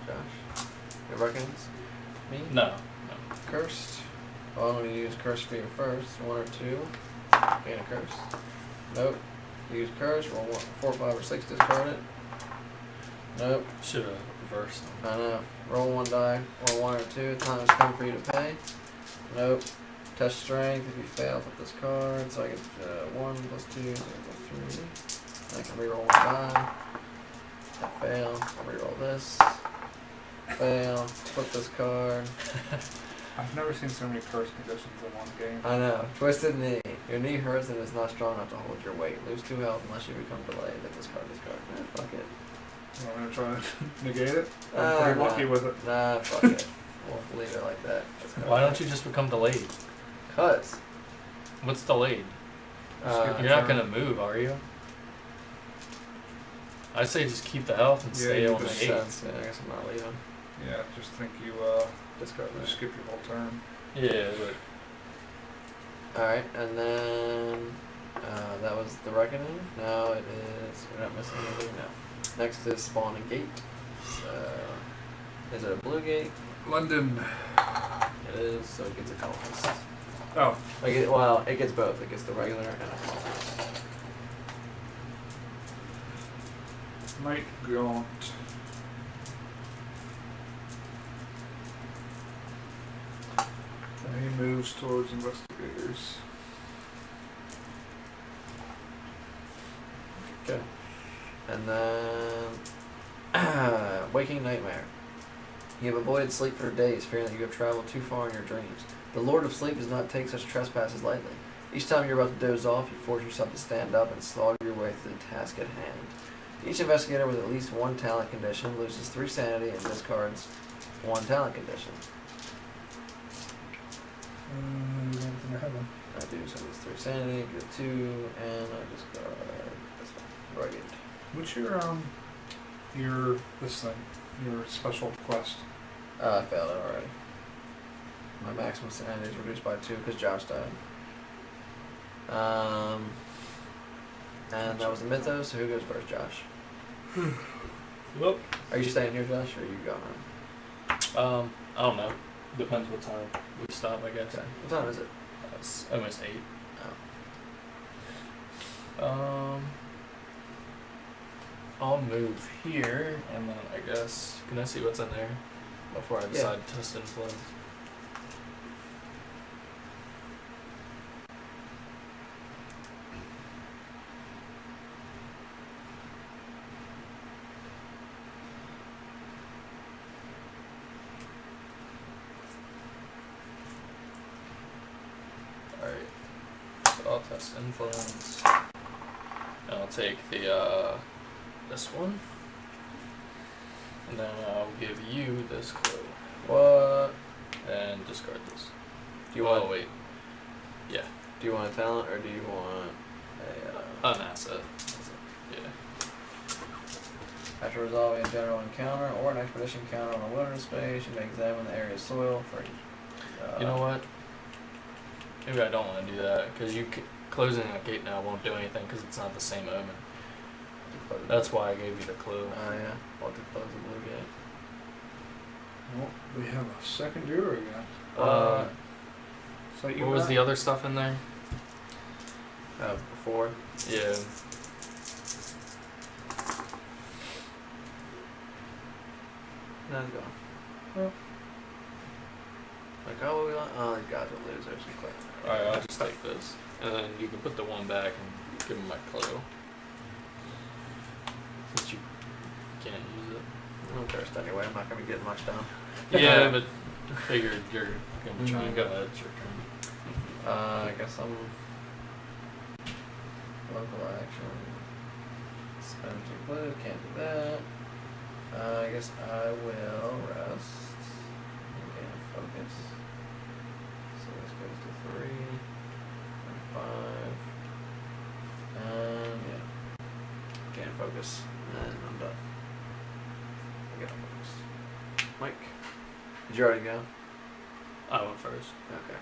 Josh. Your Reckonings? Me? No. Cursed. Well, I'm going to use Curse Fear first. 1 or 2. Gain a curse. Nope. Use Curse. Roll 4, 5, or 6. Discard it. Nope. Should have reversed them. I know. Roll 1 die. Roll 1 or 2. Time has come for you to pay. Nope. Test Strength. If you fail, flip this card. So I get 1 plus 2 plus 3. I can reroll 1 die. I fail. I'll reroll this. Fail. Flip this card. I've never seen so many curse conditions in one game. I know. Twisted Knee. Your knee hurts and is not strong enough to hold your weight. Lose 2 health unless you become delayed. Hit this card, fuck it. You want me to try to negate it? I'm Nah, pretty lucky with it. Nah, fuck it. We'll leave it like that. Why don't you just become delayed? Cuz. What's delayed? You're not gonna move, are you? I say just keep the health and Yeah, stay you on the just 8. Sense. Yeah, I guess I'm not leaving. Yeah, just think you Discard just that. skip your whole turn. Yeah, but Alright, and then that was the Reckoning. Now it is. We're not missing anything now. Next is Spawning Gate. So, is it a blue gate? London. It is, so it gets a cultist. Oh, Well, it gets both. It gets the regular and a cultist. Night Gaunt. And he moves towards investigators. Okay. And then Waking Nightmare. You have avoided sleep for days, fearing that you have traveled too far in your dreams. The Lord of Sleep does not take such trespasses lightly. Each time you're about to doze off, you force yourself to stand up and slog your way through the task at hand. Each investigator with at least 1 talent condition loses 3 sanity and discards 1 talent condition. Anything I have one. I do, so it's 3 sanity, get 2, and I discard this one. Rugged. What's your this thing? Your special quest? I failed it already. My maximum sanity is reduced by 2 because Josh died. And that was the mythos, so who goes first, Josh? well, Are you staying here, Josh, or are you going home? I don't know. Depends what time we stop, I guess. Okay. What time is it? It's almost 8. Oh. I'll move here, and then I guess, can I see what's in there before I decide to test influence? Alright, so I'll test influence. And I'll take the, this one. And then I'll give you this clue. What? And discard this. Do you want? wait. Yeah. Do you want a talent or do you want a? An asset. Yeah. After resolving a general encounter or an expedition encounter on a wilderness space, you may examine the area's soil for. You know what? Maybe I don't want to do that because closing a gate now won't do anything because it's not the same omen. That's why I gave you the clue. Oh yeah. What to close the blue gate? Well, we have a second duo again. So What was the other stuff in there? Before. Yeah. No, it's gone. Well. Like, oh, these guys are losers. Alright, I'll just take this. And then you can put the one back and give him my clue. Since you can't use it. I'm cursed anyway. I'm not going to be getting much down. Yeah, but I figured you're going to try and go ahead. It's your turn. I guess I'm local action. Spend 2 blue, can't do that. I guess I will rest. Gain focus. So this goes to 3 and 5. And yeah. Gain focus. And I'm done. I get focus. Mike. Did you already go? I went first. Okay.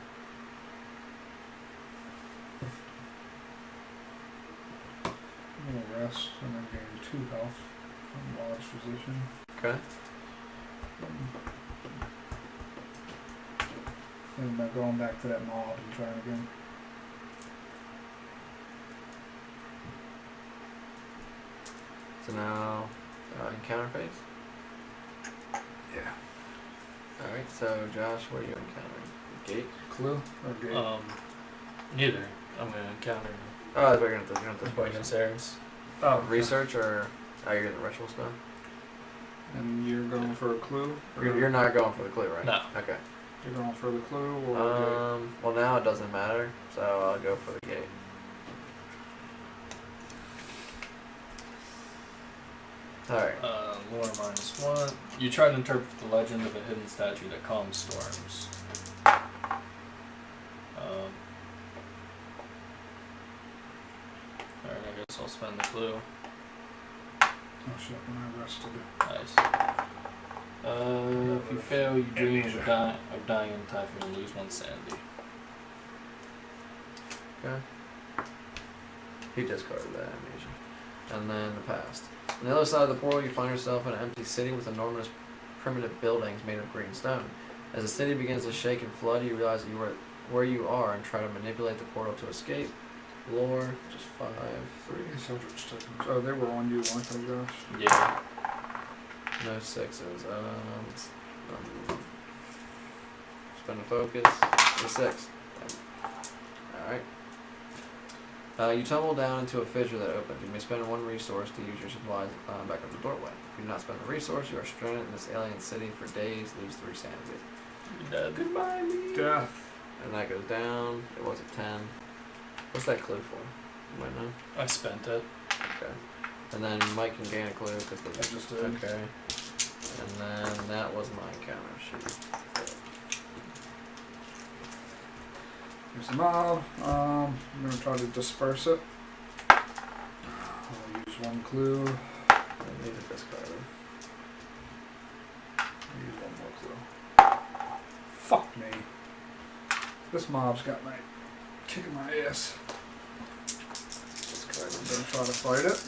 I'm gonna rest and then gain 2 health from Lodge Physician. Okay. And then going back to that mob and trying again. So now, encounter phase? Yeah. Alright, so Josh, what are you encountering? Gate? Clue or gate? Neither. I'm going to encounter Oh, that's what you're going to do. Buenos Aires. Oh, Research or you're getting the ritual spell? And you're going for a clue? Or You're not going for the clue, right? No. Okay. You're going for the clue or Well, now it doesn't matter, so I'll go for the gate. Alright. Lore -1. You try to interpret the legend of a hidden statue that calms storms. Alright, I guess I'll spend the clue. Oh shit, when I rested. Nice. If you fail, you dream of dying in a typhoon and lose 1 sanity. Okay. He discarded that amnesia. And then the past. On the other side of the portal, you find yourself in an empty city with enormous primitive buildings made of green stone. As the city begins to shake and flood, you realize that you are where you are and try to manipulate the portal to escape. Lore, just 5, 3. These Eldritch tokens. Oh, they were on you, weren't they, Josh? Yeah. No 6s. Spend a focus. The 6. Alright. You tumble down into a fissure that opens. You may spend 1 resource to use your supplies and climb back up the doorway. If you do not spend the resource, you are stranded in this alien city for days, lose 3 sanity. You're dead. Goodbye, me. Death. And that goes down. It was a 10. What's that clue for? You might know. I spent it. Okay. And then Mike can gain a clue because the. I just did. Okay. And then that was my encounter sheet. Here's the mob. I'm gonna try to disperse it. I'll use 1 clue. I need to discard it. I'll use 1 more clue. Fuck me. This mob's got my kicking my ass. Discard I'm it. gonna try to fight it.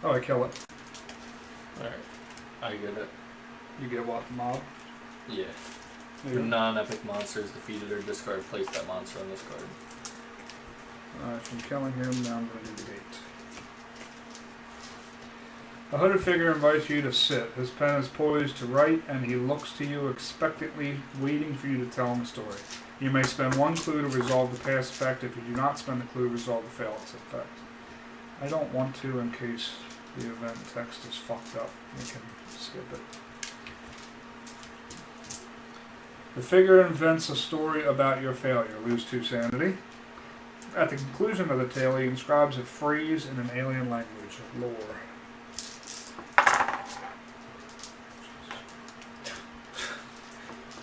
Oh, I kill it. Alright. I get it. You get what, mob? Yeah. Yeah. For non-epic monsters defeated or discard, place that monster on this card. From killing him, now I'm going to do the gate. A hooded figure invites you to sit. His pen is poised to write, and he looks to you expectantly, waiting for you to tell him a story. You may spend 1 clue to resolve the pass effect. If you do not spend the clue, resolve the fail effect. I don't want to in case the event text is fucked up. We can skip it. The figure invents a story about your failure. Lose 2 sanity. At the conclusion of the tale, he inscribes a phrase in an alien language, lore.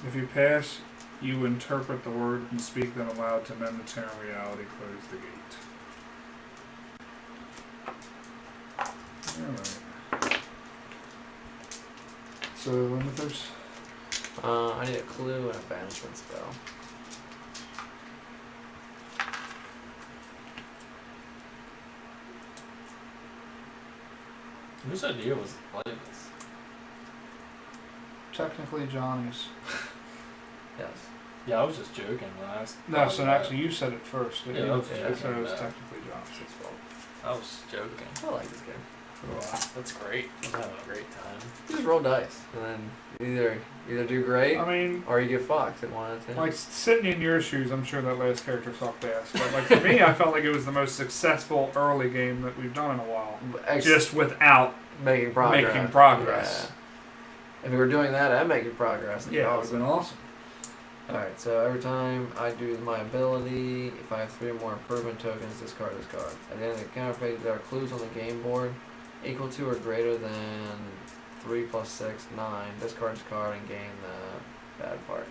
If you pass, you interpret the word and speak them aloud to mend the terror reality. Close the gate. Alright. So, limiters? I need a clue and a banishment spell. Whose idea was to play this? Technically Johnny's. Yes. Yeah, I was just joking when I asked. No, so actually you said it first. Yeah, It was, okay, so it was okay. technically Johnny's. It's fault. I was joking. I like this game. That's great. I'm having a great time. You just roll dice, and then either do great, I mean, or you get fucked at 1 out of 10. like sitting in your shoes, I'm sure that last character sucked ass. But like for me, I felt like it was the most successful early game that we've done in a while. Just without making progress. Yeah. If we were doing that and making progress, it'd be it would have awesome. been awesome. Alright, so every time I do my ability, if I have 3 or more improvement tokens, discard this card. At the end of the counter phase, there are clues on the game board equal to or greater than 3 plus 6, 9. Discard this card and gain the bad part.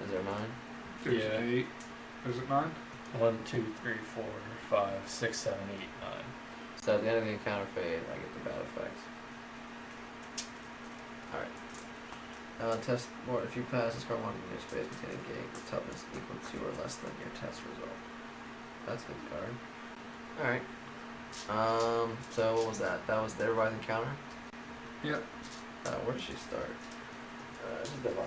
Is there 9? There's Yeah. 8. Is it 9? 1, 2, 3, 4, 5, 6, 7, 8, 9. So at the end of the encounter phase, I get the bad effects. Alright. Test more. If you pass this card, one in your space containing gate with toughness equal to or less than your test result. That's a good card. Alright. So what was that? That was everybody's encounter? Yep. Where did she start? Just divine.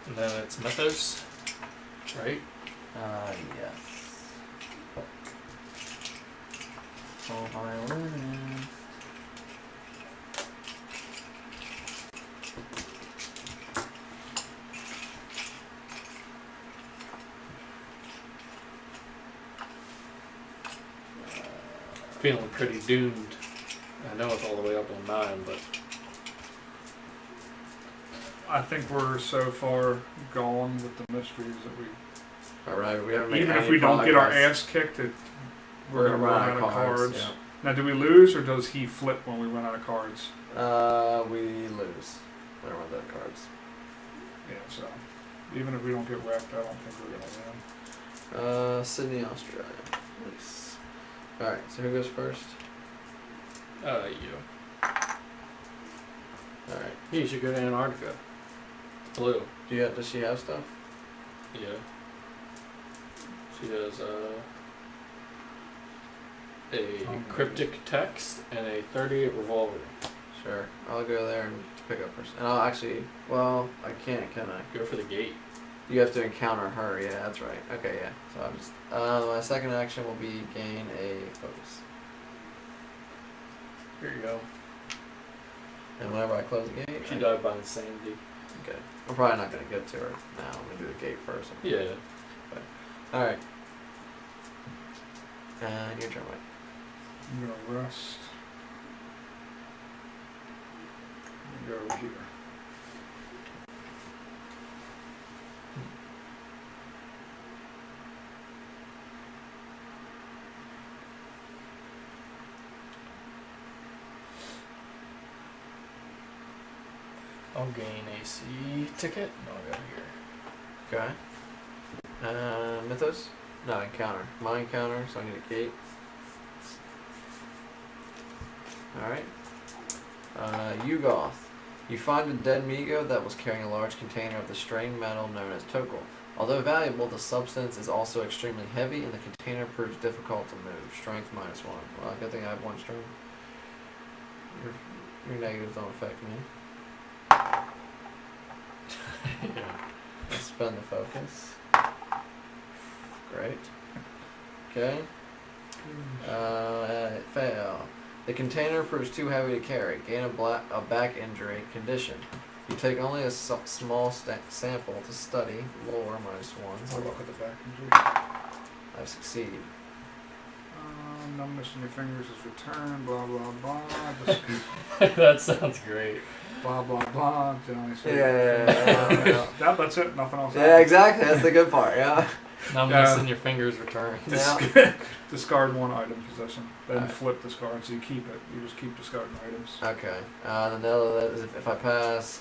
And then it's mythos, right? Yes. Oh, violinist. Feeling pretty doomed. I know it's all the way up on 9, but I think we're so far gone with the mysteries that we. Alright, we haven't made Even any if we don't get our progress. ass kicked, we're We're gonna run out of cards. Yeah. Now, do we lose or does he flip when we run out of cards? We lose. We don't run out of cards. Yeah, so even if we don't get wrecked, I don't think we're gonna win. Sydney, Australia. Nice. Alright, so who goes first? you. Alright. You should go to Antarctica. Blue. Does she have stuff? Yeah. She has a cryptic text and a 38 revolver. Sure. I'll go there and pick up her. And I'll actually, well, I can't, can I? Go for the gate. You have to encounter her, yeah, that's right. Okay, yeah. So I'll just, my second action will be gain a focus. Here you go. And whenever I close the gate, She died by insanity. Okay. I'm probably not going to get to her now. I'm going to do the gate first. Yeah. Alright. And your turn, Mike. I'm gonna rest. Go over here. I'll gain AC ticket. No, I got here. Okay. Mythos? No, encounter. My encounter, so I need a gate. Alright. Yugoth. You find a dead Migo that was carrying a large container of the strained metal known as Tokol. Although valuable, the substance is also extremely heavy and the container proves difficult to move. Strength -1. Well, good thing I have 1 strength. Your negatives don't affect me. Yeah. Spend the focus. Great. Okay. Fail. The container proves too heavy to carry. Gain a back injury. Condition. You take only a small sample to study. Lore -1. I'll look at the back injury. I succeed. Numbness in your fingers is returned. Blah blah blah. That sounds great. Blah blah blah. Johnny said. Yeah. That's it. Nothing else. Yeah, exactly. That's the good part. Yeah. Numbness in your fingers returns. Yeah. Discard one item possession. Then Alright. flip discard, so you keep it. You just keep discarding items. Okay. Then the other is if I pass,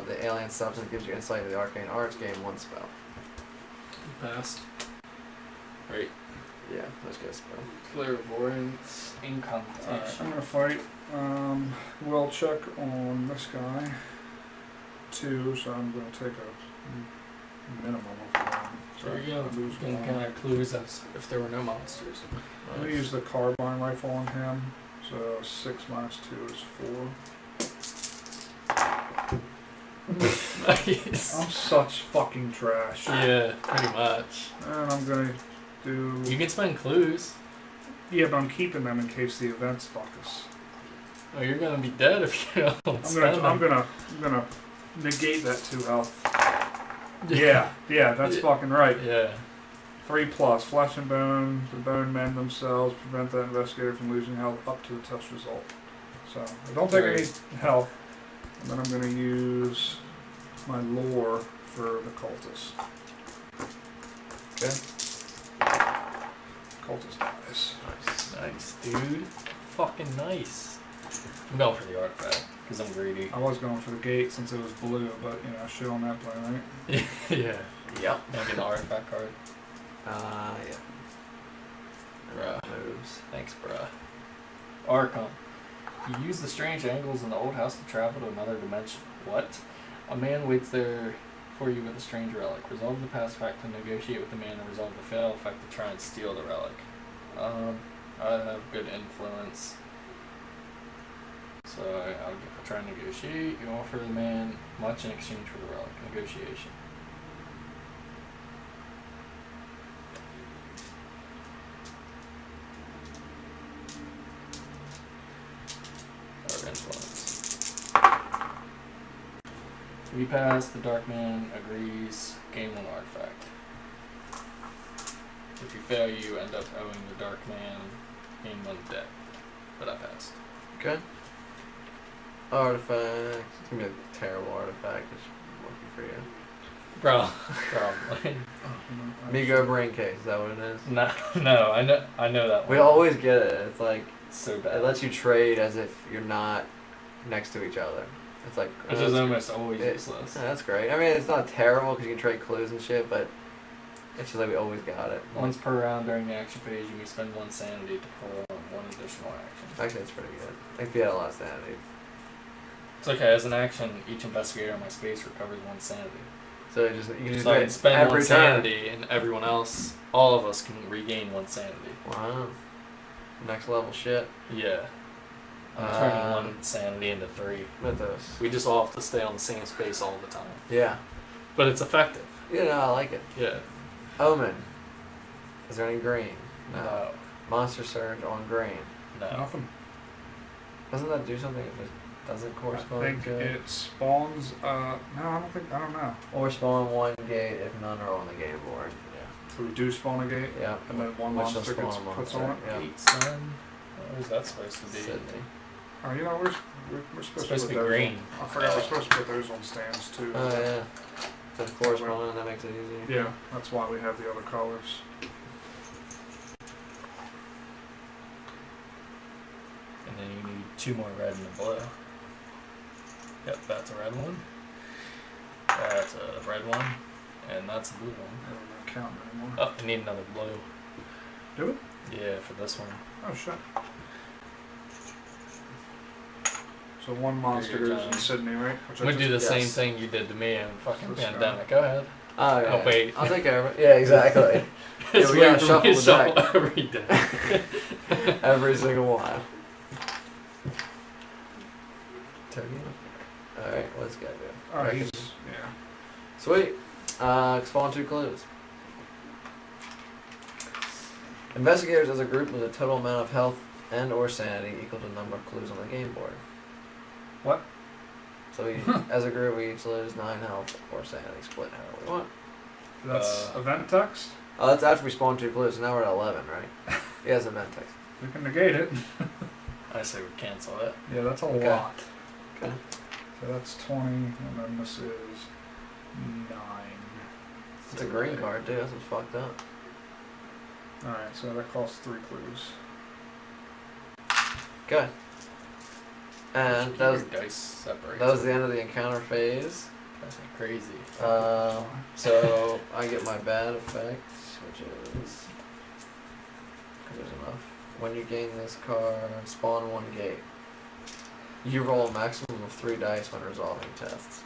the alien substance gives you insight into the arcane arts. Gain 1 spell. Passed. Right. Yeah, let's get a spell. Clairvoyance, Alright, incantation. I'm gonna fight. Will check on this guy. 2, so I'm gonna take a minimum of 1. So There you go. I lose You can 1. kind of clues as if there were no monsters. I'm gonna use the carbine rifle on him. So 6 minus 2 is 4. Nice. I'm such fucking trash. Yeah, pretty much. And I'm gonna do. You can spend clues. Yeah, but I'm keeping them in case the events fuck us. Oh, you're gonna be dead if you don't I'm spend gonna them. negate that 2 health. Yeah, that's Yeah. fucking right. Yeah. 3+, flesh and bone. The bone mend themselves, prevent that investigator from losing health up to the test result. So I don't take any health, and then I'm gonna use my lore for the cultist. Okay. Cultist dies. Nice. Nice, dude. Fucking nice. I'm going for the artifact because I'm greedy. I was going for the gate since it was blue, but shit on that play, right? Yeah. Yep. Maybe an artifact card. Yeah. Bruh. Moves. Thanks, bruh. Archon. You use the strange angles in the old house to travel to another dimension. What? A man waits there for you with a strange relic. Resolve the pass fact to negotiate with the man and resolve the fail effect to try and steal the relic. I have good influence. So I'll try and negotiate. You offer the man much in exchange for the relic. Negotiation. Or influence. We pass, the Dark Man agrees, gain 1 artifact. If you fail, you end up owing the Dark Man gain 1 debt. But I passed. Okay. Artifact. It's gonna be a terrible artifact. It's lucky for you. Probably. Migo brain case. Is that what it is? No, I know that one. We always get it. It's like So it bad. lets you trade as if you're not next to each other. It's like Which is almost always useless. Yeah, that's great. I mean, it's not terrible because you can trade clues and shit, but it's just like we always got it. Once per round during the action phase, you may spend 1 sanity to perform 1 additional action. Actually, it's pretty good. If you had a lot of sanity. It's okay, as an action, each investigator in my space recovers 1 sanity. So you can just So I can spend every 1 turn. sanity, and everyone else, all of us can regain 1 sanity. Wow. Next level shit. Yeah. I'm turning 1 sanity into 3. Mythos. We just all have to stay on the same space all the time. Yeah. But it's effective. I like it. Yeah. Omen. Is there any green? No. Monster Surge on green. No. Nothing. Doesn't that do something that doesn't I correspond think to it? it spawns. No, I don't know. Or spawn 1 gate if none are on the game board. So we do spawn a gate, Yeah. and then 1 Which will monster gets spawn a puts monster, on it. Yeah. 8 sun. Where's that supposed to be? Sydney. Oh, we're supposed, Supposed to to put be those green. On, I forgot we're supposed to put those on stands too. Oh yeah. So corresponding, that makes it easier. Yeah, that's why we have the other colors. And then you need 2 more red and a blue. Yep, that's a red one. That's a red one. And that's a blue one. I don't know counting anymore. Oh, I need another blue. Do it? Yeah, for this one. Oh shit. So 1 monster Here you goes go. in Sydney, right? Which I'm gonna do the same yes. thing you did to me in fucking Let's go. pandemic. Go ahead. Oh yeah. Oh, wait. I'll take care of it. Yeah, exactly. It's we gotta weird for me to shuffle the shuffle every day. Every single one. Turkey. Alright, what's guy do? Alright, Reckon- yeah. Sweet. Spawn 2 clues. Investigators as a group lose a total amount of health and or sanity equal to the number of clues on the game board. What? So as a group, we each lose 9 health or sanity, split however we want. That's event text? Oh, that's after we spawn 2 clues, so now we're at 11, right? Yeah, it's event text. We can negate it. I say we cancel it. Yeah, that's a Okay. lot. Okay. So that's 20, and then this is 9. It's a green card, too. That's what's fucked up. Alright, so that costs 3 clues. Okay. And that was Dice separate. that was the end of the encounter phase. That's crazy. So I get my bad effect, which is, because there's enough. When you gain this card, spawn 1 gate. You roll a maximum of 3 dice when resolving tests.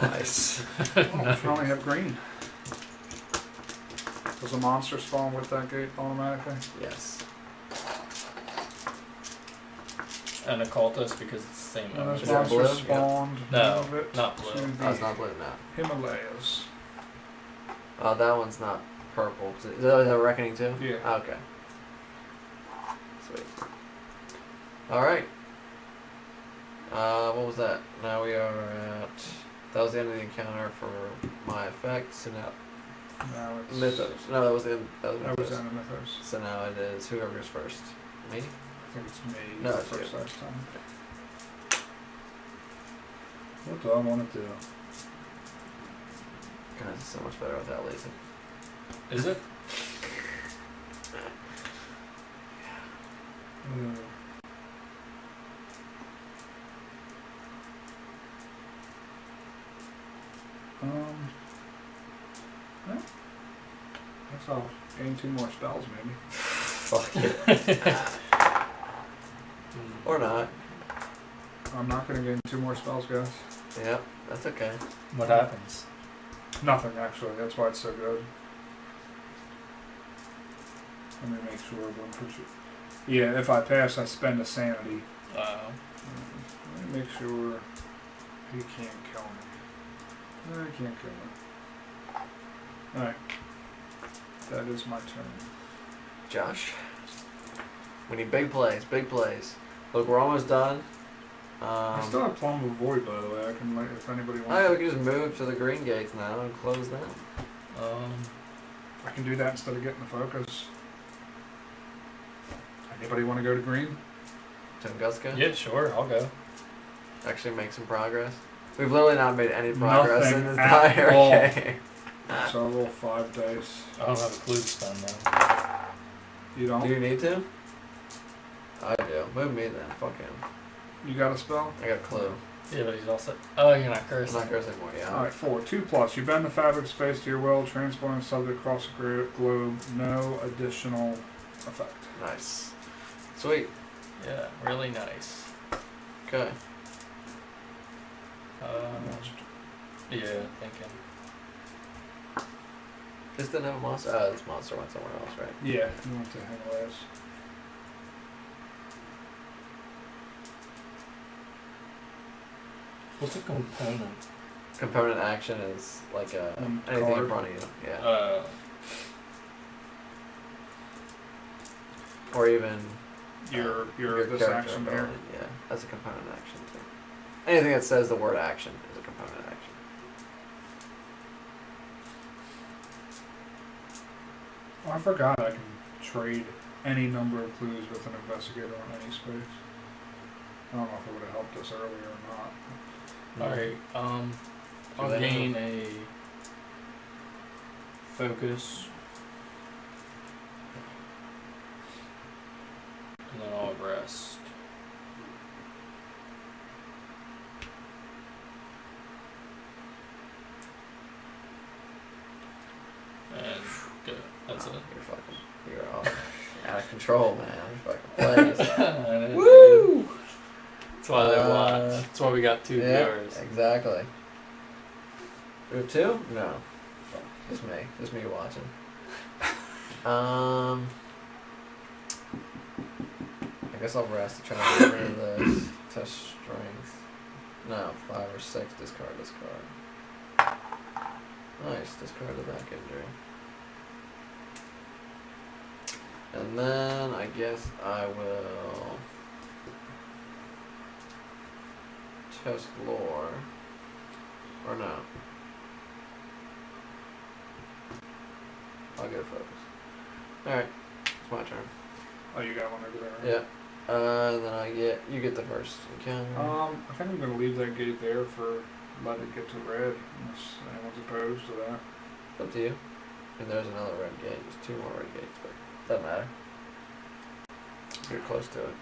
Nice. Oh, we only have green. Does a monster spawn with that gate automatically? Yes. An occultist because it's the same And owner. this Is that monster blue? spawned. No, move it not blue. to Oh, the it's not blue now. Himalayas. Oh, that one's not purple. Is that Reckoning too? Yeah. Okay. Sweet. Alright. What was that? Now we are at... That was the end of the encounter for my effect. So now... Now it's Mythos. No, that was the end. That was That was Mythos. end of Mythos. So now it is whoever's first. Me? I think it's me No, the it's first you. last time. What do I want to do? God, this is so much better without lazy. Is it? Yeah. Guess I'll gain 2 more spells maybe. Fuck it. Or not. I'm not going to gain 2 more spells, guys. Yep, that's okay. What happens? Nothing, actually. That's why it's so good. Let me make sure one puts it. Yeah, if I pass, I spend a sanity. Let me make sure he can't kill me. No, he can't kill me. Alright. That is my turn. Josh. We need big plays, big plays. Look, we're almost done. I still have Plum of Void, by the way. I can, like, if anybody Oh, wants. yeah, we can just move to the green gates now and close them. I can do that instead of getting the focus. Anybody want to go to green? Tunguska? Yeah, sure, I'll go. Actually make some progress. We've literally not made any progress Nothing in this at entire all. game. So I'll roll 5 dice. I don't have a clue to spend though. You don't? Do you need to? I do. Move me then. Fuck him. You got a spell? I got a clue. Yeah, but he's also. Oh, you're not I'm cursing. not cursing anymore, yeah. Alright, 4. 2+. You bend the fabric space to your will, transporting the subject across the globe. No additional effect. Nice. Sweet. Yeah, really nice. Okay. Yeah, thinking. This didn't have a monster? Oh, this monster went somewhere else, right? Yeah, you went to Himalayas. What's a component? Component action is like anything in card. front of you. Yeah. Uh, Or even Your this character action there. ability. Yeah, that's a component action too. Anything that says the word action is a component action. Oh, I forgot I can trade any number of clues with an investigator on any space. I don't know if it would have helped us earlier or not. alright, I'll they gain a focus. And then I'll rest. And good. That's it. You're out of control, man. You're fucking playing. Woo! That's why they watch. That's why we got 2 Yeah, viewers. exactly. We have 2? No. Just me. Just me watching. I guess I'll rest to try to get rid of this. Test strength. No, 5 or 6. Discard. Nice. Discard the back injury. And then I guess I will test lore. Or no. I'll get a focus. Alright. It's my turn. Oh, you got one over there. Yeah. Then you get the first encounter. I think I'm gonna leave that gate there for let it get to red, unless anyone's opposed to that. It's up to you. And there's another red gate. There's 2 more red gates, but doesn't matter. You're close to it.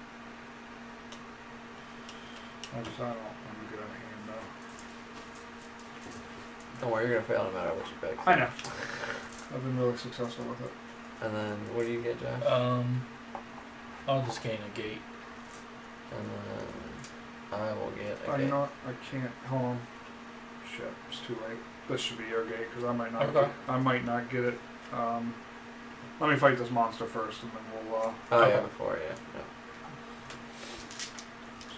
I don't want to get out of hand though. Don't worry, you're gonna fail no matter what you pick. I know. I've been really successful with it. And then what do you get, Josh? I'll just gain a gate. And then I will get a Oh, gate. you know what? I can't. Hold on. Shit, it's too late. This should be your gate because I might not. Okay. I might not get it. Let me fight this monster first, and then we'll. Oh Okay. yeah, before yeah.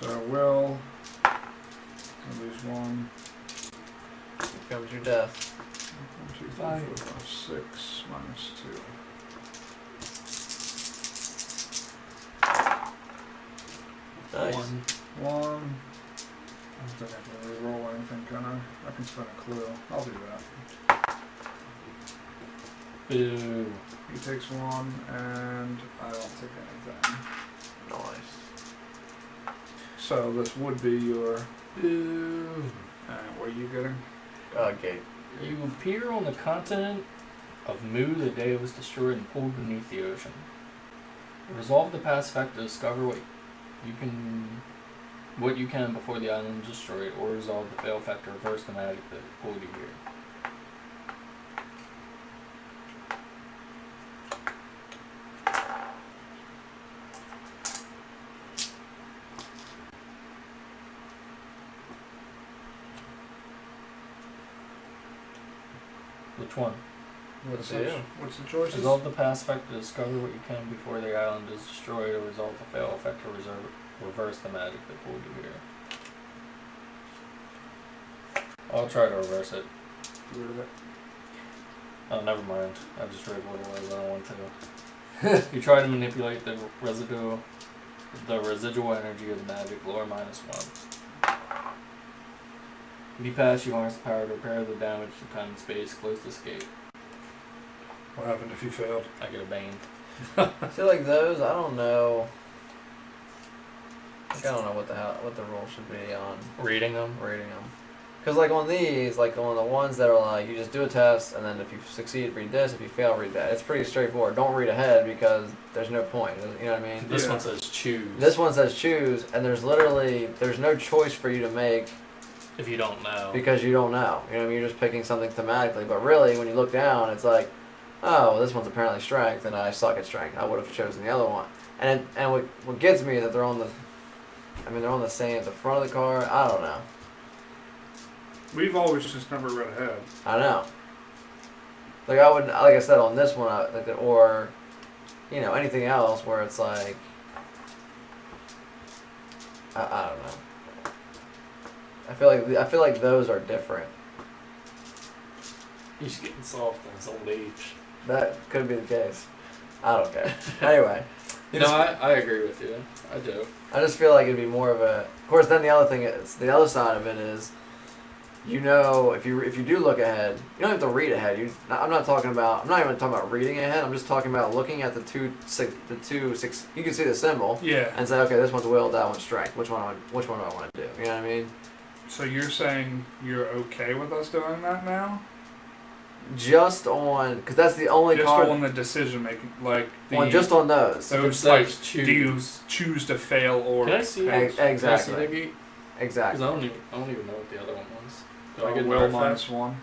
So we'll lose 1. Here comes your death. 1, 2, 3, 4, 5, 6 minus 2. Nice. 1. 1. I don't think I can re-roll anything, can I? I can spend a clue. I'll do that. Boo. He takes 1, and I don't take anything. Nice. So this would be your. Boo. And what are you getting? Gate. You appear on the continent of Mu the day it was destroyed and pulled beneath the ocean. Resolve the past effect to discover what you can before the island is destroyed, or resolve the fail effect to reverse the magic that pulled you here. Which one? What's the, it? what's the choices? Resolve the past effect to discover what you can before the island is destroyed, or resolve the fail effect to reverse the magic that pulled you here. I'll try to reverse it. Get rid of it. Oh, never mind. I just read what it was. I don't want to. You try to manipulate the residual energy of the magic, lower -1. If you pass, you harness the power to repair the damage to time and space. Close this gate. What happened if you failed? I get a bane. I feel like those. I don't know. Like, I don't know what the rule should be on Reading them. rating them. Because like on these, like on the ones that are like you just do a test and then if you succeed, read this. If you fail, read that. It's pretty straightforward. Don't read ahead because there's no point. You know what I mean? This Yeah. one says choose. This one says choose, and there's no choice for you to make if you don't know. because you don't know. You know what I mean? You're just picking something thematically. But really, when you look down, it's like, oh, this one's apparently strength, and I suck at strength. I would have chosen the other one. And what gets me is that they're on the same at the front of the card. I don't know. We've always just never read ahead. I know. Like I said on this one, or, you know, anything else where it's like, I don't know. I feel like those are different. He's getting soft in his old age. That could be the case. I don't care. Anyway. No, I agree with you. I do. I just feel like it'd be more of a. Of course, then the other side of it is, you know, if you do look ahead, you don't have to read ahead. I'm not even talking about reading ahead. I'm just talking about looking at the two six. You can see the symbol. Yeah. And say, okay, this one's will, that one's strength. Which one do I want to do? You know what I mean? So you're saying you're okay with us doing that now? Just on, because that's the only Just card. on the decision making, like Just on those. So It it's says like, choose. do you choose to fail or? Can I see pass? Can I see Exactly. that gate? Exactly. Because I don't even know what the other one was. Do I Oh, get will notified? -1.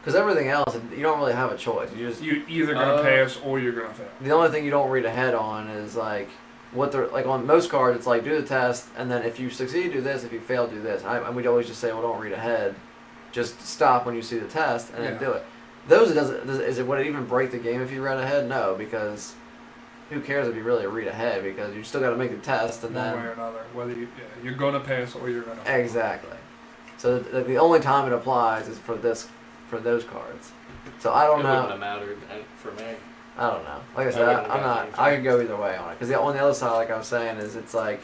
Because everything else, you don't really have a choice. You just You're either gonna pass or you're gonna fail. the only thing you don't read ahead on is like what they're like on most cards. It's like do the test, and then if you succeed, do this. If you fail, do this. And we'd always just say, well, don't read ahead. Just stop when you see the test and then Yeah. do it. Those would it even break the game if you read ahead? No, because who cares if you really read ahead because you still got to make the test and One way then or another, whether you're gonna pass or you're gonna fail. exactly. So the only time it applies is for those cards. So I don't It know. wouldn't have mattered for me. I don't know. Like I I said, wouldn't have I'm gotten not. anything. I could go either way on it. Because on the other side, like I was saying, is it's like,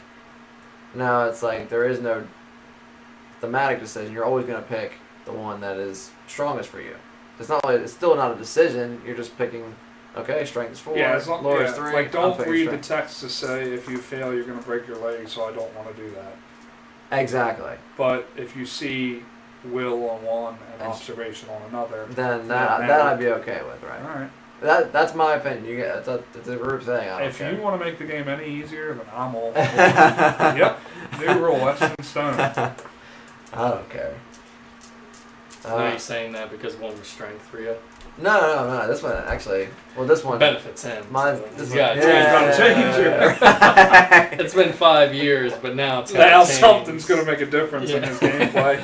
no, it's like there is no thematic decision. You're always going to pick the one that is strongest for you. It's not like it's still not a decision. You're just picking. Okay, strength is 4. Yeah, as long, lore yeah, is 3. like I'm don't picking read the strength. text to say if you fail you're going to break your leg, so I don't want to do that. Exactly. But if you see will on one and And observation on another, Then Yeah, that that I'd be okay with, all right? right. That's my opinion. You get it's a group thing. I don't If care. you want to make the game any easier, then I'm all for it. Yep, new rule, that's in stone. I don't care. Are you saying that because one was strength for you? No. This one actually. Well, this one. Benefits him. Mine. So This he's one. gotta Yeah. change Change Yeah. It's been 5 years, but now it's Now gotta change. something's going to make a difference in Yeah. his gameplay.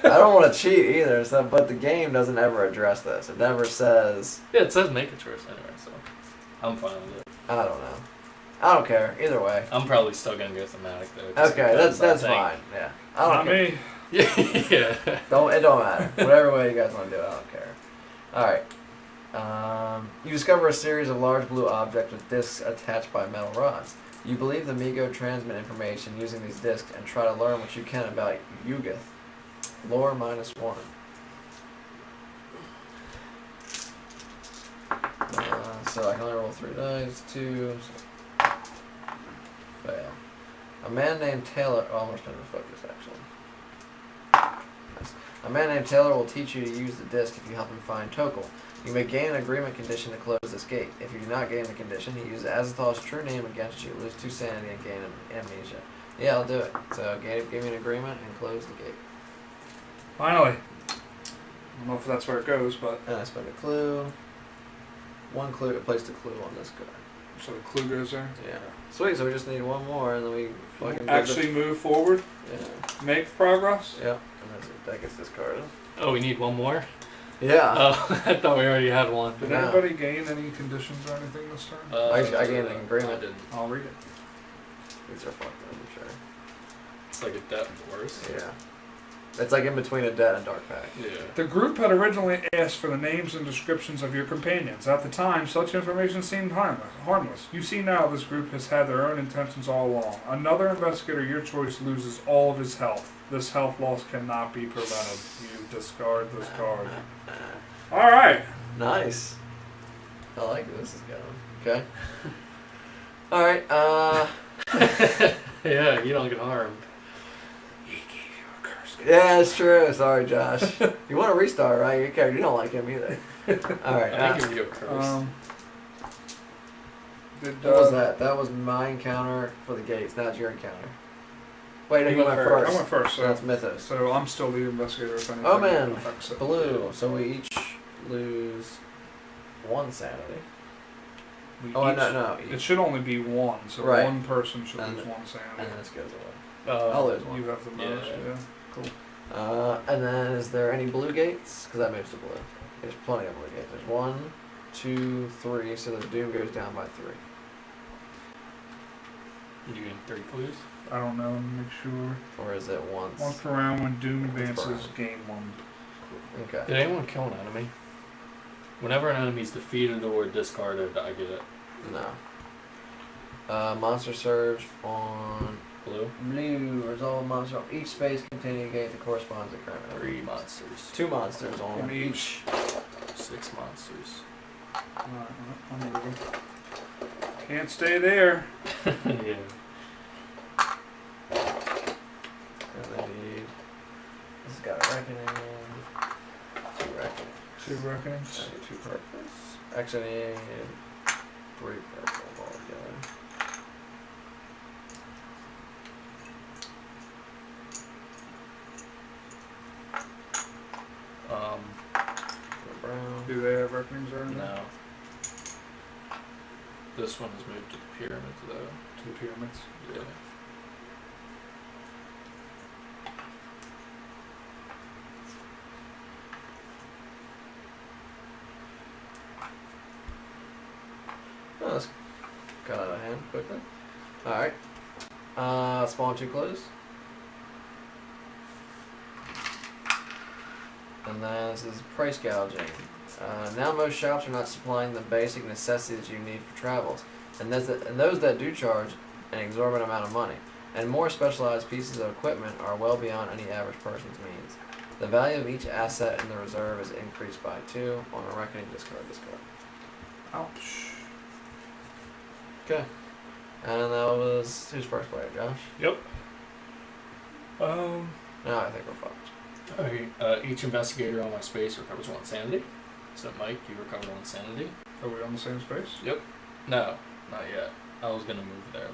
I don't want to cheat either. So, but the game doesn't ever address this. It never says. Yeah, it says make a choice anyway, so I'm fine with it. I don't know. I don't care either way. I'm probably still gonna go thematic though. just Okay, because that's I think- fine. Yeah. I don't Not care. me. Yeah. It don't matter. Whatever way you guys want to do it, I don't care. Alright. You discover a series of large blue objects with discs attached by metal rods. You believe the Migo transmit information using these discs and try to learn what you can about Yugith. Lore -1. So I can only roll 3 dice. 2. Fail. A man named Taylor. Oh, I'm going to spend the focus actually. Nice. A man named Taylor will teach you to use the disc if you help him find Tokal. You may gain an agreement condition to close this gate. If you do not gain the condition, he uses Azathal's true name against you, lose 2 sanity, and gain amnesia. Yeah, I'll do it. So give me an agreement and close the gate. Finally. I don't know if that's where it goes, but And I spend a clue. 1 clue. I placed a clue on this guy. so the clue goes there. Yeah. Sweet. So we just need 1 more, and then we fucking Actually move forward, Yeah. make progress. Yep. And that gets discarded. Oh, we need one more? Yeah. Oh, I thought we already had one. Did No. anybody gain any conditions or anything this turn? I gained an agreement. I didn't. I'll read it. These are fucked up, I'm sure. It's like a debt worse. Yeah. It's like in between a debt and dark pact. Yeah. The group had originally asked for the names and descriptions of your companions. At the time, such information seemed harmless. You see now this group has had their own intentions all along. Another investigator, your choice, loses all of his health. This health loss cannot be prevented. You discard this card. Alright. Nice. I like where this is going. Okay. Alright, Yeah, you don't get harmed. He gave you a curse. yeah, it's true. Sorry, Josh. You want to restart, right? You don't like him either. Alright. I think give you a curse. Did, What was that? That was my encounter for the gates. Now it's your encounter. Wait, no, You you went went first. first. I went first, So so, that's Mythos. so I'm still the investigator if anything Oh, man. affects it. Blue. So we each lose 1 sanity. We Oh, each- no. It should only be 1, so Right. one person should And- lose 1 And sanity. then this goes away. I'll lose 1. You have the most, Yeah. yeah. Cool. And then is there any blue gates? Because that moves to blue. There's plenty of blue gates. There's 1, 2, 3. So the doom goes down by 3. You getting 3 clues? I don't know, make sure. Or is it once? Once per round when Doom advances, gain 1. Okay. Did anyone kill an enemy? Whenever an enemy's defeated or discarded, I get it. No. Monster Surge on Blue? blue. Resolve monster. Each space containing a gate that corresponds to current enemy. 3 monsters. 2 monsters on On each. 6 monsters. Alright, I'm moving. Can't stay there. Yeah. And then need. This has got a reckoning. 2 reckoning. 2 reckonings. I need 2 purples. Actually, I need 3 purple altogether. Brown. Do they have reckonings or anything? No. This one has moved to the pyramids though. 2 pyramids. Yeah. Oh, that's got out of hand quickly. Alright. Spawn 2 clues. And then this is price gouging. Now most shops are not supplying the basic necessities you need for travels, and those that do charge an exorbitant amount of money. And more specialized pieces of equipment are well beyond any average person's means. The value of each asset in the reserve is increased by 2 on a reckoning. Discard. Ouch. Okay. And that was who's first player, Josh? Yep. No, I think we're fucked. Alright, each investigator on my space recovers 1 sanity. So Mike, you recover 1 sanity. Are we on the same space? Yep. No, not yet. I was gonna move there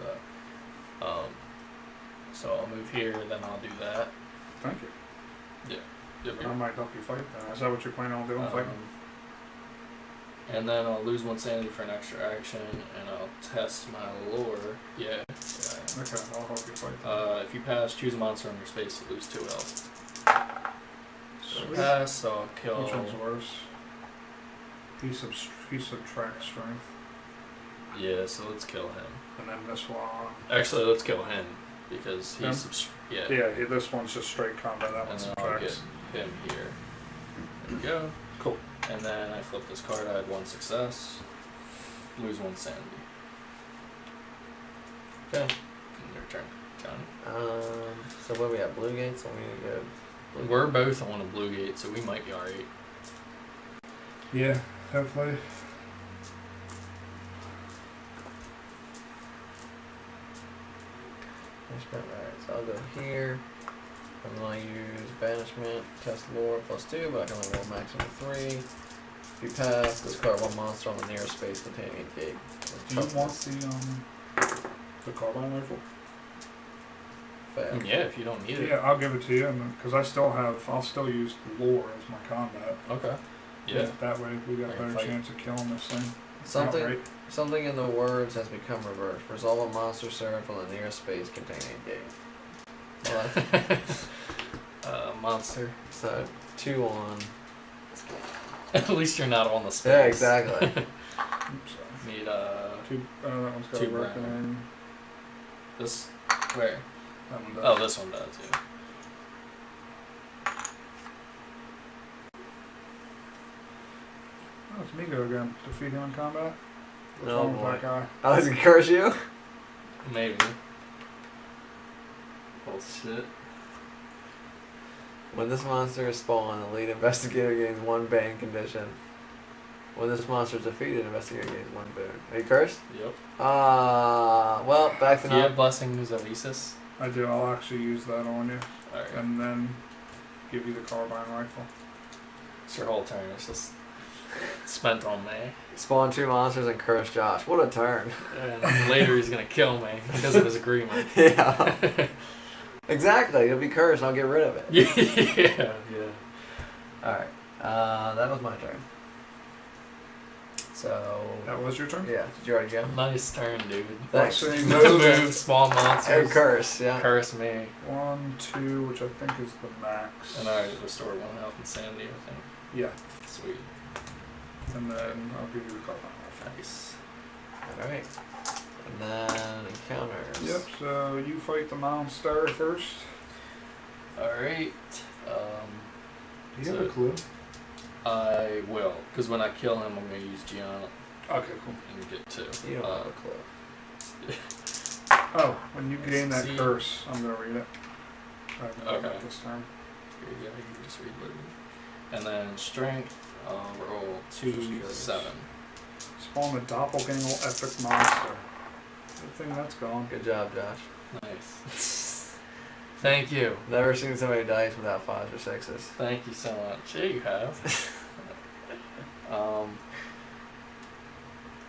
though. So I'll move here, then I'll do that. Thank you. Yep. I might help you fight then. Is that what you're planning on doing, fighting? And then I'll lose 1 sanity for an extra action, and I'll test my lore. Yeah. Okay, I'll help you fight then. If you pass, choose a monster in your space to lose 2 health. So Sweet. pass, so I'll kill. Which one's worse? He subtracts strength. Yeah, so let's kill him. And then this one. Actually, let's kill him because Him? he's yeah. Yeah, this one's just straight combat. That one And then I'll get subtracts. him here. There we go. Cool. And then I flip this card. I had 1 success. Lose 1 sanity. Okay. And your turn, Johnny. So what we have? Blue gates. So we need to go. Blue We're both on a blue gate, so we might be alright. Yeah, hopefully. Alright, so I'll go here. I'm going to use banishment, test lore +2, but I can only roll maximum 3. If you pass, discard 1 monster on the nearest space containing a gate. Do you want the carbine rifle? Fail. Yeah, if you don't need it. Yeah, I'll give it to you, because I'll still use lore as my combat. Okay. Yeah. That way we got I a can better fight. chance of killing this thing. Something something in the words has become reversed. Resolve a monster served on the nearest space containing a gate. What? Monster. So 2 on. At least you're not on the space. Yeah, exactly. Oops, sorry. Need That one's got 2 a brown. reckoning. this. Where? That one does. Oh, this one does. Yeah. Oh, it's Migo again. Defeat him in combat. What's No, wrong with boy. that guy? I was gonna curse you. Maybe. Bullshit. When this monster is spawned, the lead investigator gains 1 bane condition. When this monster is defeated, the investigator gains 1 boon. Are you cursed? Yep. Well, back to Do you have not. Blessings of Isis? I do. I'll actually use that on you, Alright. and then give you the carbine rifle. It's your whole turn. It's just spent on me. Spawn 2 monsters and curse Josh. What a turn. And later he's gonna kill me because of his agreement. Yeah. Exactly. You'll be cursed and I'll get rid of it. Yeah. Alright. That was my turn. So. That was your turn? Yeah. Did you already go? Nice turn, dude. Thanks. So you Move, small And monsters. curse, yeah. Curse me. 1, 2, which I think is the max. And I restore 1 health and sanity, I think. Yeah. Sweet. And then I'll give you the carbine rifle. Nice. Alright. And then encounters. Yep, so you fight the monster first. Alright. Do you have a clue? I will. Because when I kill him, I'm going to use Gianna Okay, cool. and get 2. You don't have a clue. Oh, when you gain that See. curse, I'm going to read it. I haven't done Okay. that this time. Here you go, you can just read it. And then strength, roll Just 2, curious. 7. Spawn the doppelganger epic monster. Good thing that's gone. Good job, Josh. Nice. Thank you. Never seen so many dice without 5s or 6s. Thank you so much. Yeah, you have.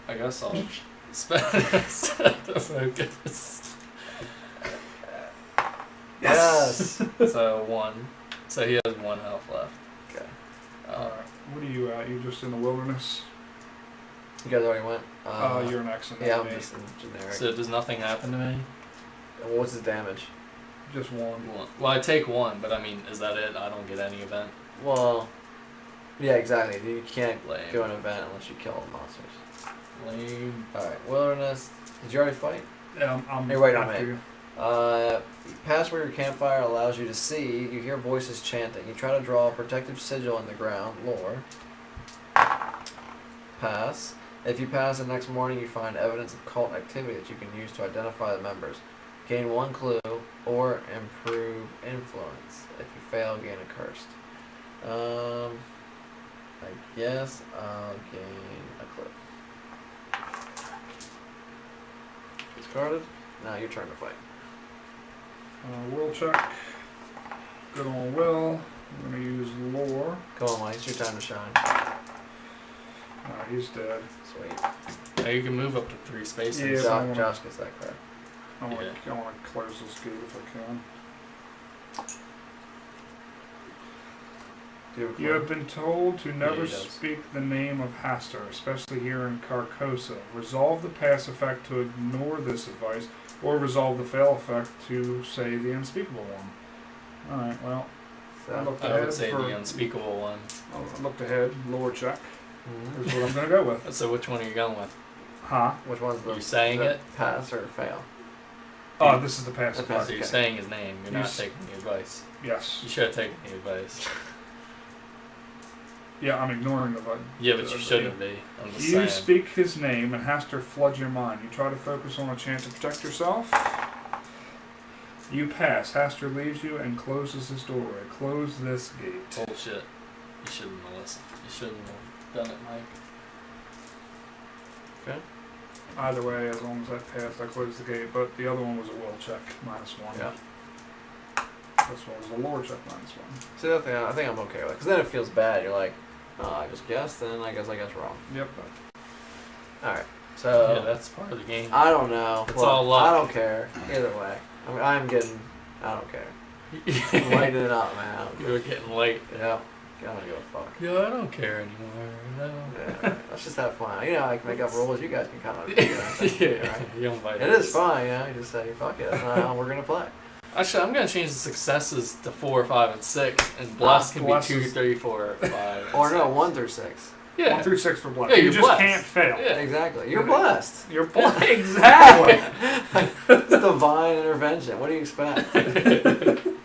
I guess I'll spend the focus. Yes! So 1. So he has 1 health left. Okay. Alright, what are you at? You just in the wilderness? You guys already went? You're next in Yeah, that I'm game. just in generic. So does nothing happen to me? And what's his damage? Just 1. 1. Well, I take 1, but I mean, is that it? I don't get any event? Well, yeah, exactly. You can't Lame. go an event unless you kill all the monsters. Lame. Alright, wilderness. Did you already fight? Yeah, I'm Hey, wait on after me. you. Past where your campfire allows you to see, you hear voices chanting. You try to draw a protective sigil in the ground. Lore. Pass. If you pass the next morning, you find evidence of cult activity that you can use to identify the members. Gain 1 clue or improve influence. If you fail, gain a cursed. I guess I'll gain a clue. Discarded. Now your turn to fight. Will check. Good on Will. I'm going to use lore. Come on, Mike. It's your time to shine. He's dead. Sweet. Now you can move up to 3 spaces. Yeah. Josh gets that crap. I want to close this gate if I can. You have been told to never speak the name of Hastur, especially here in Carcosa. Resolve the pass effect to ignore this advice, or resolve the fail effect to say the unspeakable one. Alright, well, I would say the unspeakable one. I looked ahead, lore check. Mm-hmm. Is what I'm going to go with. So which one are you going with? Huh? Which one's the... You saying it? Pass or fail? Oh, this is the pass The effect. pass. So you're saying his name. You're not taking the advice. Yes. You should have taken the advice. Yeah, I'm ignoring the button. Yeah, but you shouldn't be. I'm just You saying. speak his name and Hastur floods your mind. You try to focus on a chance to protect yourself. You pass. Hastur leaves you and closes his doorway. Close this gate. Bullshit. You shouldn't have listened. You shouldn't have done it, Mike. Okay. Either way, as long as I passed, I closed the gate. But the other one was a will check, -1. Yeah. This one was a lore check, -1. See, that thing, I think I'm okay with it. Because then it feels bad. You're like, oh, I just guessed, and I guess wrong. Yep. Alright, so... Yeah, that's part of the game. I don't know. It's all luck. I don't care. Either way. I mean, I'm getting... I don't care. I'm lighting it up, man. I don't care. You're getting late. Yeah. I don't give a fuck. Yeah, I don't care anymore. No. Yeah, let's just have fun. You know, I can make up rules. You guys can kind of... Yeah, right? you don't bite It is fun, you know. You just say, fuck it. That's not how we're going to play. Actually, I'm going to change the successes to 4, 5, and 6. And bless can be 2, 3, 4, 5. Or no, 1 through 6. Yeah. 1 through 6 for blessed. Yeah, you you're just blessed. can't fail. Yeah. Exactly. You're blessed. You're blessed. Exactly. It's divine intervention. What do you expect?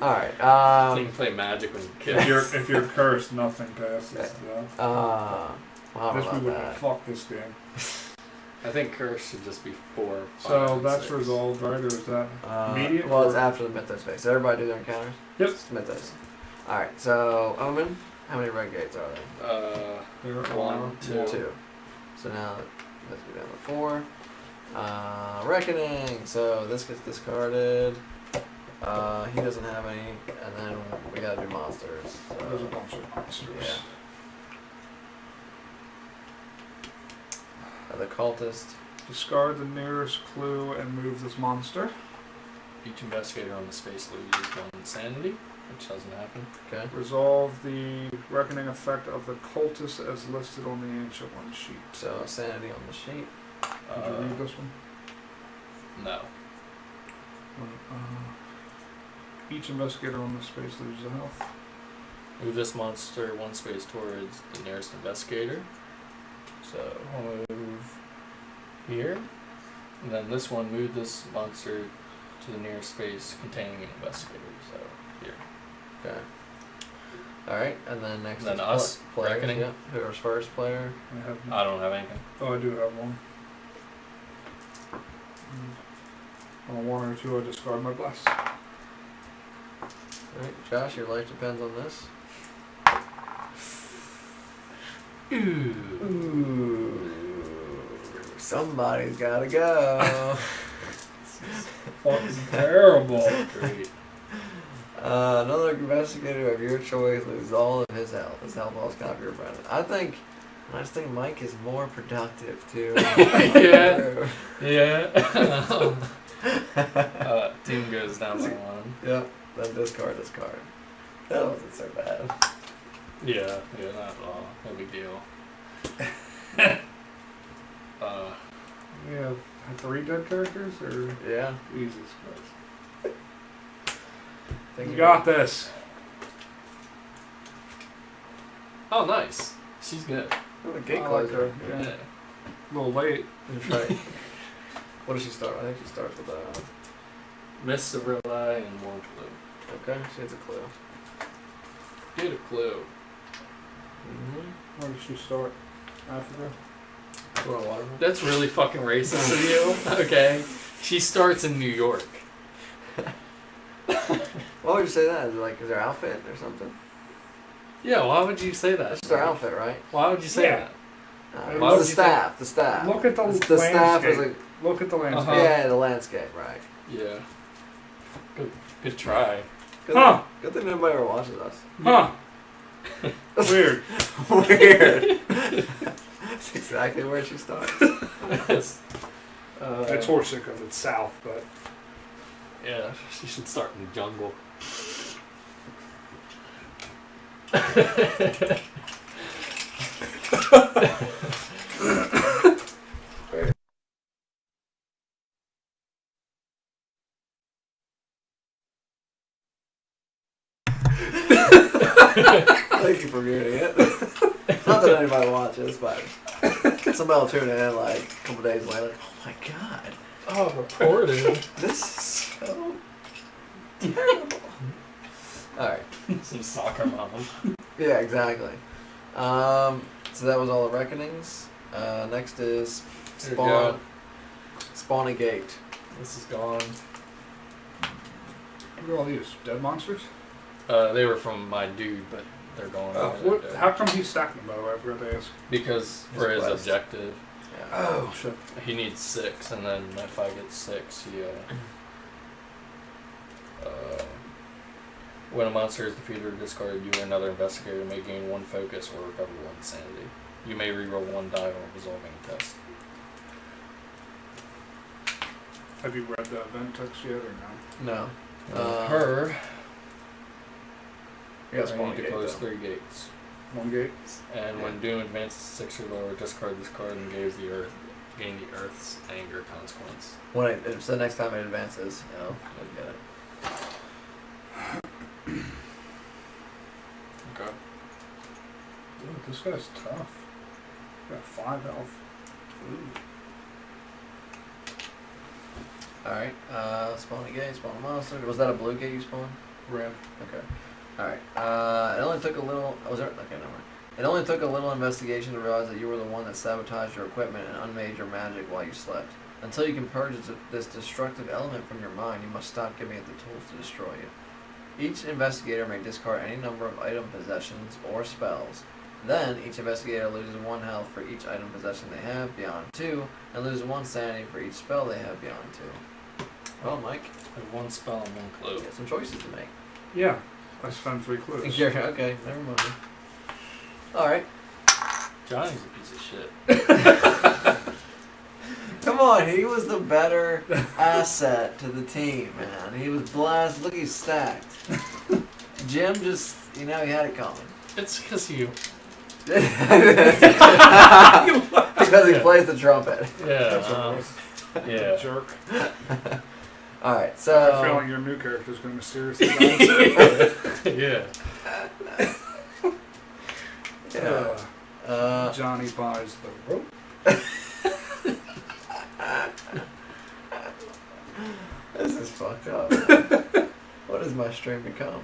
Alright. So you can play magic when you If you're cursed, nothing passes. Well, how This we about would that? fuck this game. I think curse should just be 4, 5, So and that's 6. resolved, right? Or is that immediate? Well, it's or- after the mythos phase. So everybody do their encounters? Yep. It's mythos. Alright, so Omen, how many red gates are there? There 1, are 2. 2. So now let's go down to 4. Reckoning. So this gets discarded. He doesn't have any, and then we gotta do monsters. There's a So, bunch of monsters. yeah. The cultist. Discard the nearest clue and move this monster. Each investigator on the space loses 1 insanity, which doesn't happen. Okay. Resolve the reckoning effect of the cultist as listed on the Ancient One sheet. So sanity on the sheet. Did you read this one? No. Each investigator on this space loses a health. Move this monster 1 space towards the nearest investigator. So I'll move here. And then this one, move this monster to the nearest space containing an investigator. So here. Okay. Alright, and then next Then is us, players. reckoning. Yeah. Whoever's first player. I don't have anything. Oh, I do have one. On 1 or 2, I discard my bless. Alright, Josh, your life depends on this. Ooh. Somebody's gotta go. Fucking terrible. Great. Another investigator of your choice loses all of his health. His health loss cannot be reprinted. I just think Mike is more productive too. Yeah. Yeah. Team goes down by 1. Yep. Then discard. That wasn't so bad. Yeah, not at all. No big deal. We have 3 dead characters, or Yeah. Jesus Christ. Think You got this. Oh, nice. She's good. Oh, the gate I like closer. her. Yeah. Yeah. A little late. That's right. What does she start? I think she starts with Miss a real eye and one clue. Okay, she has a clue. Get a clue. Mm-hmm. Where did she start? Africa? You want a watermelon? That's really fucking racist of you. Okay. She starts in New York. Why would you say that? Is her outfit or something? Yeah, why would you say that? That's just her outfit, right? Why would you say Yeah. that? Why It's would the staff. The staff. Look at the It's the staff is landscape. Look at the landscape. Uh-huh. Yeah, the landscape, right. Yeah. Good try. Good, Huh. Good thing nobody ever watches us. Huh. Weird. Weird. That's exactly where she starts. Yes. It's horseshit because it's south, but Yeah, she should start in the jungle. Thank you for muting it. Not that anybody watches, but somebody will tune in like a couple days later. Like, oh my god, Oh, reported. this is so terrible. All right. Some soccer mom. Yeah, exactly. So that was all the reckonings. Next is Here we go. Spawny Gate. This is gone. what are all these? Dead monsters? They were from my dude, but they're gone. How come he's stacking them, by the way? I forgot to ask. Because for his quest. objective, Yeah. Oh, shit. he needs 6, and then if I get 6, he when a monster is defeated or discarded, you or another investigator may gain 1 focus or recover 1 sanity. You may reroll 1 die while resolving a test. Have you read the event text yet or no? No. Her, You got I Spawny need to Gate close though. 3 gates. One gate? And Yeah. when Doom advances 6 or lower, discard this card and gain the Earth's anger consequence. When it's the next time it advances, you'll get it. Okay. Ooh, this guy's tough. Got 5 health. Ooh. Alright, spawn a gate, spawn a monster. Was that a blue gate you spawned? Red. Okay. Alright. It only took a little. Was there? Okay, never mind. It only took a little investigation to realize that you were the one that sabotaged your equipment and unmade your magic while you slept. Until you can purge this destructive element from your mind, you must stop giving it the tools to destroy you. Each investigator may discard any number of item possessions or spells. Then, each investigator loses 1 health for each item possession they have beyond 2, and loses 1 sanity for each spell they have beyond 2. Well, Mike, I have 1 spell and 1 you clue. got some choices to make. Yeah. I spent 3 clues. Okay, never mind. Alright. Johnny's a piece of shit. Come on, he was the better asset to the team, man. He was blessed. Look, he's stacked. Jim just, he had it coming. It's because you. Because he plays the trumpet. That's Yeah. a jerk. Alright, I feel so. like your new character's going to mysteriously die. Yeah. Yeah. Johnny buys the rope. This is fucked up. What does my stream become?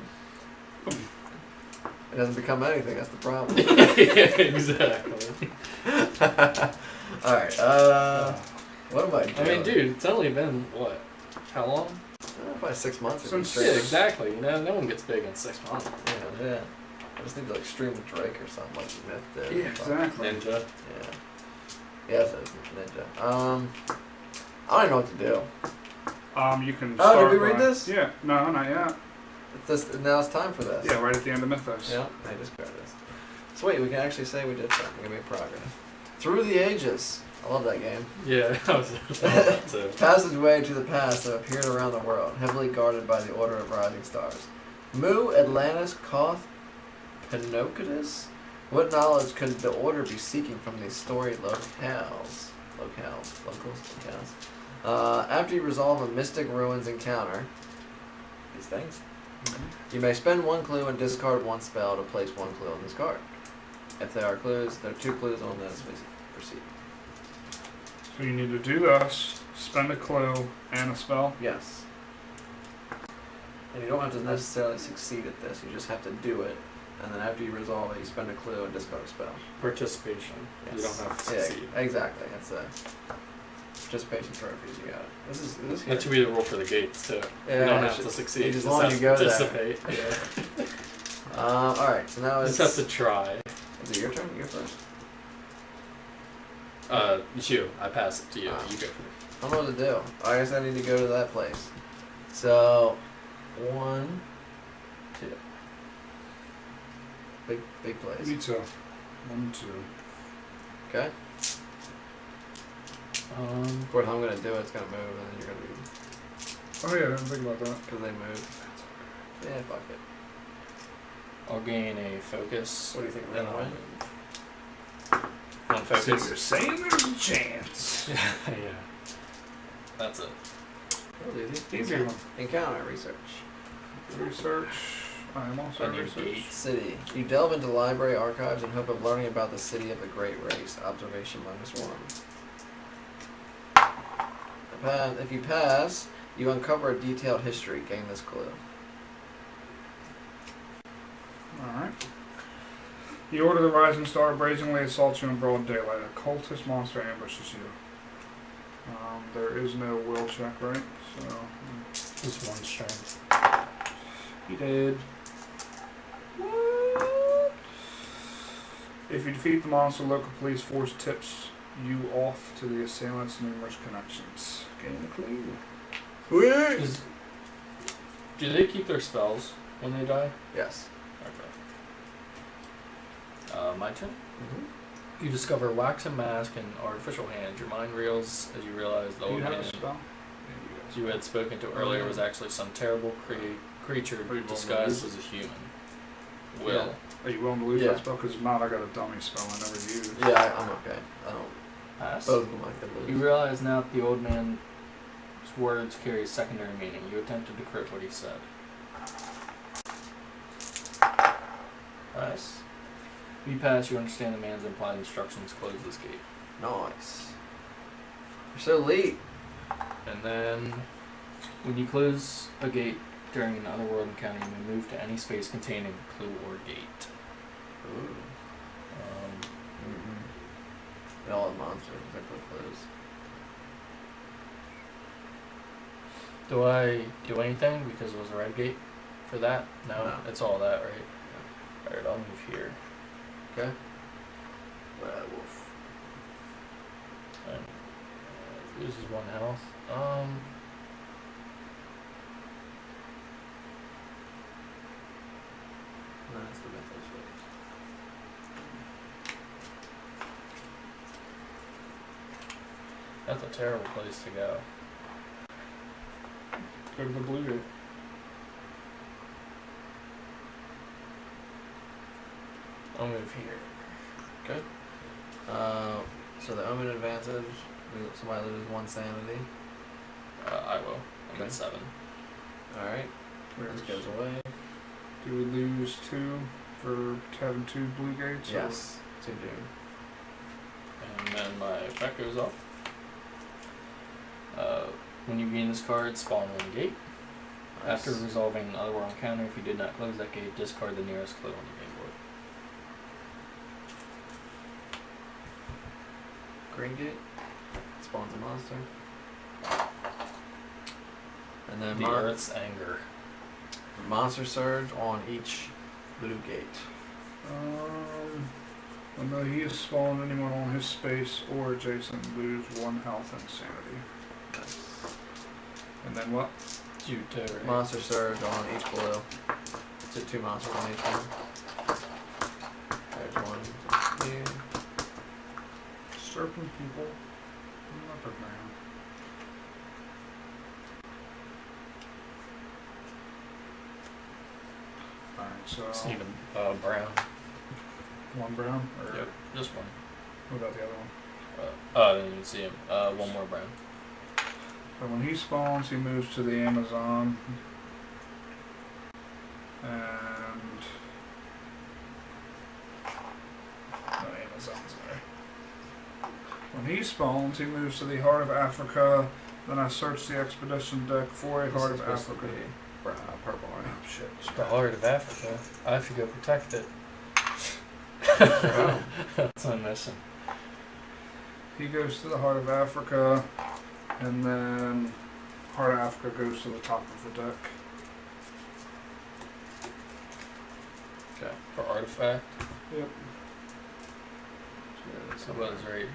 It doesn't become anything, that's the problem. Yeah, exactly. Alright, what am I doing? I mean, dude, it's only been, what? How long? Probably 6 months. or Since- something. Yeah, exactly. No one gets big in 6 months. Yeah. I just need to stream with Drake or something like Myth did. Yeah, exactly. Ninja. Yeah. Yes, it's Ninja. I don't even know what to do. You can Oh, start did we read by- this? Yeah. No, not yet. Now it's time for this. Yeah, right at the end of Mythos. Yeah, I just grabbed this. So wait, we can actually say we did something. We made progress. Through the ages. I love that game. Yeah, I was that too. Passageway to the past have appeared around the world, heavily guarded by the Order of Rising Stars. Mu, Atlantis, Koth, Pinocchus? What knowledge could the Order be seeking from these storied locales? After you resolve a Mystic Ruins encounter, these things, you may spend 1 clue and discard 1 spell to place 1 clue on this card. If there are clues, there are 2 clues on this, proceed. So you need to do this, spend a clue and a spell. Yes. And you don't have to necessarily succeed at this. You just have to do it. And then after you resolve it, you spend a clue and discard a spell. Participation. Yes. You don't have to succeed. Yeah, exactly. That's a participation trophies. You got it. This is That should be the rule for the gates too. Yeah, you don't have to succeed. As long as you go there. Participate. Yeah. All right. So now it's. Just have to try. Is it your turn? You go first. It's you. I pass it to you. You go first. I don't know what to do. I guess I need to go to that place. So, 1, 2. Big place. Me too. 1, 2. Okay. Of course, I'm gonna do it. It's gonna move, and then you're gonna be. Oh yeah, I didn't think about that. Because they move. Yeah, fuck it. I'll gain a focus. What do you think? Then Run I'll away? move. One So focus. you're saying there's a chance. Yeah. That's it. Real easy. Easy one. Encounter research. Research. I am also I need research. gate. City. You delve into library archives in hope of learning about the city of the Great Race. Observation -1. If you pass, you uncover a detailed history. Gain this clue. Alright. The Order of the Rising Star brazenly assaults you in broad daylight. A cultist monster ambushes you. There is no will check, right? So. Just one strength. He did. If you defeat the monster, local police force tips you off to the assailant's numerous connections. Gain the clue. Is, do they keep their spells when they die? Yes. Okay. My turn. Mm-hmm. You discover wax and mask and artificial hand. Your mind reels as you realize the Do you old have man a spell? you had spoken to earlier was actually some terrible creature Are you disguised willing as a human. Will. Are you willing to lose Yeah. that spell? Because if not, I got a dummy spell I never used. Yeah, I'm okay. I don't. Pass. Both of them I could You lose. realize now that the old man's words carry a secondary meaning. You attempt to decrypt what he said. Pass. You pass, you understand the man's implied instructions. Close this gate. Nice. You're so elite. And then, when you close a gate during an otherworld encounter, you may move to any space containing a clue or gate. Ooh. They all have monsters except for clues. Do I do anything because it was a red gate for that? No, it's all that, right? Alright, I'll move here. Okay. Werewolf. And, loses 1 health. That's the mythos way. That's a terrible place to go. Go to the blue gate. I'll move here. Okay. So the omen advantage. Somebody loses 1 sanity. I will. I'm Okay. at 7. All right. This goes away. Do we lose 2 for having 2 blue gates? or- Yes. 2 do. And then my effect goes off. When you gain this card, spawn 1 gate. Nice. After resolving an otherworld encounter, if you did not close that gate, discard the nearest clue on the game board. Green gate. Spawns a monster. And then The Earth's Anger. monster surge on each blue gate. When he is spawned, anyone on his space or adjacent lose 1 health and sanity. Nice. And then what? You too, right? Monster surge on each blue. So 2 monsters on each one. There's 1. Yeah. Serpent people. Leopard man. Alright, so Just need a brown. 1 brown? Or Yep, just one. what about the other one? Then you can see him. One more brown. So when he spawns, he moves to the Amazon. And... no, Amazon, sorry. When he spawns, he moves to the Heart of Africa. Then I search the expedition deck for a Heart of This is supposed to Africa. be purple, right? Oh, shit. The heart of Africa. I have to go protect it. Oh. That's my mission. He goes to the Heart of Africa, and then Heart of Africa goes to the top of the deck. Okay. For artifact. Yep. So what is right here?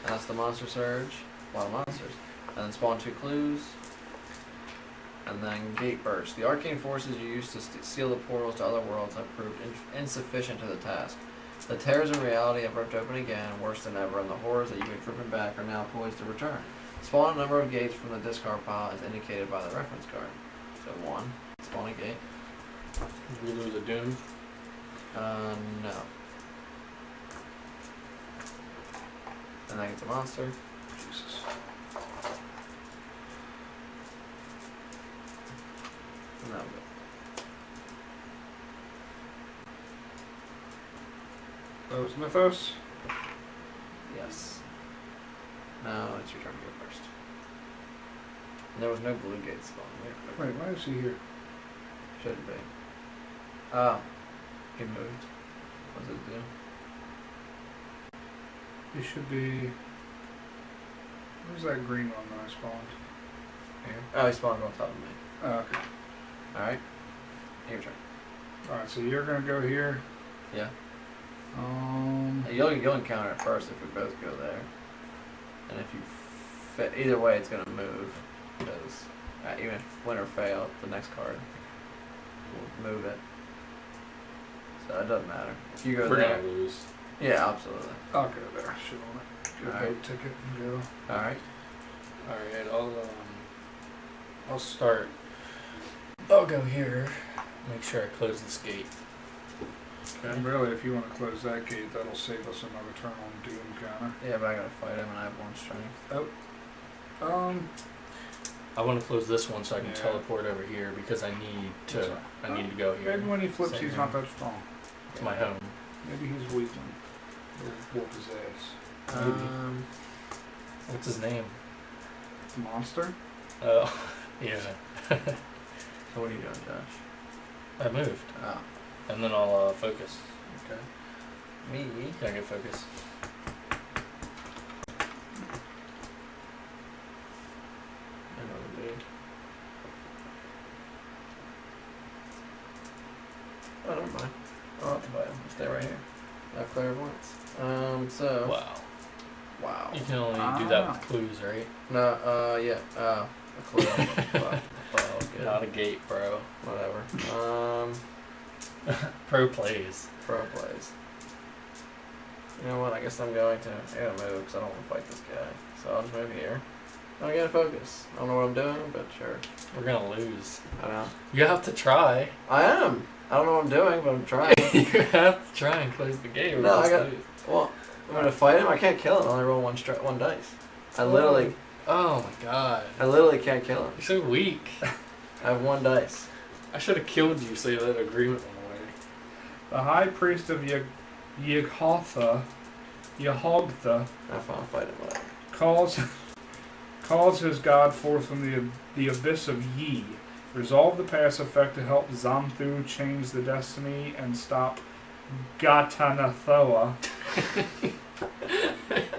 And that's the monster surge. A lot of monsters. And then spawn 2 clues. And then gate burst. The arcane forces you use to seal the portals to other worlds have proved insufficient to the task. The terrors of reality have ripped open again, worse than ever, and the horrors that you had driven back are now poised to return. Spawn a number of gates from the discard pile as indicated by the reference card. So 1. Spawn a gate. We lose a doom. No. And then it's a monster. Jesus. And that'll go. That was Mythos. Yes. No, it's your turn to go first. And there was no blue gate spawn. Wait, why is he here? Shouldn't be. Oh. He moved. What does it do? He should be... Where's that green one that I spawned? Here. Oh, he spawned on top of me. Oh, okay. Alright. Your turn. Alright, so you're gonna go here. Yeah. Um... You'll encounter it first if we both go there. And if you either way, it's gonna move. Because even if win or fail, the next card will move it. So it doesn't matter. If you go We're there. gonna lose. Yeah, absolutely. I'll go there. Shit on it. Get a Alright. boat ticket and go. Alright. Alright, I'll start. I'll go here. Make sure I close this gate. And really, if you want to close that gate, that'll save us another turn on Doom counter. Yeah, but I gotta fight him and I have 1 strength. I want to close this one so I can Yeah. teleport over here because I need to. I need to go here. Maybe when he flips, Same he's here. not that strong. It's my home. Maybe he's weak one. We'll whoop his ass. What's his name? Monster? Oh, yeah. So what are you doing, Josh? I moved, Oh, and then I'll focus. okay. Me? Can I get focus? Oh, never mind. I'll have to fight him. Stay right here. I've clairvoyance. So. Wow. Wow. You can only do that with clues, right? No, yeah. A clue. Fuck. Oh, good. Not a gate, bro. Whatever. Pro plays. Pro plays. You know what? I guess I'm going to. I gotta move because I don't want to fight this guy. So I'll just move here. I gotta focus. I don't know what I'm doing, but sure. We're gonna lose. I know. You have to try. I am. I don't know what I'm doing, but I'm trying. You have to try and close the gate. Or No, else I got- lose. Well, I'm gonna fight him. I can't kill him. I only roll one dice. I literally Oh my god. can't kill him. You're so weak. I have 1 dice. I should have killed you so that agreement went away. The High Priest of Yahogtha I'll fight him. Whatever. calls his god forth from the abyss of Yi. Resolve the pass effect to help Xanthu change the destiny and stop Gatanathoa.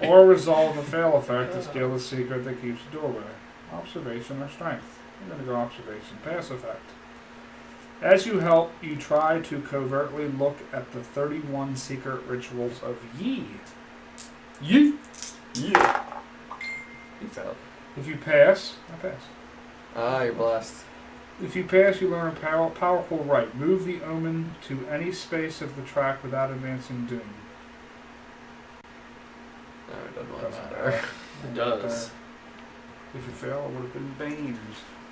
Or resolve the fail effect to steal the secret that keeps the doorway. Observation or strength. I'm going to go observation. Pass effect. As you help, you try to covertly look at the 31 secret rituals of Yi. You. Yeah. You failed. If you pass, I pass. Ah, you're blessed. If you pass, you learn a powerful right. Move the omen to any space of the track without advancing Doom. No, it doesn't really Doesn't matter. It does. If you fail, it would have been Banes.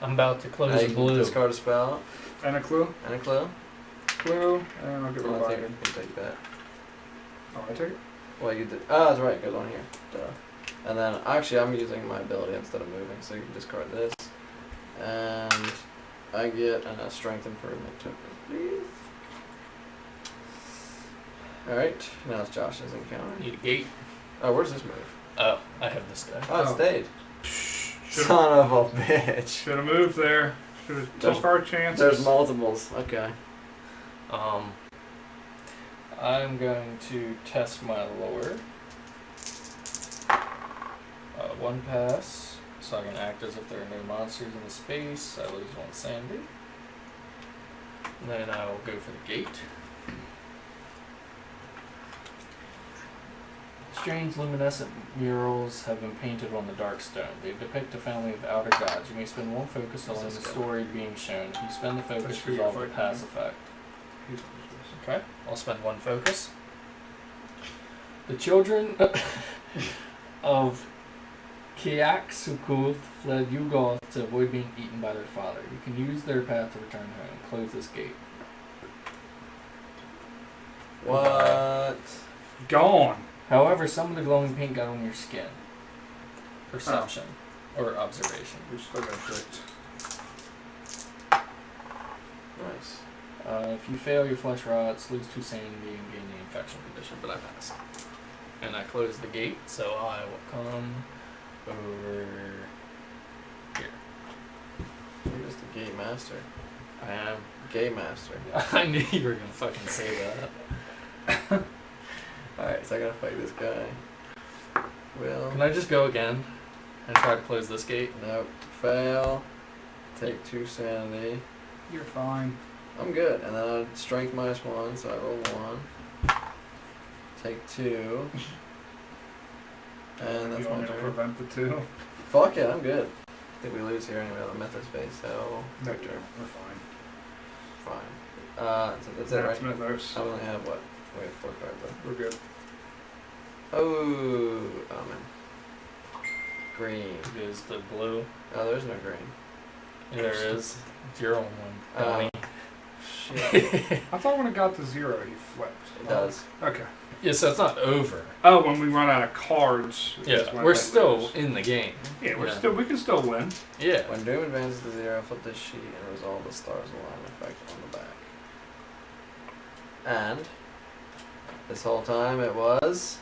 I'm about to close Now a you can blue. discard a spell And a clue? and a clue. Clue, and I'll give it a I'll take, wagon. you take that. Oh, I take it? Well, you did. Oh, that's right. It goes on here. Duh. And then, actually, I'm using my ability instead of moving, so you can discard this. And I get a strength improvement token, please. Alright, now it's Josh's encounter. Need a gate. Oh, where's this move? Oh, I have this guy. Oh, it Oh. stayed. Should've- Son of a bitch. Should have moved there. There's tilt card chances. There's multiples. Okay. I'm going to test my lore. One pass, so I can act as if there are no monsters in the space. I lose 1 sanity. And then I will go for the gate. Strange luminescent murals have been painted on the dark stone. They depict a family of outer gods. You may spend 1 focus on the story being shown. If you spend the focus, resolve the pass effect. Okay, I'll spend 1 focus. The children of Kiaxukuth fled Yugoth to avoid being eaten by their father. You can use their path to return home. Close this gate. What? Gone. However, some of the glowing paint got on your skin. Perception. Or observation. We still got tricked. Nice. If you fail, your flesh rots, lose 2 sanity, and gain the infection condition, but I passed. And I close the gate, so I will come over here. You're just a gate master. I am. Game master. I knew you were gonna fucking say that. Alright, so I gotta fight this guy. Will. Can I just go again and try to close this gate? Nope. Fail. Take 2 sanity. You're fine. I'm good. And then I strength -1, so I roll 1. Take 2. And that's You want my me to turn. prevent the 2? Fuck it, I'm good. I think we lose here anyway on the mythos base, so No, victor. we're fine. Fine. So that's it, That's right? mythos. I only have what? We have 4 cards left. We're good. Oh, man. Green. Is the blue? Oh, there's no green. Yeah, there is. It's your own one. Donnie. Shit. I thought when it got to 0, you flipped. It does. Okay. Yeah, so it's not over. Oh, when we run out of cards. is Yeah, when we're they still lose. in the game. Yeah, Yeah. we can still win. Yeah. When Doom advances to 0, flip this sheet and resolve the stars align effect on the back. And this whole time it was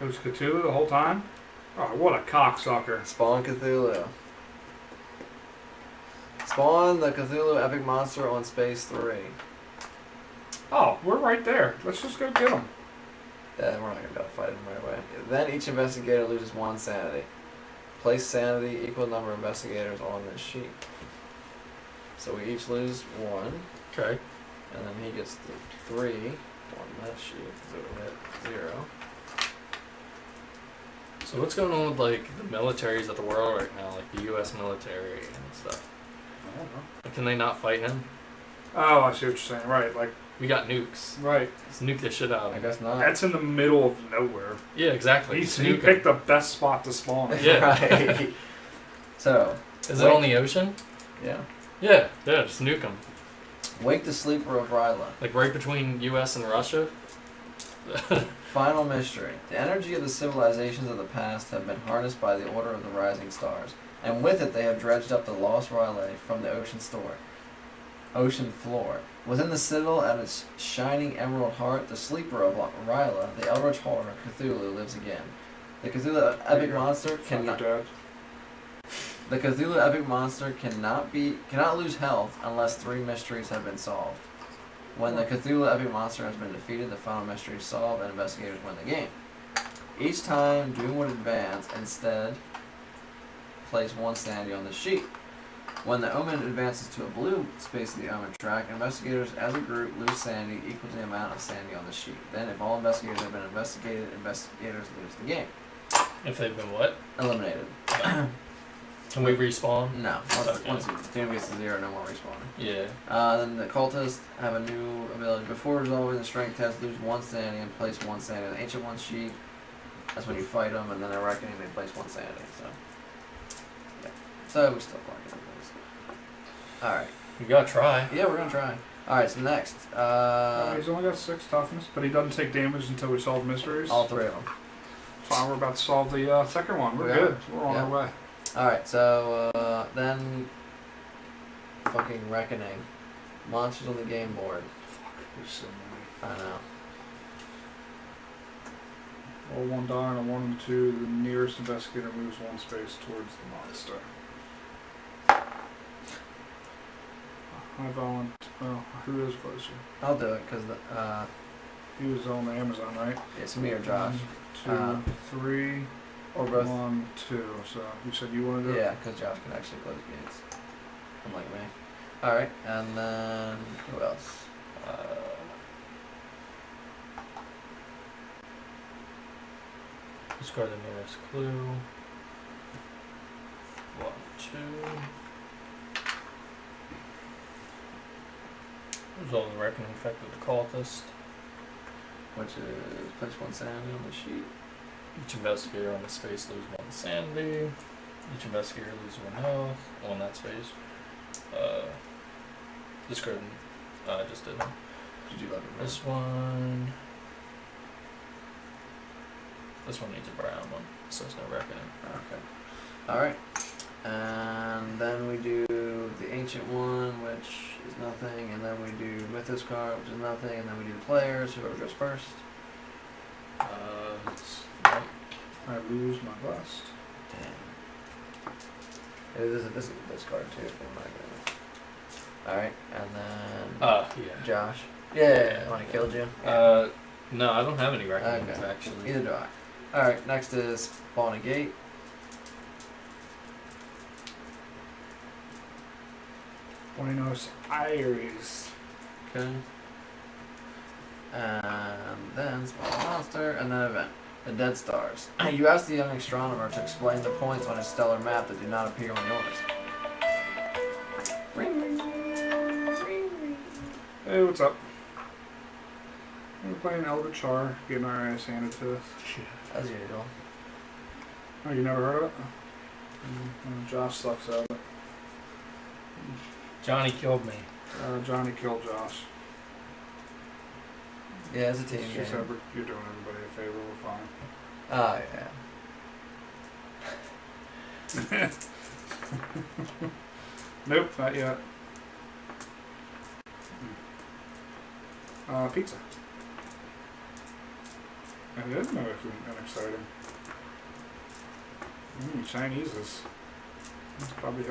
It was Cthulhu the whole time? Oh, what a cocksucker. Spawn Cthulhu. Spawn the Cthulhu epic monster on space 3. Oh, we're right there. Let's just go get him. Yeah, we're not gonna be able to fight him right away. Then each investigator loses 1 sanity. Place sanity equal number of investigators on this sheet. So we each lose 1, Okay. and then he gets the 3 on that sheet, so we hit 0. So what's going on with like the militaries of the world right now, like the U.S. military and stuff? I don't know. Like, can they not fight him? Oh, I see what you're saying. Right, like, We got nukes. right. Let's nuke the shit out of I him. guess not. That's in the middle of nowhere. Yeah, exactly. He Just nuke 'em. picked the best spot to spawn. Yeah. Right. So, Is it on the ocean? yeah. Yeah, just nuke them. Wake the sleeper of Ryla. Like right between U.S. and Russia. Final mystery. The energy of the civilizations of the past have been harnessed by the Order of the Rising Stars, and with it they have dredged up the lost Ryle from the ocean floor. Within the citadel at its shining emerald heart, the sleeper of Ryle, the Eldritch horror Cthulhu, lives again. The Cthulhu epic monster cannot. The Cthulhu epic monster cannot lose health unless 3 mysteries have been solved. When the Cthulhu epic monster has been defeated, the final mystery is solved and investigators win the game. Each time, Doom would advance, instead place 1 sanity on the sheet. When the Omen advances to a blue space of the Omen track, investigators as a group lose sanity equal to the amount of sanity on the sheet. Then, if all investigators have been investigated, investigators lose the game. If they've been what? Eliminated. Can we respawn? No. Okay. Once Doom gets to 0, no more respawning. Yeah. Then the cultists have a new ability. Before resolving the strength test, lose 1 sanity and place 1 sanity on the ancient one sheet. That's when you fight them, and then they're reckoning they place 1 sanity. So, yeah. So we still fucking lose. Alright. You gotta try. Yeah, we're gonna try. Alright, so next. He's only got 6 toughness, but he doesn't take damage until we solve mysteries. All 3 of them. Fine, we're about to solve the second one. We're good. We're on our way. Alright, so then fucking reckoning. Monsters on the game board. There's so many. I know. Roll 1 die on a 1 and 2. The nearest investigator moves 1 space towards the monster. Who is closer? I'll do it because He was on the Amazon, right? it's me or Josh. 1, 2, 3. Or both. 1, 2. So you said you want to do it? Yeah, because Josh can actually close gates. Unlike me. Alright, and then who else? Discard the nearest clue. 1, 2. Resolve the reckoning effect of the cultist. Which is place 1 sanity on the sheet. Each investigator on the space loses 1 sanity. Each investigator loses 1 health on that space. Discard. Just did it. Did you let me know? This one. This one needs a brown one, so it's no reckoning. Okay. Alright. And then we do the ancient one, which is nothing, and then we do mythos card, which is nothing, and then we do the players, whoever goes first. It's Mike. I lose my bust. Damn. This is this card too, if I'm not gonna. Alright, and then Yeah. Josh. Yeah, when I killed you. No, I don't have any reckonings Okay. actually. Neither do I. Alright, next is spawn a gate. Buenos Aires. Okay. And then spawn a monster, and then event. The Dead Stars. You ask the young astronomer to explain the points on his stellar map that do not appear on yours. Ring, ring, ring, ring. Hey, what's up? We're playing Eldritch, getting our ass handed to us. As usual. Oh, you never heard of it? Josh sucks at it. Johnny killed me. Johnny killed Josh. Yeah, it's a team She game. said you're doing everybody a favor, we're fine. Oh, yeah. Nope, not yet. Pizza. And it is unexciting. Chinese is probably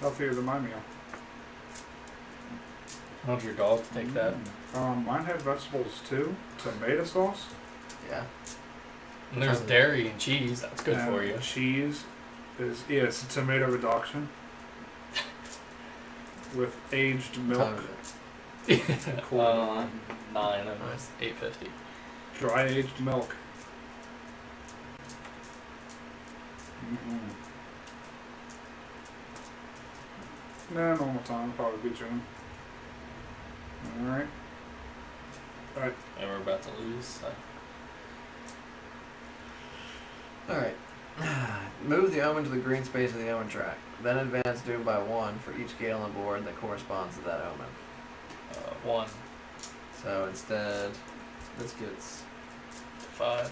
healthier than my meal. How did your dog take that? Mine had vegetables too. Tomato sauce. Yeah. And there's dairy and cheese. That's good for you. Cheese is it's a tomato reduction with aged milk. $9 and it's $8.50. Dry aged milk. Nah, normal time. Probably beat you in. Alright. Alright. And we're about to lose. So. Alright. Move the omen to the green space of the omen track. Then advance doom by 1 for each gate on the board that corresponds to that omen. 1. So instead, this gets 5.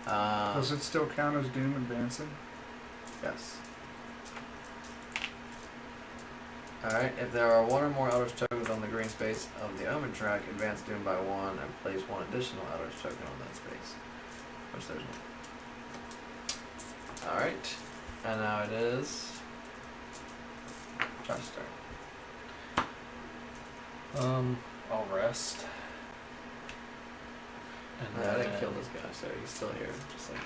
5. Does it still count as doom advancing? Yes. Alright, if there are 1 or more Eldritch tokens on the green space of the omen track, advance doom by 1 and place 1 additional Eldritch token on that space. Which there's no. Alright, and now it is Josh's turn. I'll rest. And I didn't kill this guy, so he's still here. Just like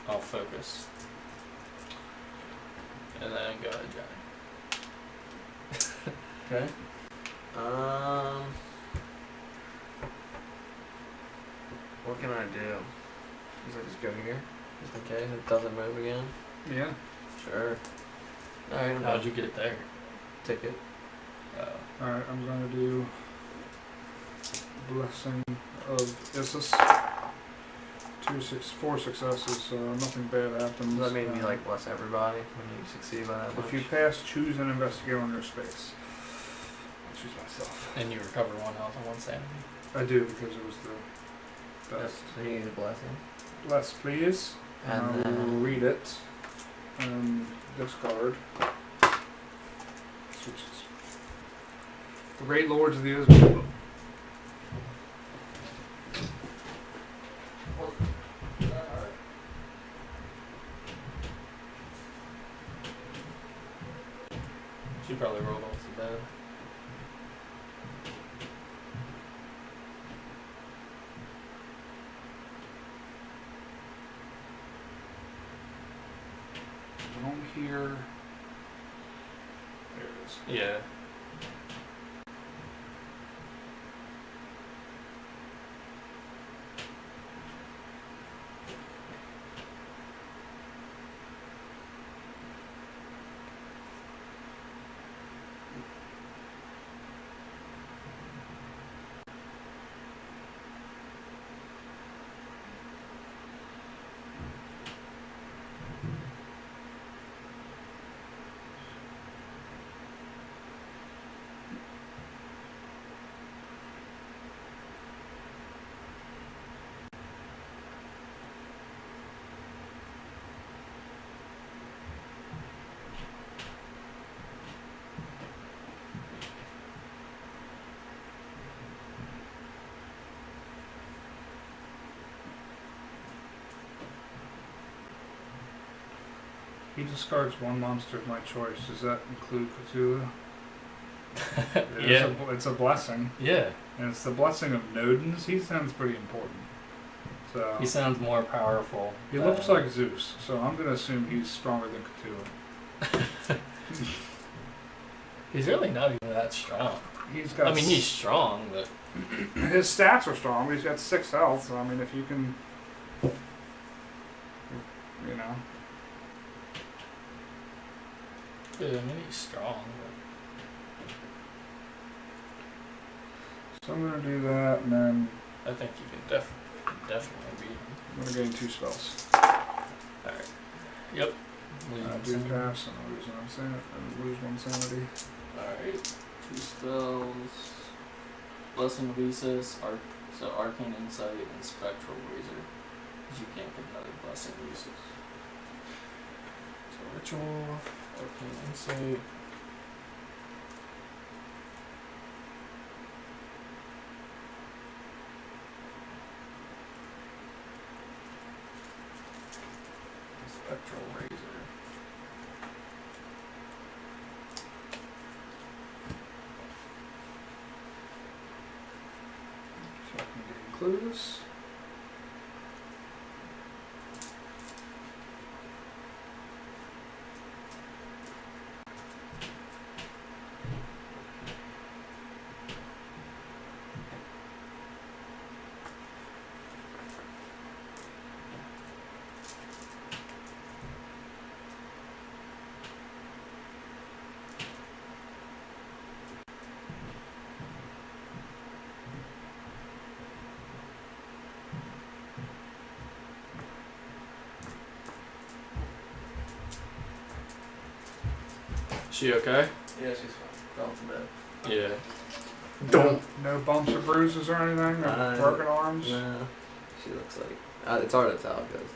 I'll focus. And then go ahead, Johnny. okay. What can I do? Does I just go here? Just in case it doesn't move again? Yeah. Sure. Alright, How'd you get there? ticket. Alright, I'm gonna do Blessing of Issus. 4 successes, nothing bad happens. Does that mean you like bless everybody when you succeed by that much? If you pass, choose an investigator on your space. I'll choose myself. And you recover 1 health and 1 sanity. I do because it was the best. So you need a blessing. Bless, please. And I will then read it and discard. Switches. The Great Lords of the Isabel. here. There it is. Yeah. He discards one monster of my choice. Does that include Cthulhu? Yeah. It's a blessing. Yeah. And it's the blessing of Nodens. He sounds pretty important. So He sounds more powerful. he looks like Zeus, so I'm going to assume he's stronger than Cthulhu. He's really not even that strong. He's got. I mean, he's strong, but his stats are strong. But he's got 6 health. So I mean, if you can, you know. yeah, I mean, he's strong. So I'm going to do that, and then But I think you can definitely beat him. I'm going to gain 2 spells. Alright. Yep. Do pass, and I lose 1 sanity. Alright. 2 spells. Blessing of Isis, so Arcane Insight, and Spectral Razor. Because you can't get another Blessing of Isis. So Ritual, Arcane Insight. Spectral Razor. So I can gain clues. She okay? Yeah, she's fine. Fell to bed. Yeah. Don't. No bumps or bruises or anything? No broken arms? Nah. She looks like... it's hard to tell because...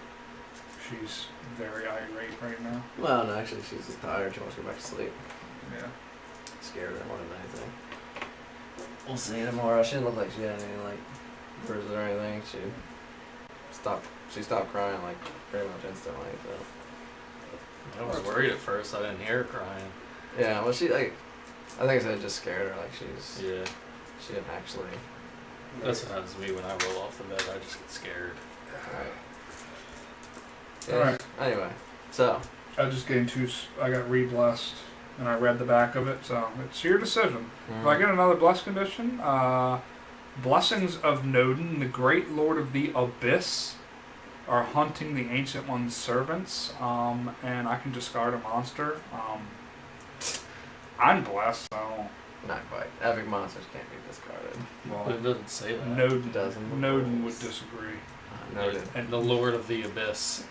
She's very irate right now. Well, no, actually, she's just tired. She wants to go back to sleep. Yeah. Scared her more than anything. We'll see tomorrow. She didn't look like she had any, like, bruises or anything. She stopped crying, like, pretty much instantly, so... I was worried at first. I didn't hear her crying. Yeah, well, she, like... I think it just scared her, like, Yeah. she didn't actually... That's what happens to me when I roll off the bed. I just get scared. Alright. Yeah, Alright. Anyway, so... I just gained 2. I got re-blessed, and I read the back of it, so it's your decision. If I get another bless condition, Blessings of Nodin, the great lord of the abyss, are hunting the Ancient One's servants, and I can discard a monster. I'm blessed, so... Not quite. Epic monsters can't be discarded. But Well, it doesn't say that. Nodin Doesn't. Nodin would disagree. Noted. And the Lord of the Abyss.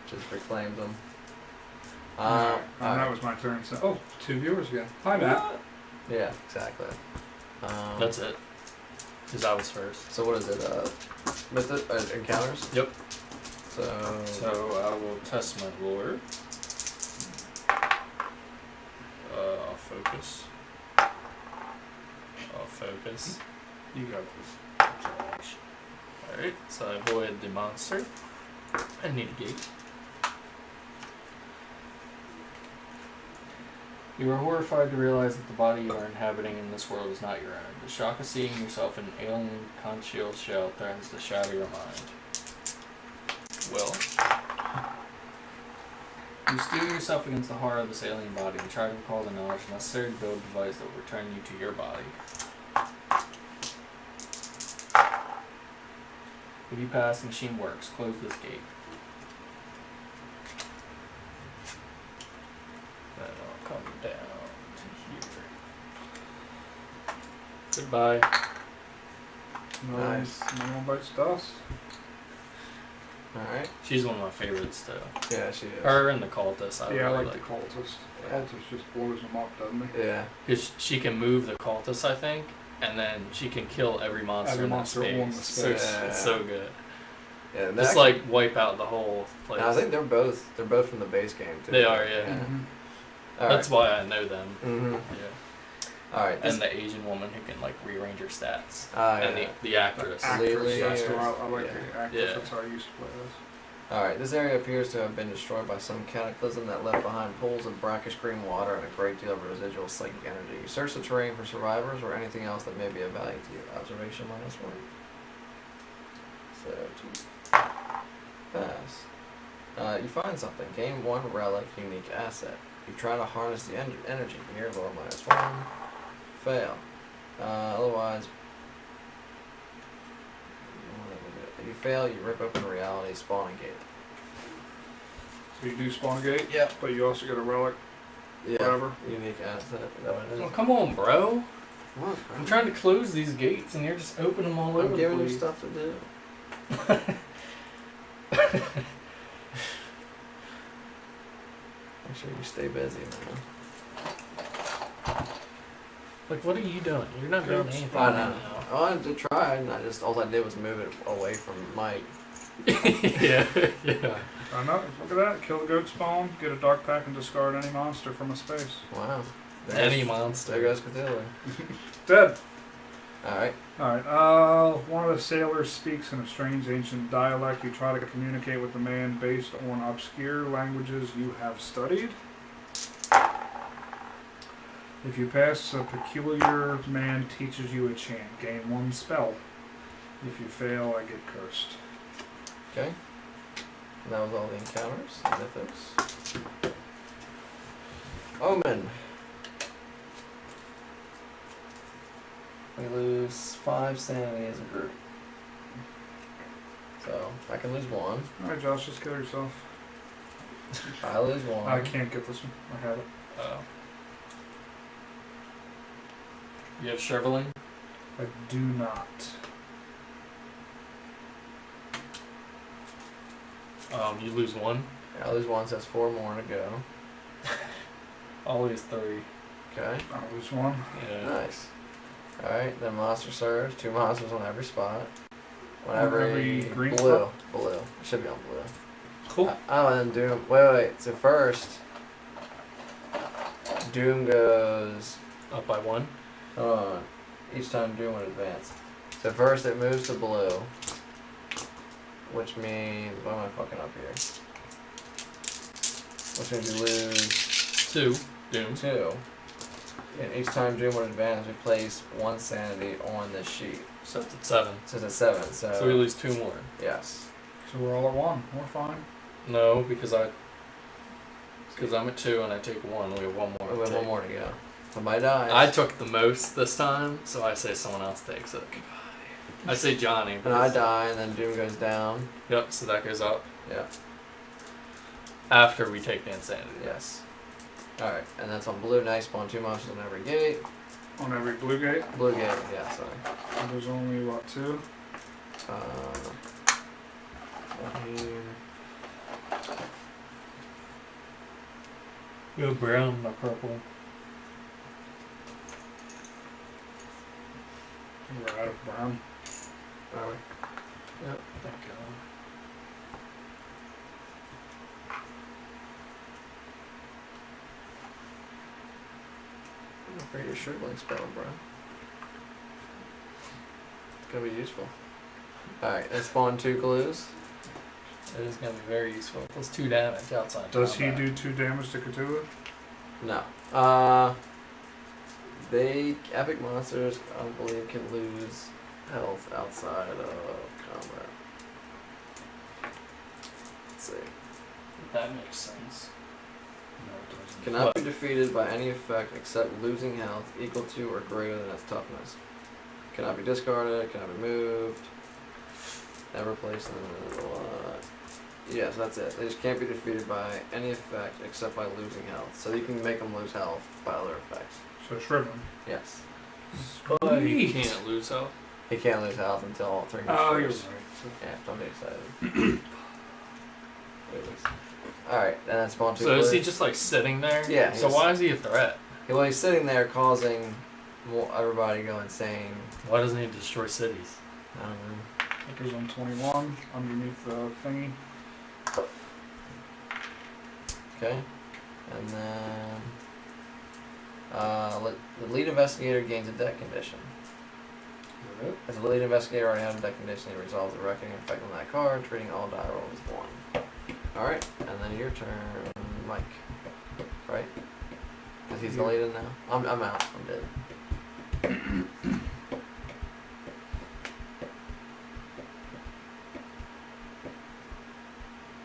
Just reclaimed them. Alright, and that was my turn. So, oh, 2 viewers again. Hi, Matt. Yeah, exactly. That's it. Because I was first. So what is it? Encounters? Yep. So I will test my lore. I'll focus. You got this. Alright, so I avoid the monster. I need a gate. You are horrified to realize that the body you are inhabiting in this world is not your own. The shock of seeing yourself in an alien conchial shell threatens to shatter your mind. Well, You steel yourself against the horror of this alien body and try to recall the knowledge necessary to build a device that will return you to your body. If you pass, the machine works. Close this gate. Then I'll come down to here. Goodbye. Nice. No one bites dust. Alright. She's one of my favorites, too. Yeah, she is. Her and the cultist. I Yeah, I really like the cultist. The cultist just blows them up, doesn't he? Yeah. Because she can move the cultist, I think, and then she can kill every monster Every in that monster space. on the space. It's so good. Yeah, Just like wipe out the whole place. I think they're both from the base game too. They are, yeah. Mhm. All That's why I know them. Mm-hmm. Yeah. All right. And the Asian woman who can like rearrange her stats. Yeah. And the actress. Lily, Actress, that's or- who I like yeah. the actress. Yeah. That's how I used to play this. All right. This area appears to have been destroyed by some cataclysm that left behind pools of brackish green water and a great deal of residual psychic energy. You search the terrain for survivors or anything else that may be of value to you. Observation -1. So 2. Pass. You find something. Gain 1 relic, unique asset. You try to harness the energy here. Lower -1. Fail. Otherwise, if you fail, you rip open reality, spawn a gate. So you do spawn a gate, Yep. but you also get a relic. Yeah. Whatever. Unique asset. Is that what it is? Oh, come on, bro. Come on, I'm trying to close these gates and you're just opening them all over I'm the giving you place. stuff to do. Make sure you stay busy, man. Like, what are you doing? You're not doing anything I right know. now. I wanted to try, and all I did was move it away from Mike. yeah, yeah. I know. Look at that. Kill the goat spawn, get a dark pack, and discard any monster from a space. Wow. Any There monster. goes Cthulhu. Dead. Alright. Alright, one of the sailors speaks in a strange ancient dialect. You try to communicate with the man based on obscure languages you have studied. If you pass, a peculiar man teaches you a chant. Gain 1 spell. If you fail, I get cursed. Okay. And that was all the encounters. Mythos. Omen. We lose 5 sanity as a group. So, I can lose 1. Alright, Josh, just kill yourself. I lose 1. I can't get this one. I have it. Oh. You have shriveling? I do not. You lose 1. I lose 1, so that's 4 more to go. I'll lose 3. Okay. I lose 1. Yeah. Nice. Alright, then monster surge. 2 monsters on every spot. On On every every green blue. spot? Blue. It should be on blue. Cool. Oh, and then Doom. Wait. So first, Doom goes. Up by 1. Hold on. Each time Doom would advance. So first it moves to blue, which means why am I fucking up here? Which means you lose 2. Doom. 2. And each time Doom would advance, we place 1 sanity on this sheet. So it's at 7. So it's at 7. So So we lose 2 more. yes. So we're all at 1. We're fine. No, because I'm at 2 and I take 1. We have 1 more. We to have 1 take. more to go. Somebody dies. I took the most this time, so I say someone else takes it. I say Johnny. And I because- die, and then Doom goes down. Yep, so that goes up Yeah. after we take the insanity. Yes. Alright, and that's on blue. Now you spawn 2 monsters on every gate. On every blue gate. Blue gate, yeah, sorry. And there's only, what, 2? One here. We have brown and a purple. We're out of brown. Are we? Yep, thank God. I'm afraid your shriveling spell, bro. It's gonna be useful. Alright, and spawn 2 glues. It is going to be very useful. Plus 2 damage outside. Does he combat. do 2 damage to Cthulhu? No. They epic monsters, I believe, can lose health outside of combat. Let's see. That makes sense. it doesn't. Cannot be defeated by any effect except losing health equal to or greater than its toughness. Cannot be discarded, cannot be moved. Never placed in the yes, that's it. They just can't be defeated by any effect except by losing health. So you can make them lose health by other effects. So shriveling. Yes. But he Sweet. can't lose health. He can't lose health until all 3 Oh, you're moves. right. So, Yeah, don't be excited. Alright, and then spawn 2 So is he clues. just like sitting there? Yeah, So he's- why is he a threat? Well, he's sitting there causing everybody to go insane. Why doesn't he destroy cities? I don't know. Clickers on 21 underneath the thingy. Okay. And then the lead investigator gains a deck condition. If the lead investigator already has a deck condition, he resolves the reckoning effect on that card, treating all die rolls as 1. Alright, and then your turn, Mike. Right? Because he's the lead in now. I'm out. I'm dead.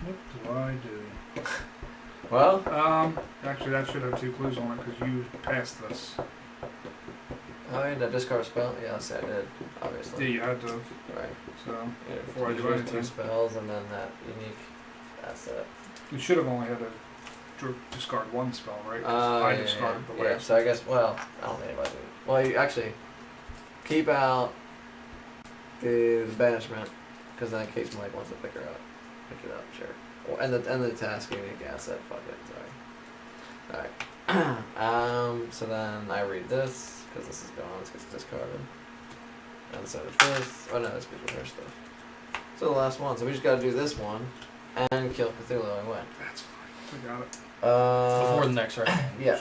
What do I do? Well, Actually, that should have 2 clues on it because you passed this. oh, yeah, did I discard a spell? Yeah, I did, Yeah, obviously. you had to. Right. So Yeah, Before I do choose anything. 2 spells and then that unique asset. you should have only had to discard 1 spell, right? 'Cause I discarded the yeah, last. so I guess, well, I don't think anybody did. Well, you actually keep out the banishment, because then in case Mike wants to pick her up. Pick it up, sure. Well, and the task unique asset, fuck it, sorry. Alright. So then I read this, because this is gone, this gets discarded. And so does this. Oh no, this goes with her stuff. So the last one, so we just gotta do this one, and kill Cthulhu and win. That's fine. I got it. Before the next round. Yeah.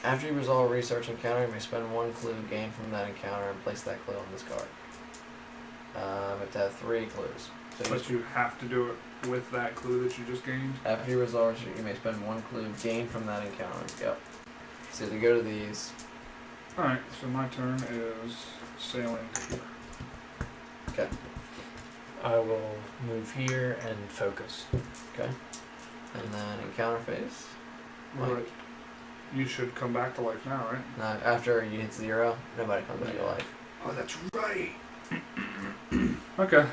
After you resolve a research encounter, you may spend 1 clue gained from that encounter and place that clue on this card. You have to have 3 clues. So But you have to do it with that clue that you just gained. after you resolve, you may spend 1 clue gained from that encounter. Yep. So to go to these. Alright, so my turn is sailing here. Okay. I will move here and focus. Okay. And then encounter phase. Mike. Right. You should come back to life now, right? Now, after you hit 0, nobody comes back to Yeah. life. Oh, that's right. Okay.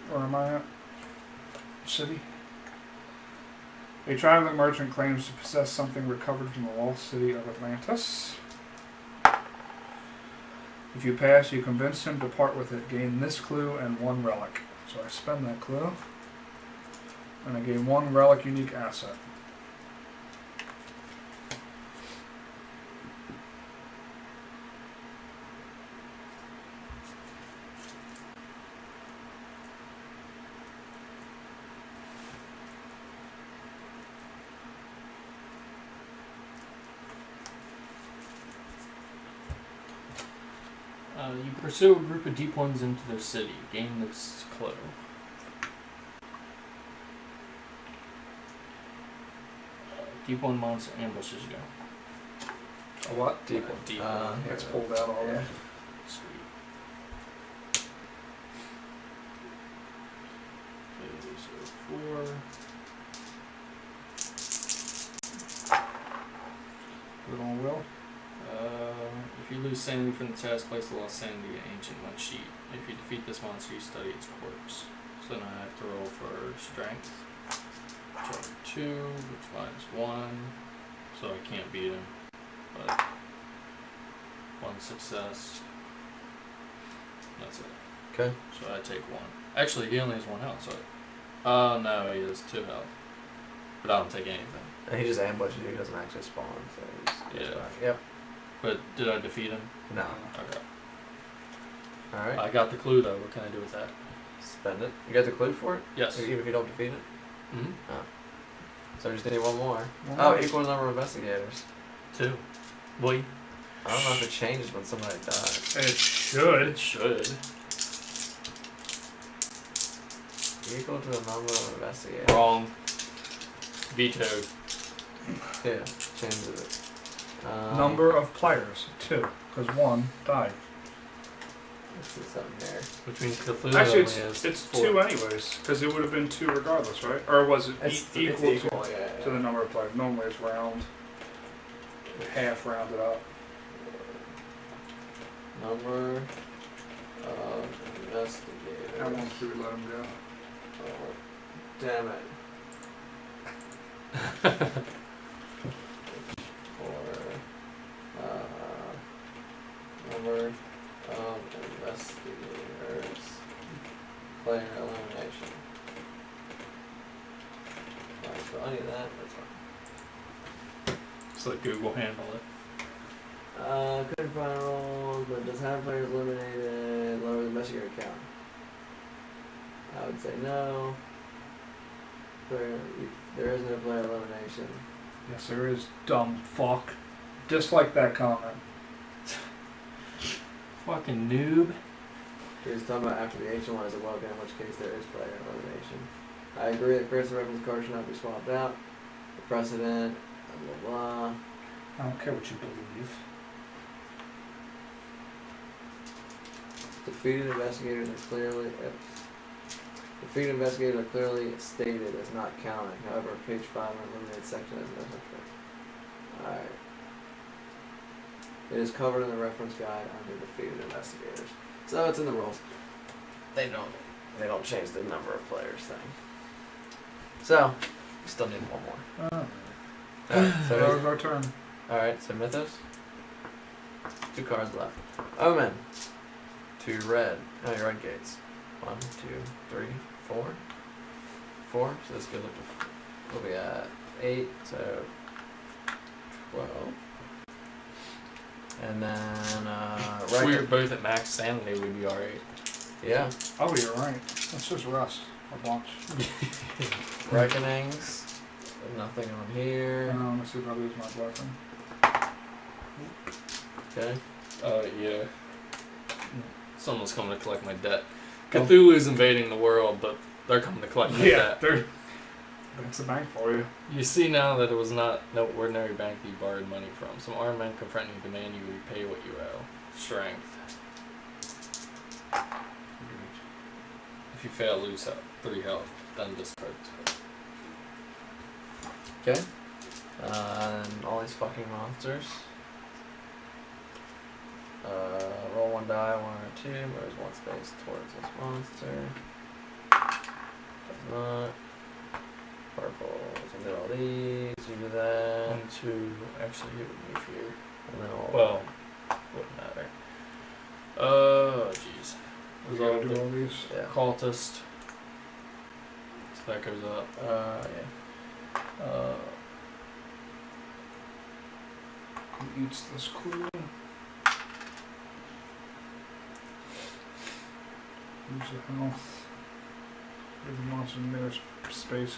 Where am I at? City. A traveling merchant claims to possess something recovered from the lost city of Atlantis. If you pass, you convince him to part with it. Gain this clue and 1 relic. So I spend that clue. And I gain 1 relic unique asset. You pursue a group of deep ones into their city. Gain this clue. Deep one monster ambushes you. A what? Deep one. Deep one. It's pulled out already. Yeah. Sweet. Okay, so 4. Good on Will. If you lose sanity from the test, place the lost sanity in ancient one sheet. If you defeat this monster, you study its corpse. So then I have to roll for strength. Check 2, which minus 1. So I can't beat him. But 1 success. That's it. Okay. So I take 1. Actually, he only has 1 health, so. Oh no, he has 2 health. But I don't take anything. And he just ambushes you, he doesn't actually spawn. So he's Yeah. fine. Yep. But did I defeat him? No. Okay. Alright. I got the clue though. What can I do with that? Spend it. You got the clue for it? Yes. Even if you don't defeat it? Mm-hmm. So we just need 1 more. One Oh, more. equal number of investigators. 2. Boy. I don't know if it changes when somebody dies. It should. It should. Equal to the number of investigators. Wrong. Vetoed. Yeah, changes it. Number of players, 2, because 1 died. Let's see something here. Between Cthulhu Actually, only has it's 4. 2 anyways, because it would have been 2 regardless, right? Or was it It's equal, equal, yeah. to the number of players? Normally it's round, half rounded up. Number of investigators. How long should we let them go? Oh, damn it. Number of investigators. Player elimination. Alright, so any of that, that's fine. Just let Google handle it. Couldn't find roles, but does have players eliminated, lower the investigator count. I would say no. There isn't a player elimination. Yes, there is. Dumb fuck. Dislike that comment. Fucking noob. He was talking about after the ancient one is awoken, in which case there is player elimination. I agree that cursive reference cards should not be swapped out. The precedent, blah blah blah. I don't care what you believe. Defeated investigators are clearly stated as not counting. However, page 5 on eliminated section has no such. Alright. It is covered in the reference guide under defeated investigators. So it's in the rules. They don't change the number of players thing. So we still need one more. Alright, So that was our turn. Alright, so Mythos. 2 cards left. Omen. 2 red. Oh, your red gates. 1, 2, 3, 4. 4. So this goes up to. We'll be at 8. So 12. And then If we were both at max sanity, we'd be alright. Yeah. Oh, you're right. That's just rust. A bunch. Reckonings. Nothing on here. Let's see if I lose my blessing. Okay. Yeah. Someone's coming to collect my debt. Cthulhu's invading the world, but they're coming to collect my debt. That's a bank for you. You see now that it was not no ordinary bank you borrowed money from. Some armed men confront you, demand you repay what you owe. Strength. If you fail, lose 3 health. Then discard 2. Okay. And all these fucking monsters. Roll 1 die, 1 or 2. Moves 1 space towards this monster. Does not. Purple. So do all these. You do that. 1, 2. Actually, it would move here. And then all. Well, wouldn't matter. Oh, jeez. We gotta do all these. Yeah. Cultist. So that goes up. Yeah. Who eats this clue? Use the health. Give the monster nearest space.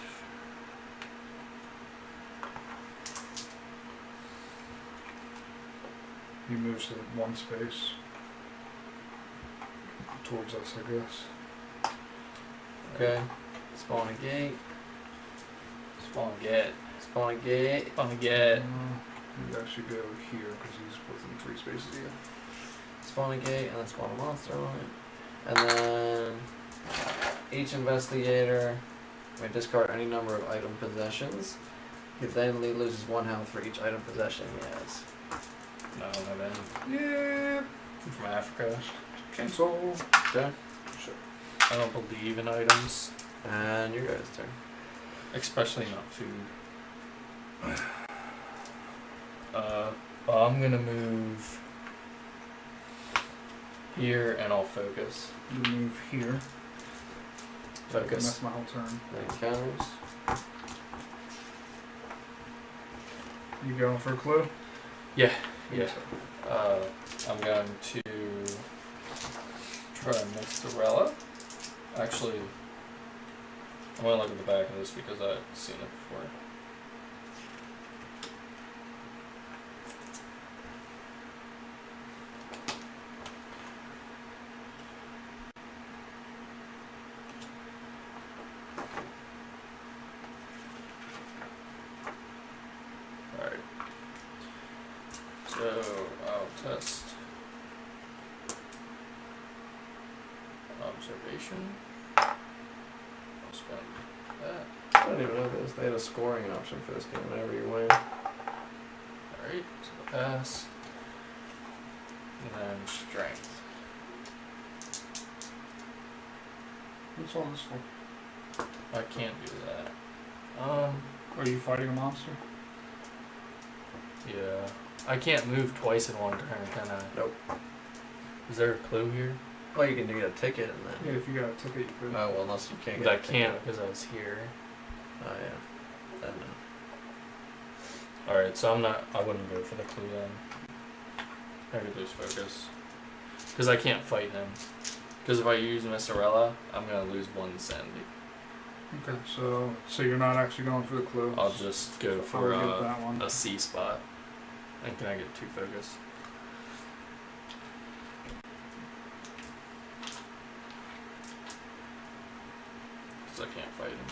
He moves to 1 space. Towards us, I guess. Okay. Spawn a gate. Spawn get. Spawn a gate. Spawn get. He actually go here because he's within 3 spaces here. Spawn a gate and then spawn a monster on it. And then each investigator may discard any number of item possessions. He then loses 1 health for each item possession he has. No, I don't have any. Yeah. I'm from Africa. Cancel. Okay. Sure. I don't believe in items, And your guys' turn. especially not food. Well, I'm gonna move here and I'll focus. You move here. Focus. That's my whole turn. Then encounters. You going for a clue? Yeah. I'm going to try Mozzarella. Actually, I'm gonna look at the back of this because I've seen it before. Alright. So I'll test confrontation. I'll spend that. I don't even know this. They had a scoring option for this game whenever you win. Alright, so pass. And then strength. What's all this for? I can't do that. Are you fighting a monster? Yeah. I can't move twice in one turn, can I? Nope. Is there a clue here? Well, you can get a ticket and then. Yeah, if you got a ticket, you could. Oh, well, unless you can't But get I a ticket. can't because I was here. Oh, yeah. Then no. Alright, so I wouldn't go for the clue then. I could lose focus. Because I can't fight him. Because if I use Misarella, I'm going to lose 1 sanity. Okay, so you're not actually going for the clue. I'll just go I'll for get that one. a C spot. And can I get 2 focus? Because I can't fight him.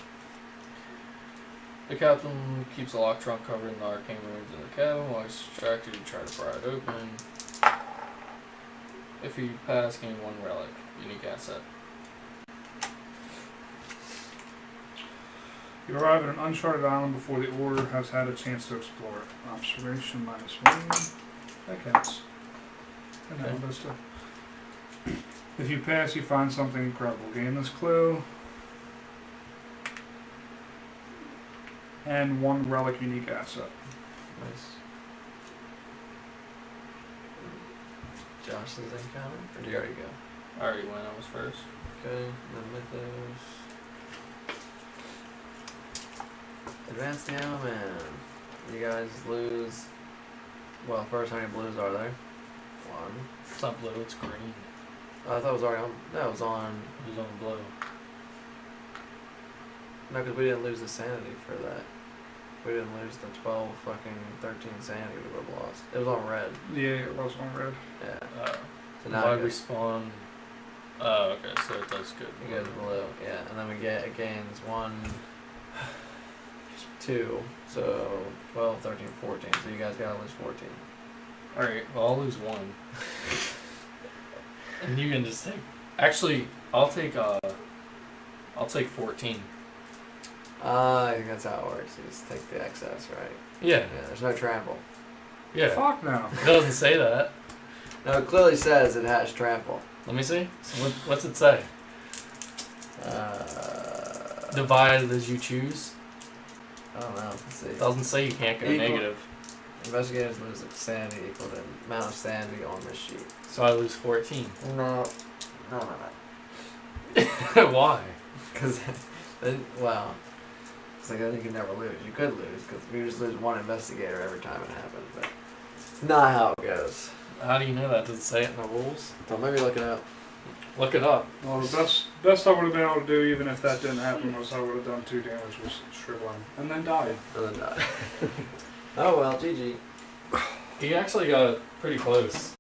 The captain keeps a locked trunk covered in the arcane rooms in the cabin. While he's distracted, you try to pry it open. If you pass, gain 1 relic. Unique asset. You arrive at an uncharted island before the Order has had a chance to explore it. Observation -1. That counts. And that one does too. If you pass, you find something incredible. Gain this clue. And 1 relic unique asset. Nice. Josh's encounter? Or do you already go? I already went, I was first. Okay, then mythos. Advance the element. You guys lose. Well, first, how many blues are there? 1. It's not blue, it's green. Oh, I thought it was already on. No, it was on. It was on blue. No, because we didn't lose the sanity for that. We didn't lose the 12 fucking 13 sanity we would have lost. It was on red. Yeah, it was on red. Yeah. So Why now we spawn? Oh, okay, so it does good. you guys blue. Yeah, and then we get it gains 1, 2, so 12, 13, 14. So you guys gotta lose 14. Alright, well, I'll lose 1. And you can just take. Actually, I'll take 14. I think that's how it works. You just take the excess, right? Yeah. Yeah, there's no trample. Yeah. Fuck no. It doesn't say that. No, it clearly says it has trample. Let me see. So what's it say? Divided as you choose. I don't know. Let's see. It doesn't say you can't go Equal. negative. Investigators lose sanity equal to the amount of sanity on this sheet. So I lose 14. No. Why? Because then, well, it's like then you can never lose. You could lose because we just lose 1 investigator every time it happens. But it's not how it goes. How do you know that? Does it say it in the rules? So maybe look it up. Look it up. Well, the best I would have been able to do, even if that didn't happen, was I would have done 2 damage with shriveling. And then died. And then die. Oh well, GG. He actually got pretty close.